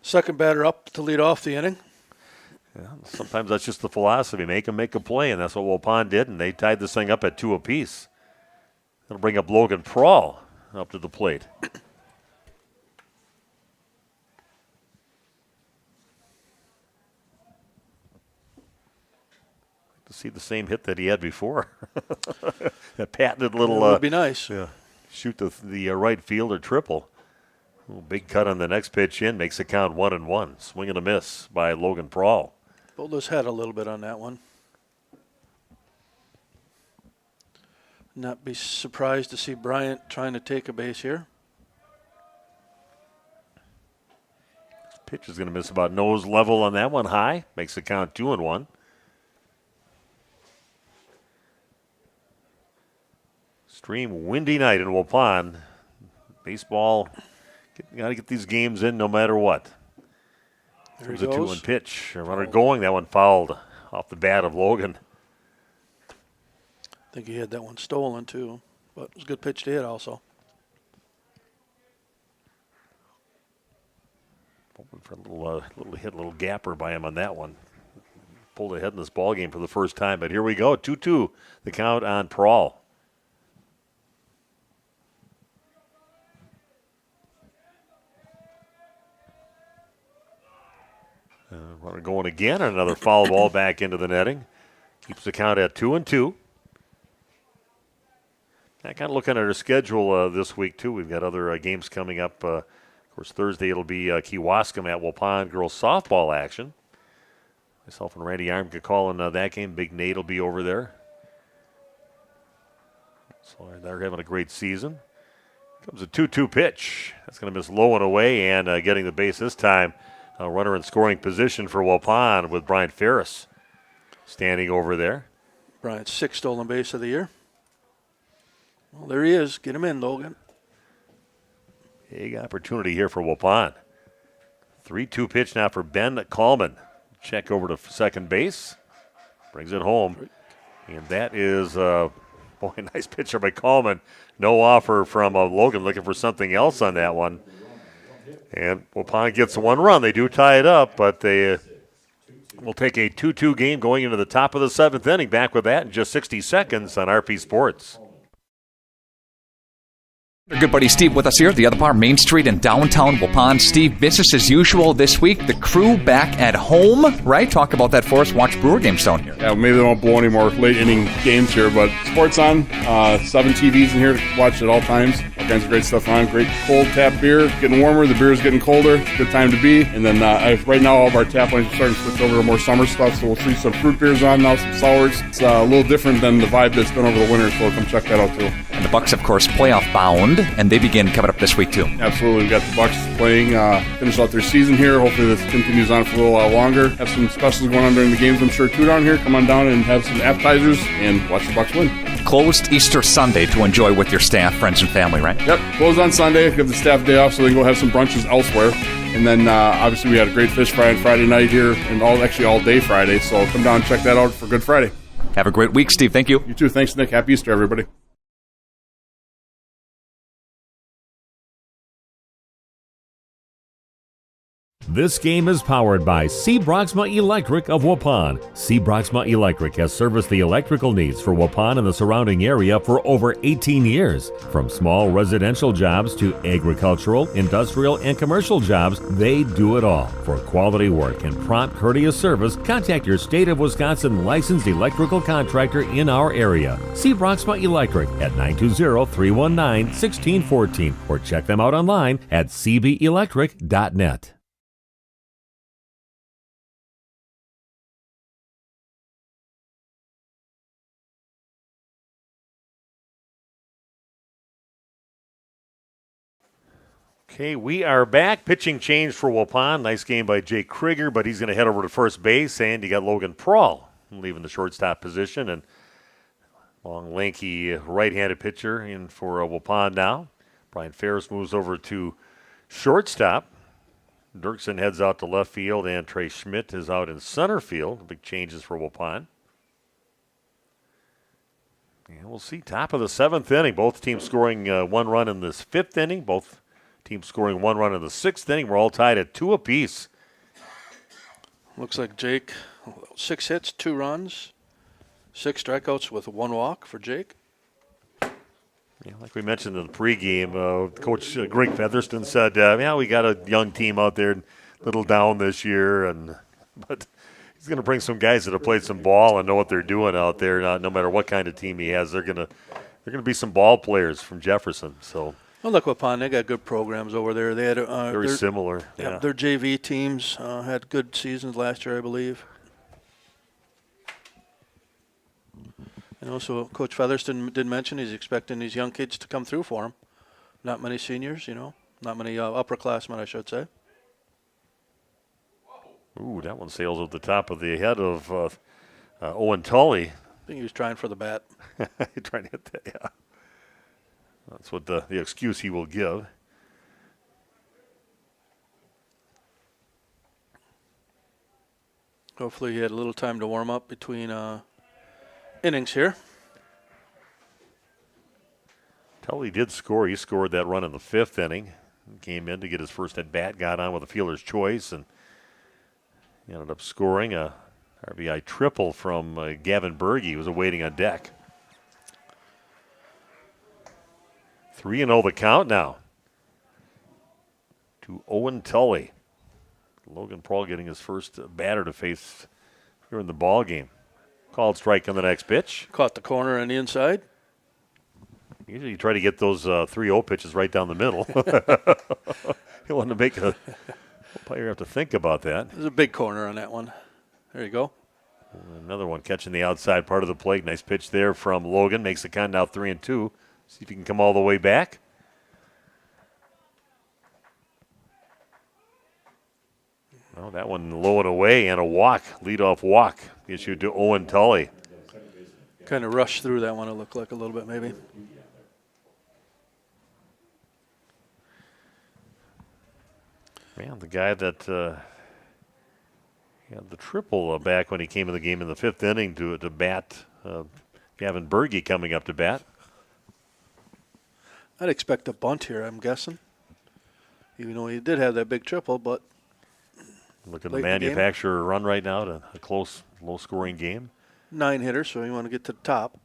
S2: second batter up to lead off the inning.
S1: Yeah, sometimes that's just the philosophy. Make them make a play, and that's what Waupun did, and they tied this thing up at 2 apiece. That'll bring up Logan Prawl up to the plate. To see the same hit that he had before. That patented little.
S2: That would be nice.
S1: Yeah, shoot the right fielder triple. Big cut on the next pitch in, makes it count 1-1. Swing and a miss by Logan Prawl.
S2: Pulled his head a little bit on that one. Not be surprised to see Bryant trying to take a base here.
S1: This pitch is going to miss about nose level on that one, high. Makes it count 2-1. Extreme windy night in Waupun. Baseball, got to get these games in no matter what.
S2: There he
S1: There's a
S2: goes.
S1: 2-1 pitch. A runner going. That one fouled off the bat of Logan.
S2: I think he had that one stolen too, but it was a good pitch to hit also.
S1: Hoping for a little hit, little gapper by him on that one. Pulled ahead in this ball game for the first time, but here we go. 2-2, the count on Prawl. Runner going again, and another foul ball back into the netting. Keeps the count at 2-2. I kind of looking at our schedule this week, too. We've got other games coming up. Of course, Thursday it'll be Kewaskum at Waupun girls softball action. Myself and Randy Armka calling that game. Big Nate will be over there. So they're having a great season. Comes a 2-2 pitch. That's going to miss low and away, and getting the base this time. A runner in scoring position for Waupun with Brian Ferris standing over there.
S2: Bryant's 6th stolen base of the year. Well, there he is. Get him in, Logan.
S1: Big opportunity here for Waupun. 3-2 pitch now for Ben Coleman. Check over to second base. Brings it home. And that is, nice pitcher by Coleman. No offer from Logan, looking for something else on that one. And Waupun gets 1 run. They do tie it up, but they will take a 2-2 game going into the top of the 7th inning. Back with that in just 60 seconds on RP Sports.
S13: Our good buddy Steve with us here at the other part, Main Street in downtown Waupun. Steve, business as usual this week. The crew back at home, right? Talk about that for us. Watch Brewer games down here.
S14: Yeah, maybe they won't blow any more late inning games here, but sports on. 7 TVs in here to watch at all times. All kinds of great stuff on. Great cold tap beer. Getting warmer. The beer is getting colder. Good time to be. And then right now all of our tap lines are starting to switch over to more summer stuff, so we'll see some fruit beers on now, some sours. It's a little different than the vibe that's been over the winter, so come check that out too.
S13: And the Bucks, of course, playoff bound, and they begin coming up this week too.
S14: Absolutely. We've got the Bucks playing, finish out their season here. Hopefully this continues on for a little while longer. Have some specials going on during the games, I'm sure, too, down here. Come on down and have some appetizers and watch the Bucks win.
S13: Closed Easter Sunday to enjoy with your staff, friends, and family, right?
S14: Yep. Closed on Sunday. Give the staff day off so they can go have some brunches elsewhere. And then obviously we had a great fish fry on Friday night here and all day Friday. So come down and check that out for Good Friday.
S13: Have a great week, Steve. Thank you.
S14: You too. Thanks, Nick. Happy Easter, everybody.
S12: This game is powered by C. Broxma Electric of Waupun. C. Broxma Electric has serviced the electrical needs for Waupun and the surrounding area for over 18 years. From small residential jobs to agricultural, industrial, and commercial jobs, they do it all. For quality work and prompt, courteous service, contact your State of Wisconsin licensed electrical contractor in our area. C. Broxma Electric at 920-319-1614 or check them out online at cbelectric.net.
S1: Okay, we are back. Pitching change for Waupun. Nice game by Jake Krieger, but he's going to head over to first base, and you got Logan Prawl leaving the shortstop position, and long, lanky right-handed pitcher in for Waupun now. Brian Ferris moves over to shortstop. Dirksen heads out to left field, and Trey Schmidt is out in center field. Big changes for Waupun. And we'll see. Top of the 7th inning. Both teams scoring 1 run in this 5th inning. Both teams scoring 1 run in the 6th inning. We're all tied at 2 apiece.
S2: Looks like Jake, 6 hits, 2 runs, 6 strikeouts with 1 walk for Jake.
S1: Yeah, like we mentioned in the pregame, Coach Greg Featherston said, we got a young team out there, a little down this year, but he's going to bring some guys that have played some ball and know what they're doing out there. No matter what kind of team he has, they're going to be some ball players from Jefferson. So.
S2: Well, look, Waupun, they got good programs over there. They had
S1: very similar. Yeah.
S2: Their JV teams had good seasons last year, I believe. And also, Coach Featherston did mention he's expecting these young kids to come through for him. Not many seniors, not many upperclassmen, I should say.
S1: Ooh, that one sails at the top of the head of Owen Tully.
S2: I think he was trying for the bat.
S1: Trying to hit that, yeah. That's what the excuse he will give.
S2: Hopefully he had a little time to warm up between innings here.
S1: Tully did score. He scored that run in the 5th inning. Came in to get his first at-bat, got on with a fielder's choice, and he ended up scoring a RBI triple from Gavin Berge. He was awaiting on deck. 3-0 the count now to Owen Tully. Logan Paul getting his first batter to face here in the ball game. Called strike on the next pitch.
S2: Caught the corner on the inside.
S1: Usually you try to get those 3-0 pitches right down the middle. You want to make a player have to think about that.
S2: There's a big corner on that one. There you go.
S1: Another one catching the outside part of the plate. Nice pitch there from Logan. Makes the count now 3-2. See if he can come all the way back. Well, that one low and away, and a walk, leadoff walk, issued to Owen Tully.
S2: Kind of rushed through that one, it looked like a little bit maybe.
S1: Man, the guy that had the triple back when he came in the game in the 5th inning to bat, Gavin Berge coming up to bat.
S2: I'd expect a bunt here, I'm guessing. Even though he did have that big triple, but
S1: looking to manufacture a run right now to a close, low-scoring game.
S2: 9 hitters, so you want to get to the top.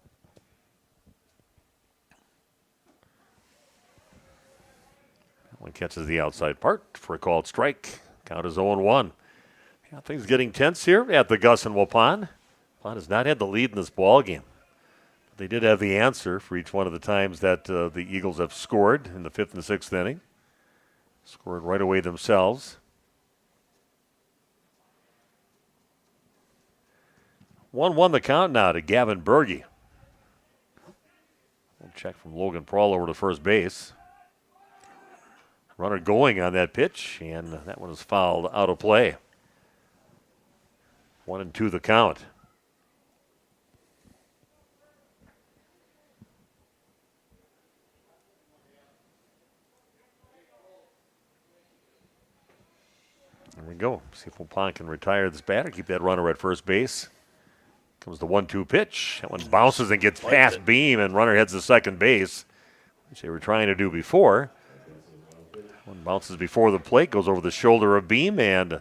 S1: That one catches the outside part for a called strike. Count is 0-1. Yeah, things getting tense here at the Gus and Waupun. Waupun has not had the lead in this ball game. They did have the answer for each one of the times that the Eagles have scored in the 5th and 6th inning. Scored right away themselves. 1-1 the count now to Gavin Berge. We'll check from Logan Paul over to first base. Runner going on that pitch, and that one is fouled out of play. 1-2 the count. There we go. See if Waupun can retire this batter, keep that runner at first base. Comes the 1-2 pitch. That one bounces and gets past Beam, and runner heads to second base, which they were trying to do before. One bounces before the plate, goes over the shoulder of Beam, and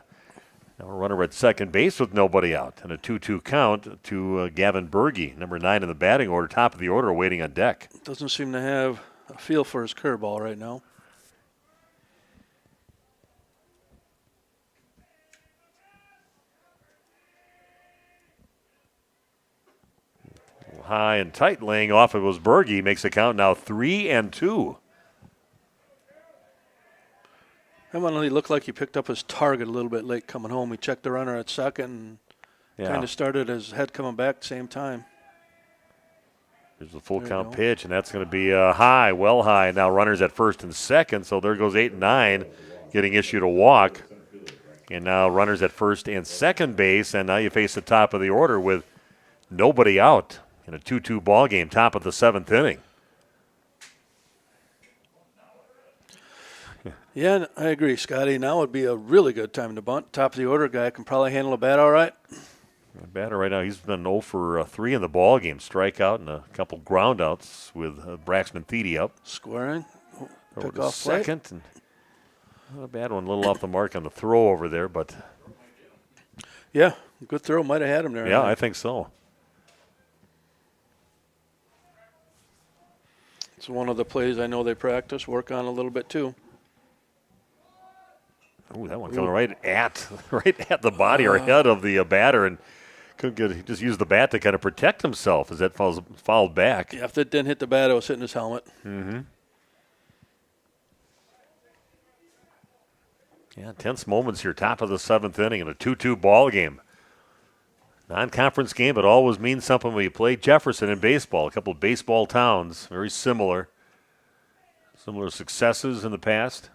S1: now a runner at second base with nobody out. And a 2-2 count to Gavin Berge, number 9 in the batting order, top of the order, waiting on deck.
S2: Doesn't seem to have a feel for his curveball right now.
S1: High and tight, laying off it was Berge. Makes the count now 3-2.
S2: That one really looked like he picked up his target a little bit late coming home. He checked the runner at second and kind of started his head coming back at the same time.
S1: There's the full count pitch, and that's going to be high, well high. Now runners at first and second, so there goes 8 and 9, getting issued a walk. And now runners at first and second base, and now you face the top of the order with nobody out. In a 2-2 ball game, top of the 7th inning.
S2: Yeah, I agree, Scotty. Now would be a really good time to bunt. Top of the order guy can probably handle a bat all right.
S1: The batter right now, he's been 0 for 3 in the ball game. Strikeout and a couple groundouts with Braxton Thiede up.
S2: Squaring.
S1: Over
S2: Pick
S1: to
S2: off
S1: second. And not a bad one. A little off the mark on the throw over there, but.
S2: Yeah, good throw. Might have had him there.
S1: Yeah, I think so.
S2: It's one of the plays I know they practice, work on a little bit too.
S1: Ooh, that one coming right at the body or head of the batter, and couldn't get. He just used the bat to kind of protect himself as that fouled back.
S2: Yeah, if that didn't hit the bat, it was hitting his helmet.
S1: Mm-hmm. Yeah, tense moments here, top of the 7th inning in a 2-2 ball game. Non-conference game, but always means something when you play Jefferson in baseball. A couple of baseball towns, very similar. Similar successes in the past.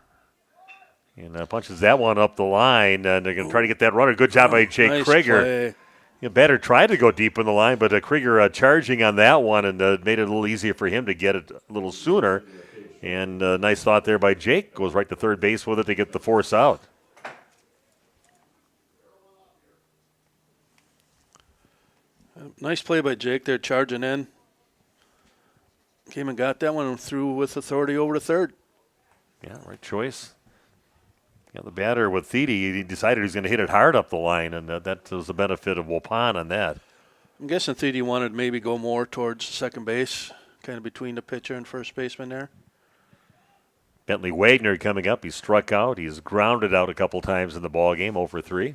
S1: And punches that one up the line, and they're going to try to get that runner. Good job by Jake
S2: nice
S1: Krieger. Batter tried to go deep in the line, but Krieger charging on that one and made it a little easier for him to get it a little sooner. And nice thought there by Jake. Goes right to third base with it to get the force out.
S2: Nice play by Jake there, charging in. Came and got that one and threw with authority over to third.
S1: Yeah, right choice. Yeah, the batter with Thiede, he decided he was going to hit it hard up the line, and that was the benefit of Waupun on that.
S2: I'm guessing Thiede wanted to maybe go more towards second base, kind of between the pitcher and first baseman there.
S1: Bentley Wagner coming up. He struck out. He's grounded out a couple times in the ball game, 0 for 3.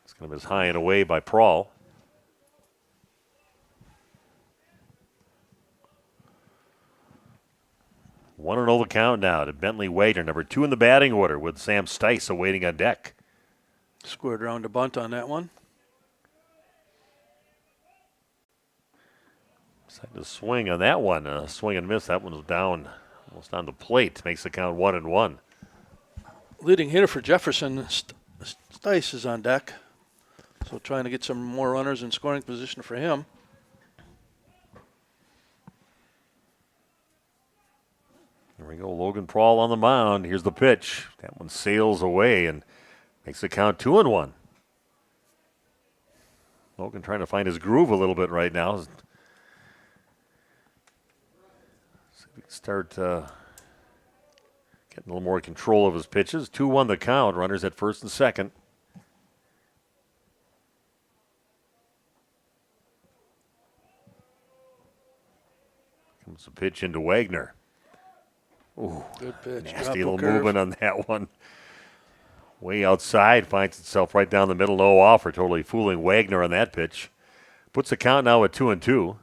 S1: It's kind of as high and away by Prahl. One and 0 the count now to Bentley Wagner, number 2 in the batting order, with Sam Stice awaiting on deck.
S2: Squared around to bunt on that one.
S1: Decided to swing on that one. Swing and miss. That one was down, almost on the plate. Makes the count 1-1.
S2: Leading hitter for Jefferson, Stice is on deck. So trying to get some more runners in scoring position for him.
S1: Here we go, Logan Prahl on the mound. Here's the pitch. That one sails away and makes the count 2-1. Logan trying to find his groove a little bit right now. See if we can start getting a little more control of his pitches. 2-1 the count. Runners at first and second. Comes the pitch into Wagner. Ooh,
S2: good pitch.
S1: Nasty little movement on that one. Way outside, finds itself right down the middle, no offer. Totally fooling Wagner on that pitch. Puts the count now at 2-2.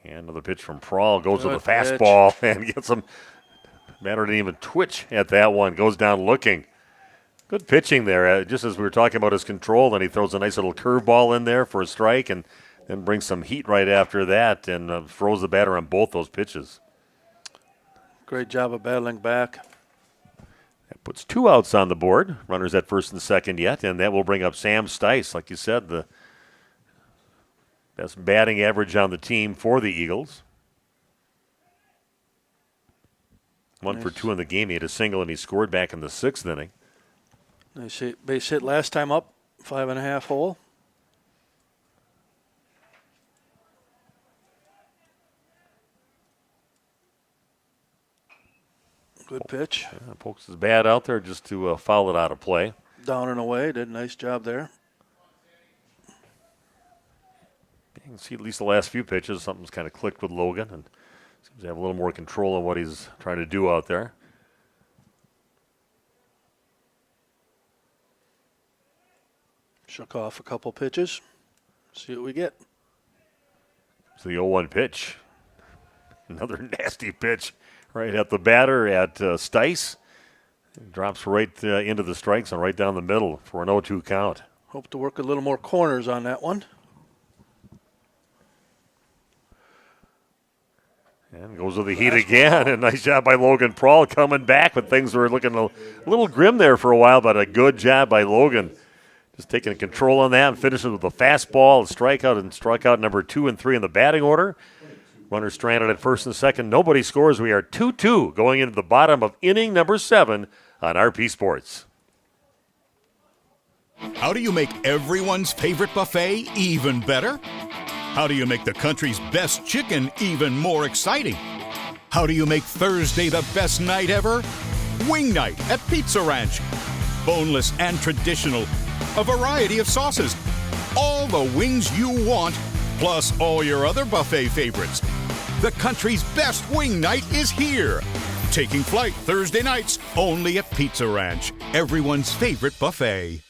S1: And another pitch from Prahl goes to the fastball and gets him. Matter didn't even twitch at that one. Goes down looking. Good pitching there. Just as we were talking about his control, then he throws a nice little curveball in there for a strike and then brings some heat right after that and throws the batter on both those pitches.
S2: Great job of battling back.
S1: That puts 2 outs on the board. Runners at first and second yet, and that will bring up Sam Stice. Like you said, the best batting average on the team for the Eagles. 1 for 2 in the game. He had a single and he scored back in the 6th inning.
S2: Nice base hit last time up, 5.5 hole. Good pitch.
S1: Yeah, pokes his bat out there just to foul it out of play.
S2: Down and away, did a nice job there.
S1: You can see at least the last few pitches, something's kind of clicked with Logan and seems to have a little more control of what he's trying to do out there.
S2: Shook off a couple pitches. See what we get.
S1: It's the 0-1 pitch. Another nasty pitch right at the batter at Stice. It drops right into the strike zone, right down the middle for an 0-2 count.
S2: Hope to work a little more corners on that one.
S1: And goes with the heat again. And nice job by Logan Prawl coming back, but things were looking a little grim there for a while, but a good job by Logan. Just taking control on that and finishing with a fastball, a strikeout, and struck out number 2 and 3 in the batting order. Runner stranded at first and second. Nobody scores. We are 2-2 going into the bottom of inning number 7 on RP Sports.
S21: How do you make everyone's favorite buffet even better? How do you make the country's best chicken even more exciting? How do you make Thursday the best night ever? Wing night at Pizza Ranch. Boneless and traditional. A variety of sauces. All the wings you want, plus all your other buffet favorites. The country's best wing night is here. Taking flight Thursday nights only at Pizza Ranch. Everyone's favorite buffet.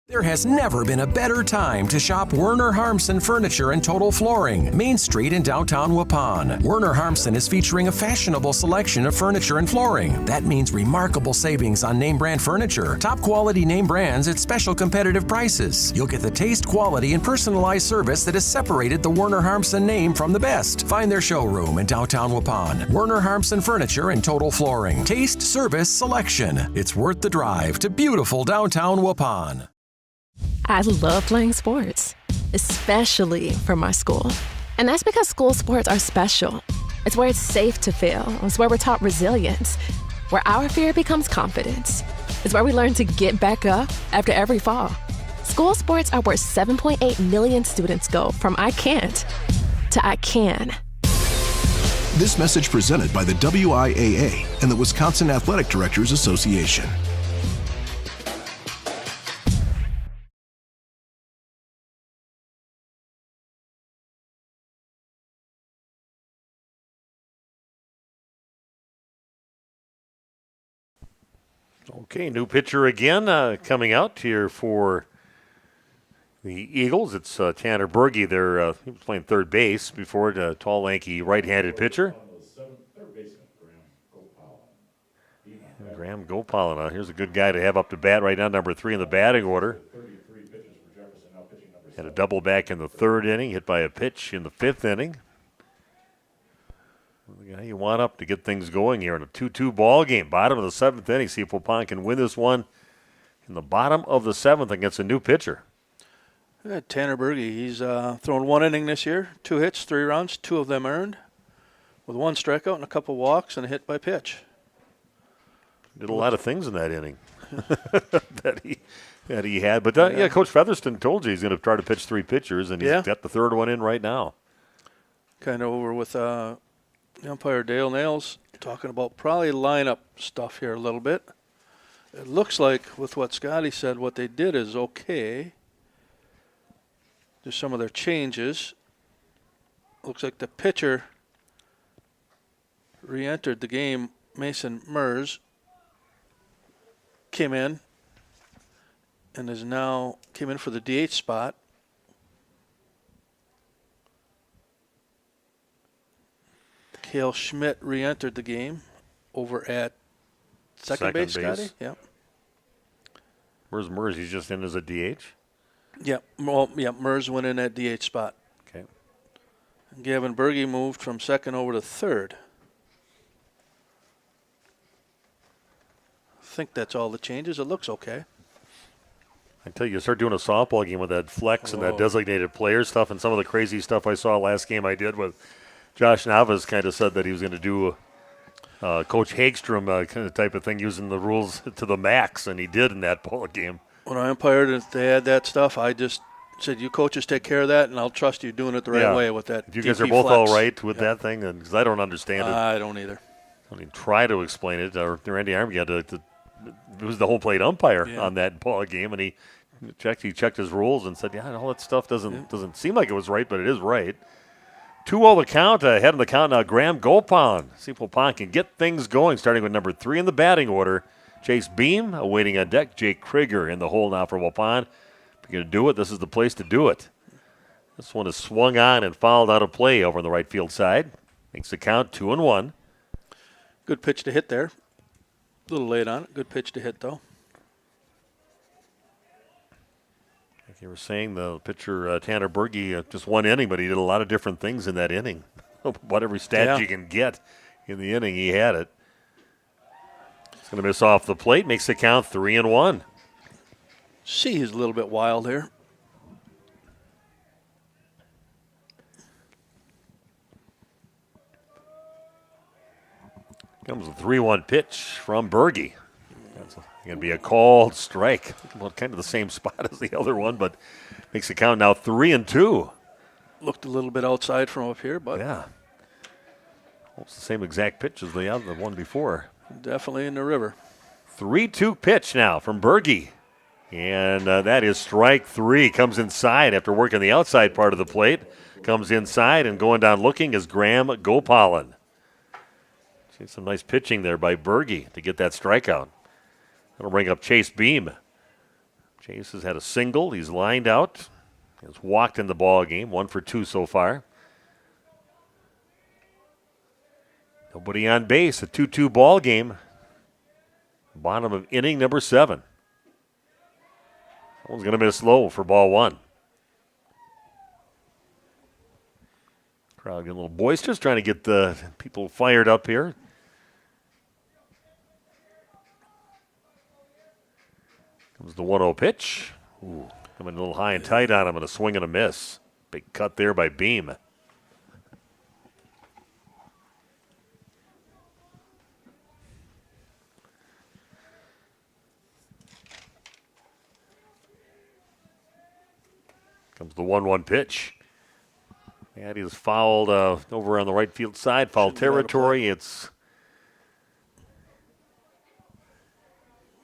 S5: There has never been a better time to shop Werner Harmsen Furniture and Total Flooring, Main Street in downtown Waupun. Werner Harmsen is featuring a fashionable selection of furniture and flooring. That means remarkable savings on name brand furniture, top quality name brands at special competitive prices. You'll get the taste, quality, and personalized service that has separated the Werner Harmsen name from the best. Find their showroom in downtown Waupun. Werner Harmsen Furniture and Total Flooring. Taste, service, selection. It's worth the drive to beautiful downtown Waupun.
S3: I love playing sports, especially for my school. And that's because school sports are special. It's where it's safe to fail. It's where we're taught resilience, where our fear becomes confidence. It's where we learn to get back up after every fall. School sports are where 7.8 million students go from I can't to I can.
S22: This message presented by the WIAA and the Wisconsin Athletic Directors Association.
S1: Okay, new pitcher again coming out here for the Eagles. It's Tanner Berge there. He was playing third base before, the tall, lanky, right-handed pitcher. Graham Gopal. Here's a good guy to have up to bat right now, number 3 in the batting order. Had a double back in the 3rd inning, hit by a pitch in the 5th inning. The guy you want up to get things going here in a 2-2 ball game. Bottom of the 7th inning. See if Waupun can win this one in the bottom of the 7th against a new pitcher.
S2: Tanner Berge, he's thrown 1 inning this year, 2 hits, 3 runs, 2 of them earned, with 1 strikeout and a couple walks and a hit by pitch.
S1: Did a lot of things in that inning that he had. But Coach Featherston told you he's going to try to pitch 3 pitchers, and he's got the 3rd one in right now.
S2: Kind of over with umpire Dale Nails talking about probably lineup stuff here a little bit. It looks like with what Scotty said, what they did is okay. There's some of their changes. Looks like the pitcher re-entered the game. Mason Mers came in and is now came in for the DH spot. Cale Schmidt re-entered the game over at second base, Scotty. Yep.
S1: Where's Mers? He's just in as a DH?
S2: Yep. Well, Mers went in at DH spot.
S1: Okay.
S2: And Gavin Berge moved from second over to third. I think that's all the changes. It looks okay.
S1: I tell you start doing a softball game with that flex and that designated player stuff and some of the crazy stuff I saw last game I did with Josh Navas kind of said that he was going to do Coach Hagstrom kind of type of thing using the rules to the max, and he did in that ball game.
S2: When I umpired, if they had that stuff, I just said, you coaches take care of that, and I'll trust you doing it the right way with that.
S1: If you guys are both all right with that thing, because I don't understand it.
S2: I don't either.
S1: I mean, try to explain it. Or Randy Armgard it was the whole plate umpire on that ball game, and he checked his rules and said, all that stuff doesn't seem like it was right, but it is right. 2-0 the count, ahead of the count now, Graham Gopon. See if Waupun can get things going, starting with number 3 in the batting order. Chase Beam awaiting on deck. Jake Krieger in the hole now for Waupun. If you're going to do it, this is the place to do it. This one is swung on and fouled out of play over on the right field side. Makes the count 2-1.
S2: Good pitch to hit there. A little late on it. Good pitch to hit, though.
S1: Like you were saying, the pitcher, Tanner Berge, just one inning, but he did a lot of different things in that inning. Whatever stat you can get in the inning, he had it. He's going to miss off the plate, makes the count 3-1.
S2: See, he's a little bit wild here.
S1: Comes a 3-1 pitch from Berge. That's going to be a called strike. Well, kind of the same spot as the other one, but makes the count now 3-2.
S2: Looked a little bit outside from up here, but
S1: yeah, almost the same exact pitch as the other one before.
S2: Definitely in the river.
S1: 3-2 pitch now from Berge, and that is strike 3. Comes inside after working the outside part of the plate. Comes inside and going down looking is Graham Gopalan. See some nice pitching there by Berge to get that strikeout. That'll bring up Chase Beam. Chase has had a single. He's lined out. He's walked in the ball game. 1 for 2 so far. Nobody on base. A 2-2 ball game. Bottom of inning number 7. That one's going to miss low for ball 1. Crowd getting a little boisterous, trying to get the people fired up here. Comes the 1-0 pitch. Ooh, coming a little high and tight on him, and a swing and a miss. Big cut there by Beam. Comes the 1-1 pitch. And he was fouled over on the right field side, foul territory. It's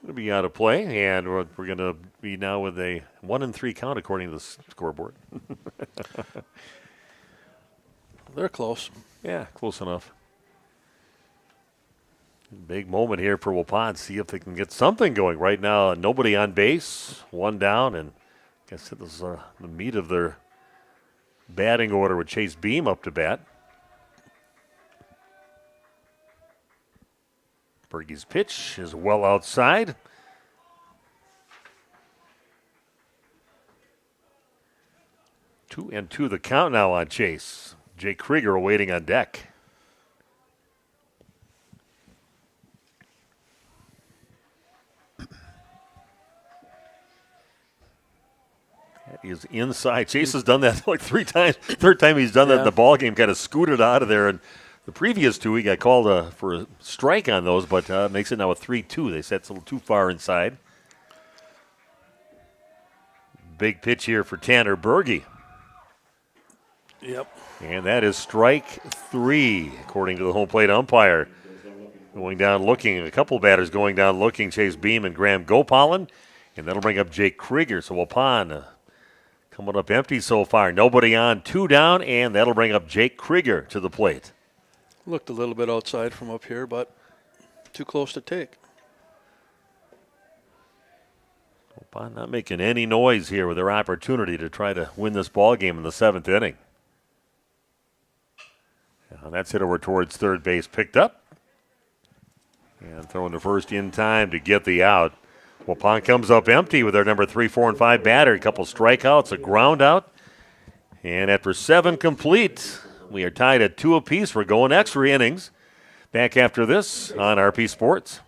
S1: going to be out of play, and we're going to be now with a 1-3 count according to the scoreboard.
S2: They're close.
S1: Yeah, close enough. Big moment here for Waupun. See if they can get something going. Right now, nobody on base, 1 down, and I guess this is the meat of their batting order with Chase Beam up to bat. Berge's pitch is well outside. 2-2 the count now on Chase. Jake Krieger waiting on deck. He is inside. Chase has done that like 3 times. Third time he's done that in the ball game, kind of scooted out of there. And the previous 2, he got called for a strike on those, but makes it now a 3-2. They said it's a little too far inside. Big pitch here for Tanner Berge.
S2: Yep.
S1: And that is strike 3, according to the home plate umpire. Going down looking, a couple batters going down looking, Chase Beam and Graham Gopalan. And that'll bring up Jake Krieger. So Waupun coming up empty so far. Nobody on, 2 down, and that'll bring up Jake Krieger to the plate.
S2: Looked a little bit outside from up here, but too close to take.
S1: Waupun not making any noise here with their opportunity to try to win this ball game in the 7th inning. And that's hit over towards third base, picked up. And throwing to first in time to get the out. Waupun comes up empty with their number 3, 4, and 5 batter. A couple strikeouts, a ground out. And after 7 complete, we are tied at 2 apiece. We're going extra innings. Back after this on RP Sports.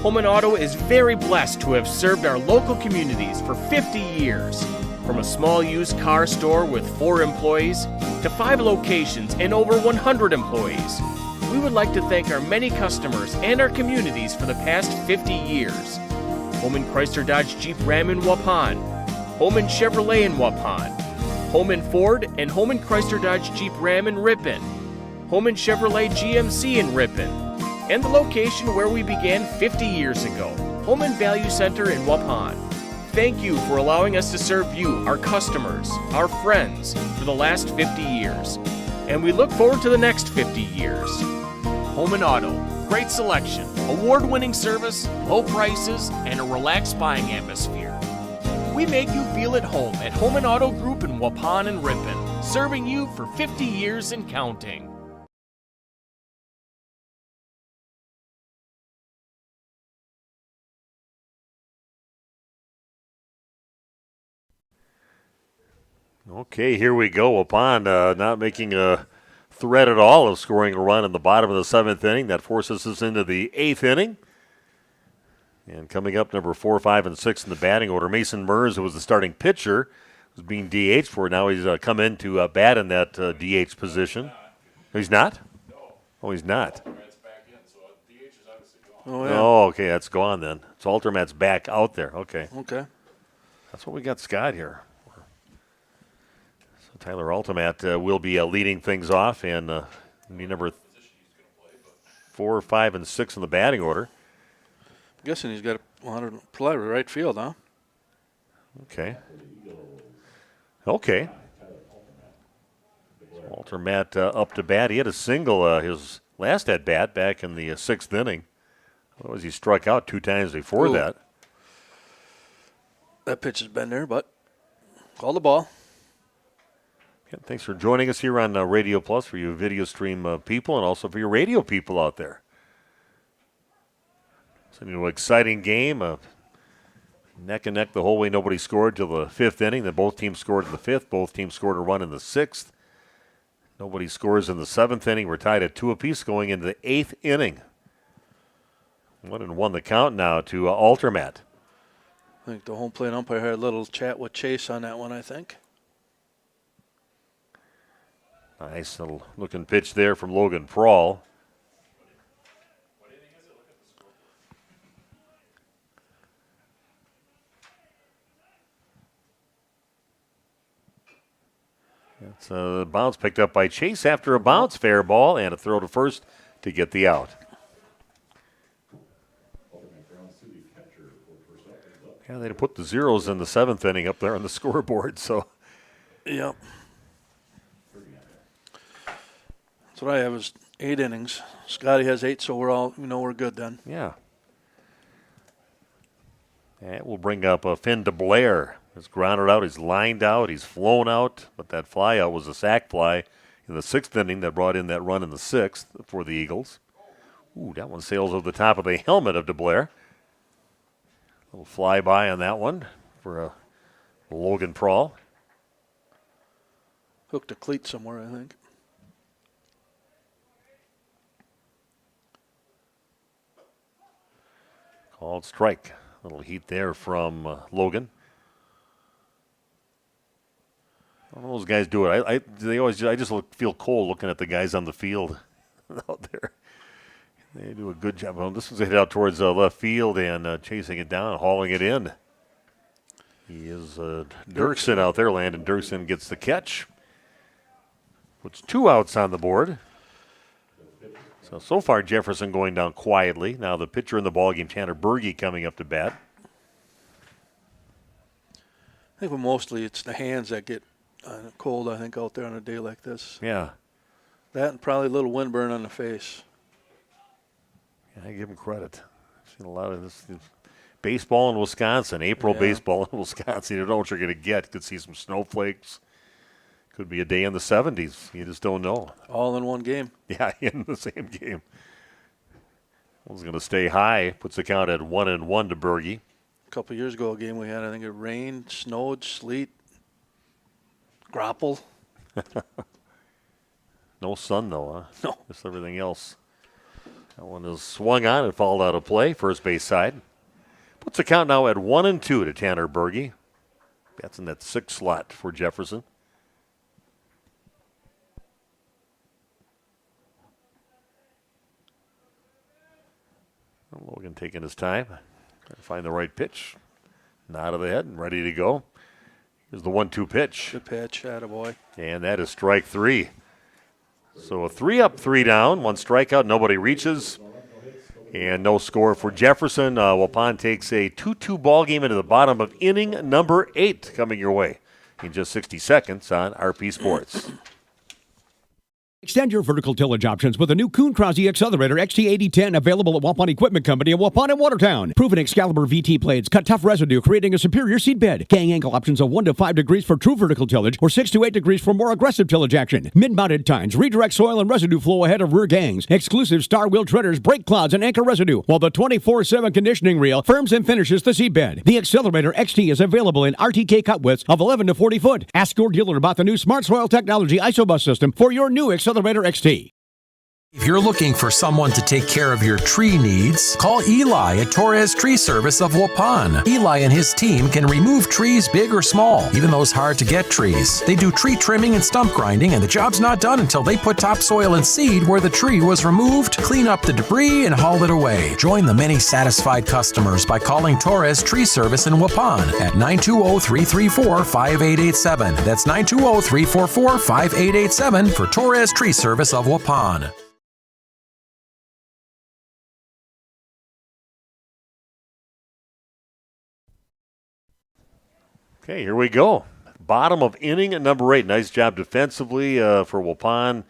S17: Holman Auto is very blessed to have served our local communities for 50 years. From a small used car store with 4 employees to 5 locations and over 100 employees, we would like to thank our many customers and our communities for the past 50 years. Holman Chrysler Dodge Jeep Ram in Waupun, Holman Chevrolet in Waupun, Holman Ford and Holman Chrysler Dodge Jeep Ram in Ripon, Holman Chevrolet GMC in Ripon, and the location where we began 50 years ago, Holman Value Center in Waupun. Thank you for allowing us to serve you, our customers, our friends, for the last 50 years. And we look forward to the next 50 years. Holman Auto, great selection, award-winning service, low prices, and a relaxed buying atmosphere. We make you feel at home at Holman Auto Group in Waupun and Ripon, serving you for 50 years and counting.
S1: Okay, here we go. Waupun not making a threat at all of scoring a run in the bottom of the 7th inning. That forces us into the 8th inning. And coming up, number 4, 5, and 6 in the batting order, Mason Mers, who was the starting pitcher, was being DH for. Now he's come in to bat in that DH position. He's not? Oh, he's not.
S2: Oh, yeah.
S1: Oh, okay, that's gone then. So Altermat's back out there. Okay.
S2: Okay.
S1: That's what we got Scott here. So Tyler Altamat will be leading things off, and be number 4, 5, and 6 in the batting order.
S2: I'm guessing he's got to play right field, huh?
S1: Okay. Okay. Altamat up to bat. He had a single his last at bat back in the 6th inning. Otherwise, he struck out 2 times before that.
S2: That pitch has been there, but call the ball.
S1: Yeah, thanks for joining us here on Radio Plus for you video stream people and also for your radio people out there. It's an exciting game. Neck and neck the whole way. Nobody scored till the 5th inning. Then both teams scored in the 5th. Both teams scored a run in the 6th. Nobody scores in the 7th inning. We're tied at 2 apiece going into the 8th inning. 1-1 the count now to Altermat.
S2: I think the home plate umpire had a little chat with Chase on that one, I think.
S1: Nice little looking pitch there from Logan Prawl. It's a bounce picked up by Chase after a bounce, fair ball, and a throw to first to get the out. Yeah, they put the zeros in the 7th inning up there on the scoreboard, so.
S2: Yep. That's what I have is 8 innings. Scotty has 8, so we're good then.
S1: Yeah. And we'll bring up Finn DeBlair. He's grounded out, he's lined out, he's flown out, but that fly out was a sac fly in the 6th inning that brought in that run in the 6th for the Eagles. Ooh, that one sails over the top of the helmet of DeBlair. A little flyby on that one for Logan Prawl.
S2: Hooked a cleat somewhere, I think.
S1: Called strike. A little heat there from Logan. I don't know those guys do it. I just feel cold looking at the guys on the field out there. They do a good job. Well, this was a hit out towards left field and chasing it down, hauling it in. He is Dirksen out there. Landon Dirksen gets the catch. Puts 2 outs on the board. So far, Jefferson going down quietly. Now the pitcher in the ballgame, Tanner Berge, coming up to bat.
S2: I think mostly it's the hands that get cold, I think, out there on a day like this.
S1: Yeah.
S2: That and probably a little windburn on the face.
S1: I give him credit. I've seen a lot of this baseball in Wisconsin, April baseball in Wisconsin. You don't know what you're going to get. Could see some snowflakes. Could be a day in the 70s. You just don't know.
S2: All in one game.
S1: Yeah, in the same game. One's going to stay high. Puts the count at 1-1 to Berge.
S2: A couple years ago, a game we had, I think it rained, snowed, sleet, grapple.
S1: No sun, though, huh?
S2: No.
S1: Just everything else. That one is swung on and fouled out of play, first base side. Puts the count now at 1-2 to Tanner Berge. That's in that 6th slot for Jefferson. Logan taking his time. Trying to find the right pitch. Nod of the head and ready to go. Here's the 1-2 pitch.
S2: Good pitch, attaboy.
S1: And that is strike 3. So a 3 up, 3 down, 1 strikeout, nobody reaches, and no score for Jefferson. Waupun takes a 2-2 ball game into the bottom of inning number 8 coming your way in just 60 seconds on RP Sports.
S18: Extend your vertical tillage options with a new Kuhn Krause Accelerator XT8010 available at Waupun Equipment Company in Waupun and Watertown. Proven Excalibur VT blades cut tough residue, creating a superior seed bed. Gang angle options of 1 to 5 degrees for true vertical tillage or 6 to 8 degrees for more aggressive tillage action. Mid-mounted tines redirect soil and residue flow ahead of rear gangs. Exclusive star wheel treaders, brake clouds, and anchor residue, while the 24/7 conditioning reel firms and finishes the seed bed. The Accelerator XT is available in RTK cut widths of 11 to 40 foot. Ask your dealer about the new Smart Soil Technology ISOBUS system for your new Accelerator XT.
S5: If you're looking for someone to take care of your tree needs, call Eli at Torres Tree Service of Waupun. Eli and his team can remove trees big or small, even those hard-to-get trees. They do tree trimming and stump grinding, and the job's not done until they put topsoil and seed where the tree was removed, clean up the debris, and haul it away. Join the many satisfied customers by calling Torres Tree Service in Waupun at 920-334-5887. That's 920-344-5887 for Torres Tree Service of Waupun.
S1: Okay, here we go. Bottom of inning at number 8. Nice job defensively for Waupun,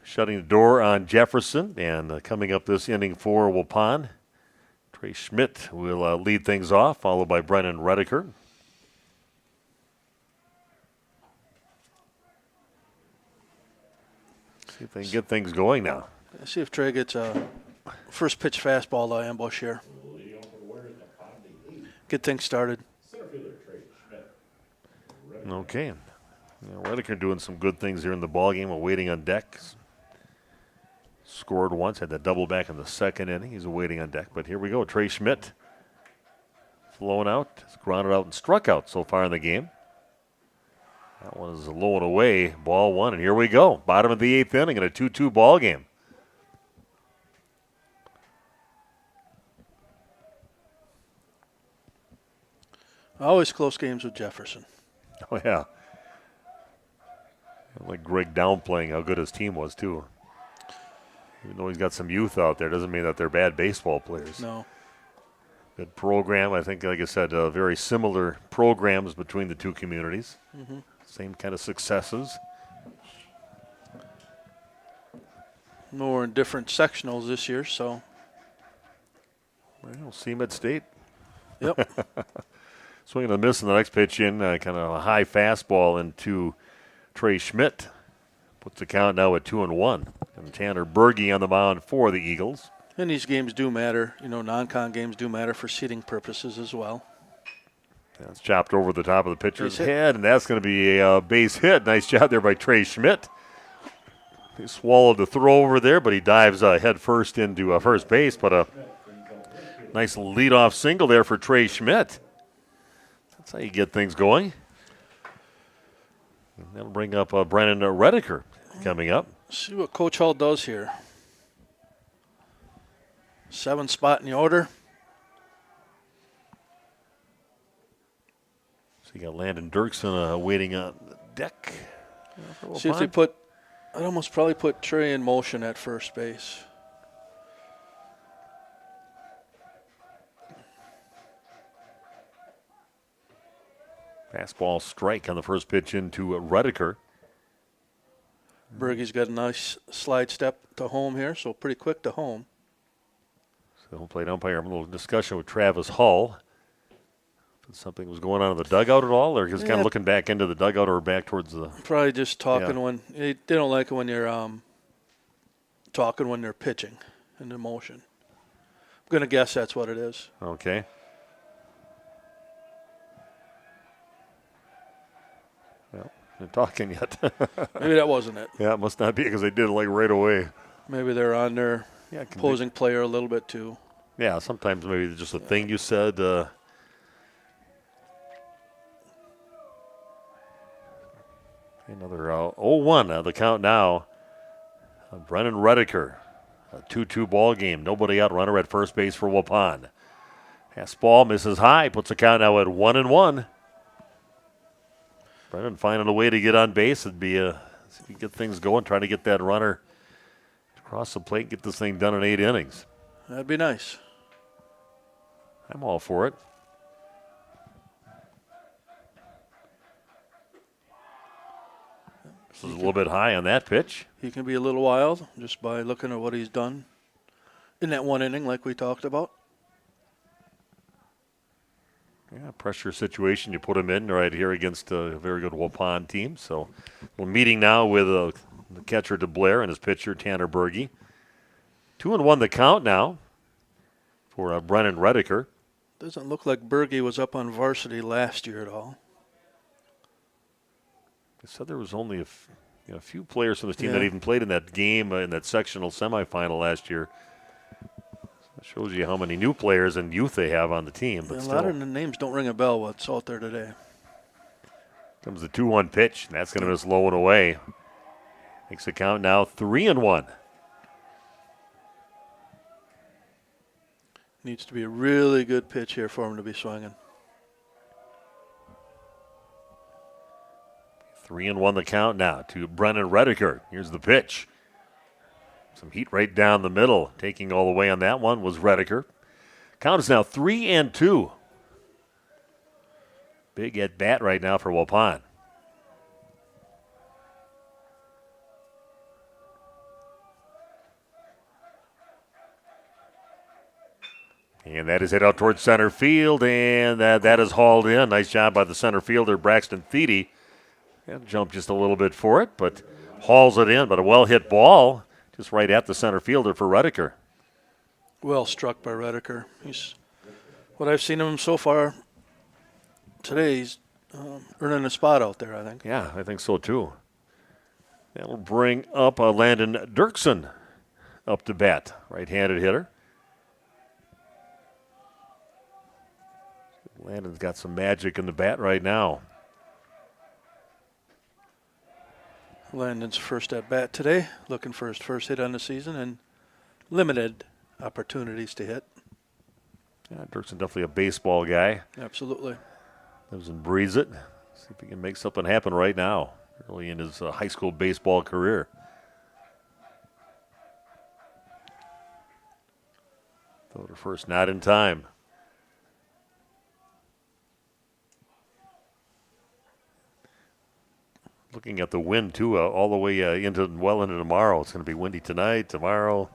S1: shutting the door on Jefferson. And coming up this inning for Waupun, Trey Schmidt will lead things off, followed by Brennan Redeker. See if they can get things going now.
S2: Let's see if Trey gets a first pitch fastball to ambush here. Get things started.
S1: Okay. Redeker doing some good things here in the ballgame while waiting on deck. Scored once, had that double back in the second inning. He's waiting on deck. But here we go. Trey Schmidt flown out, has grounded out and struck out so far in the game. That one is low and away. Ball one, and here we go. Bottom of the 8th inning in a 2-2 ball game.
S2: Always close games with Jefferson.
S1: Oh, yeah. Like Greg downplaying how good his team was, too. Even though he's got some youth out there, doesn't mean that they're bad baseball players.
S2: No.
S1: Good program. I think, like I said, very similar programs between the two communities.
S2: Mm-hmm.
S1: Same kind of successes.
S2: No, we're in different sectionals this year, so.
S1: Well, see him at state.
S2: Yep.
S1: Swinging and a miss in the next pitch in, kind of a high fastball into Trey Schmidt. Puts the count now at 2-1. And Tanner Berge on the mound for the Eagles.
S2: And these games do matter. You know, non-con games do matter for seeding purposes as well.
S1: That's chopped over the top of the pitcher's head, and that's going to be a base hit. Nice job there by Trey Schmidt. He swallowed the throw over there, but he dives head first into first base. But a nice leadoff single there for Trey Schmidt. That's how you get things going. And that'll bring up Brennan Redeker coming up.
S2: See what Coach Hall does here. 7th spot in the order.
S1: So you got Landon Dirksen waiting on the deck.
S2: See if they put, I'd almost probably put Trey in motion at first base.
S1: Fastball strike on the first pitch into Redeker.
S2: Berge's got a nice slide step to home here, so pretty quick to home.
S1: So home plate umpire, a little discussion with Travis Hull. If something was going on in the dugout at all, or just kind of looking back into the dugout or back towards the...
S2: Probably just talking when... They don't like it when you're talking when they're pitching in motion. I'm going to guess that's what it is.
S1: Okay. Well, they're talking yet.
S2: Maybe that wasn't it.
S1: Yeah, it must not be because they did it like right away.
S2: Maybe they're on their opposing player a little bit too.
S1: Yeah, sometimes maybe just a thing you said. Another 0-1 the count now. Brennan Redeker, a 2-2 ball game. Nobody out. Runner at first base for Waupun. Fastball misses high. Puts the count now at 1-1. Brennan finding a way to get on base. It'd be see if you get things going. Trying to get that runner across the plate. Get this thing done in 8 innings.
S2: That'd be nice.
S1: I'm all for it. This is a little bit high on that pitch.
S2: He can be a little wild just by looking at what he's done in that one inning like we talked about.
S1: Yeah, pressure situation you put him in right here against a very good Waupun team. So we're meeting now with the catcher DeBlair and his pitcher Tanner Berge. 2-1 the count now for Brennan Redeker.
S2: Doesn't look like Berge was up on varsity last year at all.
S1: They said there was only a few players from this team that even played in that game in that sectional semifinal last year. That shows you how many new players and youth they have on the team. But
S2: a lot of the names don't ring a bell what's out there today.
S1: Comes the 2-1 pitch, and that's going to miss low and away. Makes the count now 3-1.
S2: Needs to be a really good pitch here for him to be swinging.
S1: 3-1 the count now to Brennan Redeker. Here's the pitch. Some heat right down the middle. Taking all the way on that one was Redeker. Count is now 3-2. Big at bat right now for Waupun. And that is hit out towards center field, and that is hauled in. Nice job by the center fielder, Braxton Thiede. And jumped just a little bit for it, but hauls it in. But a well-hit ball just right at the center fielder for Redeker.
S2: Well struck by Redeker. He's, what I've seen of him so far today, he's earning a spot out there, I think.
S1: Yeah, I think so too. That'll bring up Landon Dirksen up to bat, right-handed hitter. Landon's got some magic in the bat right now.
S2: Landon's first at bat today, looking for his first hit on the season and limited opportunities to hit.
S1: Yeah, Dirksen definitely a baseball guy.
S2: Absolutely.
S1: Lives and breathes it. See if he can make something happen right now, early in his high school baseball career. Throw to first, not in time. Looking at the wind, too, all the way into tomorrow. It's going to be windy tonight, tomorrow.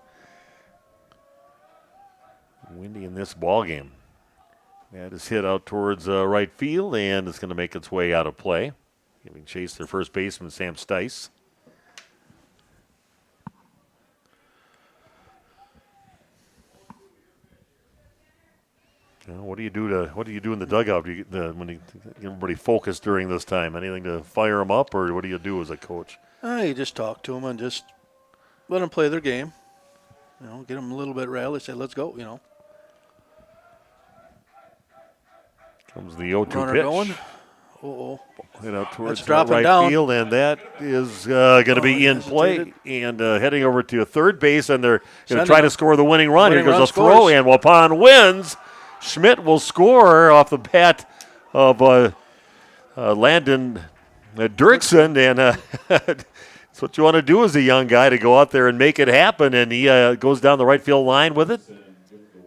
S1: Windy in this ball game. That is hit out towards right field, and it's going to make its way out of play. Giving chase their first baseman, Sam Stice. What do you do in the dugout? Do you get when you get everybody focused during this time? Anything to fire them up, or what do you do as a coach?
S2: You just talk to them and just let them play their game. Get them a little bit rallied. Say, let's go.
S1: Comes the 0-2
S2: Runner
S1: pitch.
S2: Going.
S1: Towards
S2: dropping
S1: right
S2: down.
S1: field, and that is going to be in play. And heading over to third base, and they're going to try to score the winning run. Here goes a throw, and Waupun wins. Schmidt will score off the bat of Landon Dirksen, and that's what you want to do as a young guy, to go out there and make it happen, and he goes down the right field line with it.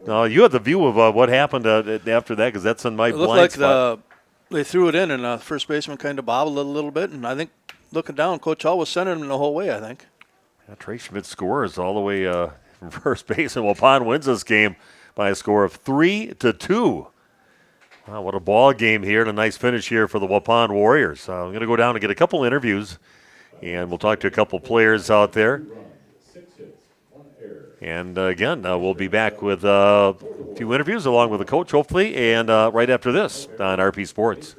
S1: Now, you have the view of what happened after that, because that's in my blind spot.
S2: They threw it in, and the first baseman kind of bobbled it a little bit, and I think looking down, Coach Hall was sending him the whole way, I think.
S1: Yeah, Trey Schmidt scores all the way from first base, and Waupun wins this game by a score of 3-2. Wow, what a ball game here, and a nice finish here for the Waupun Warriors. I'm going to go down and get a couple interviews, and we'll talk to a couple players out there. And again, we'll be back with a few interviews along with the coach, hopefully, and right after this on RP Sports.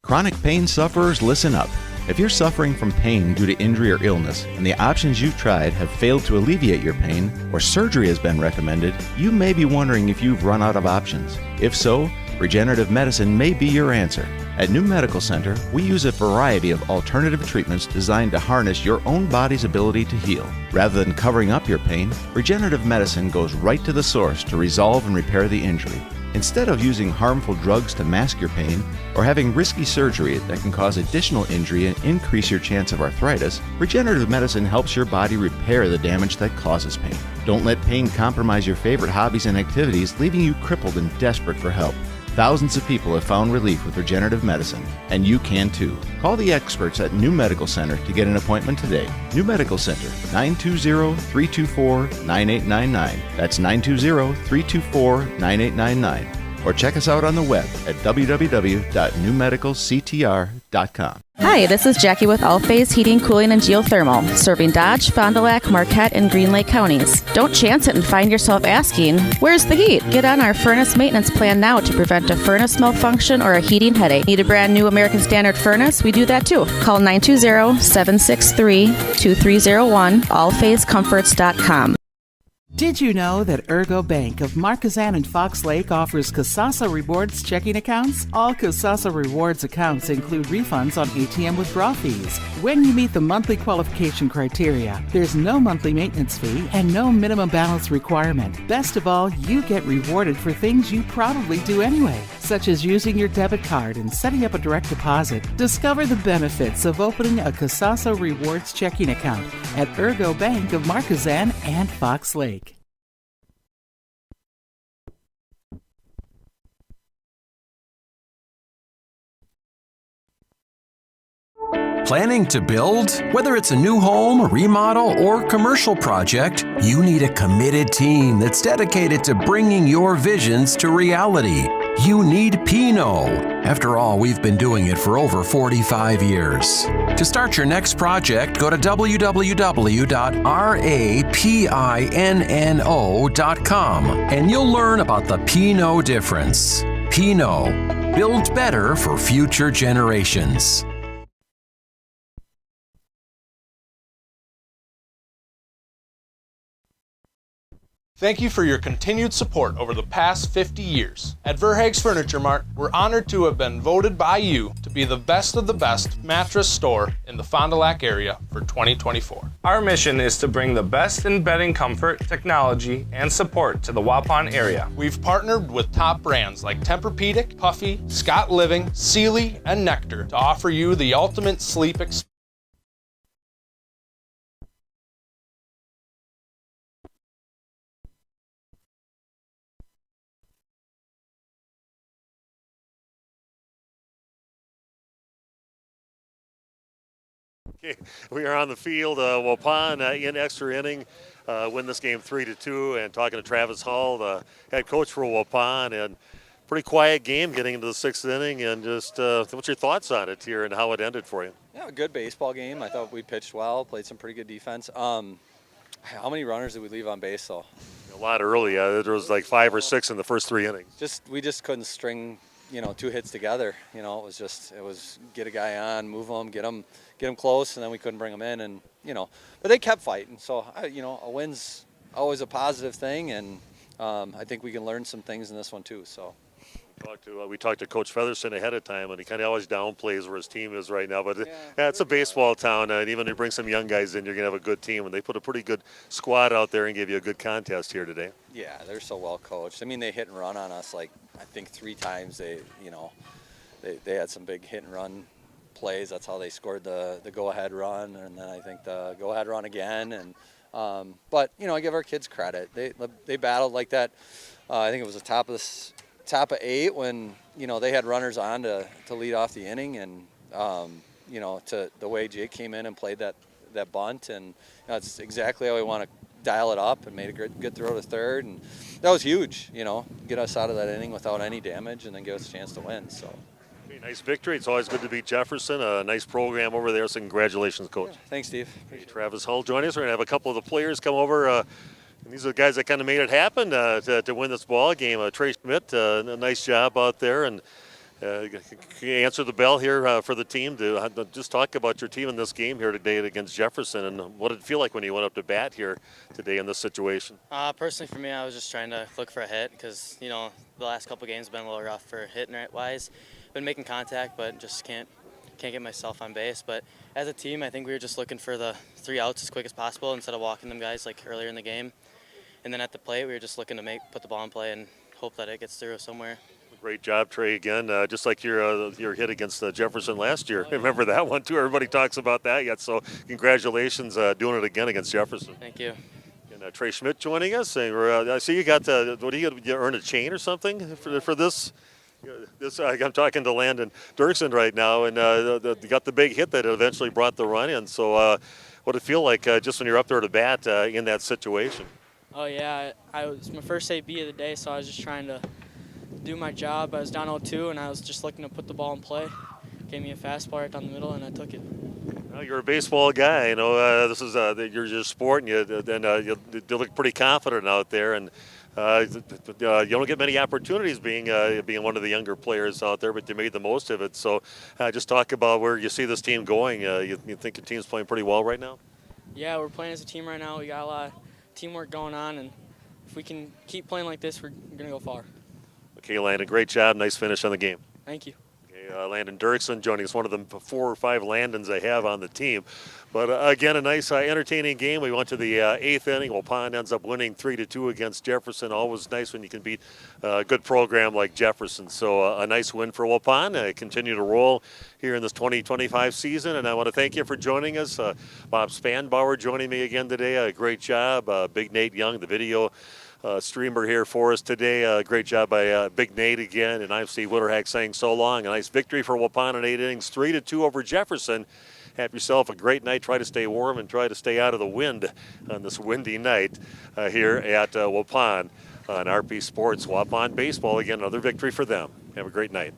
S6: Chronic pain sufferers, listen up. If you're suffering from pain due to injury or illness, and the options you've tried have failed to alleviate your pain, or surgery has been recommended, you may be wondering if you've run out of options. If so, regenerative medicine may be your answer. At New Medical Center, we use a variety of alternative treatments designed to harness your own body's ability to heal. Rather than covering up your pain, regenerative medicine goes right to the source to resolve and repair the injury. Instead of using harmful drugs to mask your pain, or having risky surgery that can cause additional injury and increase your chance of arthritis, regenerative medicine helps your body repair the damage that causes pain. Don't let pain compromise your favorite hobbies and activities, leaving you crippled and desperate for help. Thousands of people have found relief with regenerative medicine, and you can too. Call the experts at New Medical Center to get an appointment today. New Medical Center, 920-324-9899. That's 920-324-9899. Or check us out on the web at www.newmedicalctr.com.
S8: Hi, this is Jackie with All-Phase Heating, Cooling, and Geothermal, serving Dodge, Fond du Lac, Marquette, and Green Lake counties. Don't chance it and find yourself asking, where's the heat? Get on our furnace maintenance plan now to prevent a furnace malfunction or a heating headache. Need a brand new American Standard furnace? We do that too. Call 920-763-2301, allphasecomforts.com.
S7: Did you know that Ergo Bank of Marquezan and Fox Lake offers Casasa Rewards checking accounts? All Casasa Rewards accounts include refunds on ATM withdrawal fees. When you meet the monthly qualification criteria, there's no monthly maintenance fee and no minimum balance requirement. Best of all, you get rewarded for things you probably do anyway, such as using your debit card and setting up a direct deposit. Discover the benefits of opening a Casasa Rewards checking account at Ergo Bank of Marquezan and Fox Lake.
S5: Planning to build? Whether it's a new home, remodel, or commercial project, you need a committed team that's dedicated to bringing your visions to reality. You need Pinot. After all, we've been doing it for over 45 years. To start your next project, go to www.rapinno.com and you'll learn about the Pinot difference. Pinot, build better for future generations.
S11: Thank you for your continued support over the past 50 years. At Verhaeg's Furniture Mart, we're honored to have been voted by you to be the best of the best mattress store in the Fond du Lac area for 2024.
S9: Our mission is to bring the best in bedding comfort, technology, and support to the Waupun area.
S11: We've partnered with top brands like Tempur-Pedic, Puffy, Scott Living, Sealy, and Nectar to offer you the ultimate sleep experience.
S1: Okay, we are on the field. Waupun in extra inning, win this game 3-2. And talking to Travis Hall, the head coach for Waupun, and pretty quiet game getting into the sixth inning. And just what's your thoughts on it here and how it ended for you?
S16: Yeah, a good baseball game. I thought we pitched well, played some pretty good defense. How many runners did we leave on base though?
S1: A lot early. There was like 5 or 6 in the first 3 innings.
S16: We just couldn't string, 2 hits together. It was get a guy on, move him, get him close, and then we couldn't bring him in, and but they kept fighting. So a win's always a positive thing, and I think we can learn some things in this one too. So
S1: we talked to Coach Featherson ahead of time, and he kind of always downplays where his team is right now. But it's a baseball town, and even if you bring some young guys in, you're gonna have a good team. And they put a pretty good squad out there and gave you a good contest here today.
S16: Yeah, they're so well coached. I mean, they hit and run on us I think 3 times. They had some big hit and run plays. That's how they scored the go-ahead run, and then I think the go-ahead run again. And but I give our kids credit. They battled like that. I think it was the top of 8 when they had runners on to lead off the inning, and to the way Jake came in and played that bunt, and that's exactly how we want to dial it up, and made a good throw to third, and that was huge. Get us out of that inning without any damage, and then give us a chance to win. So.
S1: Nice victory. It's always good to beat Jefferson. A nice program over there, so congratulations, Coach.
S16: Yeah, thanks, Steve.
S1: Travis Hull joining us. We're going to have a couple of the players come over. And these are the guys that kind of made it happen to win this ball game. Trey Schmidt, a nice job out there, and answer the bell here for the team to just talk about your team in this game here today against Jefferson, and what did it feel like when you went up to bat here today in this situation?
S19: Personally, for me, I was just trying to look for a hit because, the last couple games have been a little rough for hitting wise. Been making contact, but just can't get myself on base. But as a team, I think we were just looking for the 3 outs as quick as possible instead of walking them guys like earlier in the game. And then at the plate, we were just looking to put the ball in play and hope that it gets through somewhere.
S1: Great job, Trey, again. Just like your hit against Jefferson last year. Remember that one, too. Everybody talks about that yet. So congratulations doing it again against Jefferson.
S19: Thank you.
S1: And Trey Schmidt joining us. And I see you got, you earned a chain or something for this? I'm talking to Landon Dirksen right now, and got the big hit that eventually brought the run in. So what did it feel like just when you're up there to bat in that situation?
S4: Oh, yeah. It was my first AB of the day, so I was just trying to do my job. I was down 0-2, and I was just looking to put the ball in play. Gave me a fastball right down the middle, and I took it.
S1: Well, you're a baseball guy. This is your sport, and you look pretty confident out there. And you don't get many opportunities being one of the younger players out there, but you made the most of it. So just talk about where you see this team going. You think your team's playing pretty well right now?
S4: Yeah, we're playing as a team right now. We got a lot of teamwork going on, and if we can keep playing like this, we're going to go far.
S1: Okay, Landon, great job. Nice finish on the game.
S4: Thank you.
S1: Landon Dirksen joining us, one of the 4 or 5 Landons I have on the team. But again, a nice, entertaining game. We went to the 8th inning. Waupun ends up winning 3-2 against Jefferson. Always nice when you can beat a good program like Jefferson. So a nice win for Waupun. Continue to roll here in this 2025 season. And I want to thank you for joining us. Bob Spanbauer joining me again today. Great job. Big Nate Young, the video streamer here for us today. Great job by Big Nate again, and I'm Steve Witterhack saying so long. A nice victory for Waupun in 8 innings, 3-2 over Jefferson. Have yourself a great night. Try to stay warm and try to stay out of the wind on this windy night here at Waupun on RP Sports. Waupun baseball, again, another victory for them. Have a great night.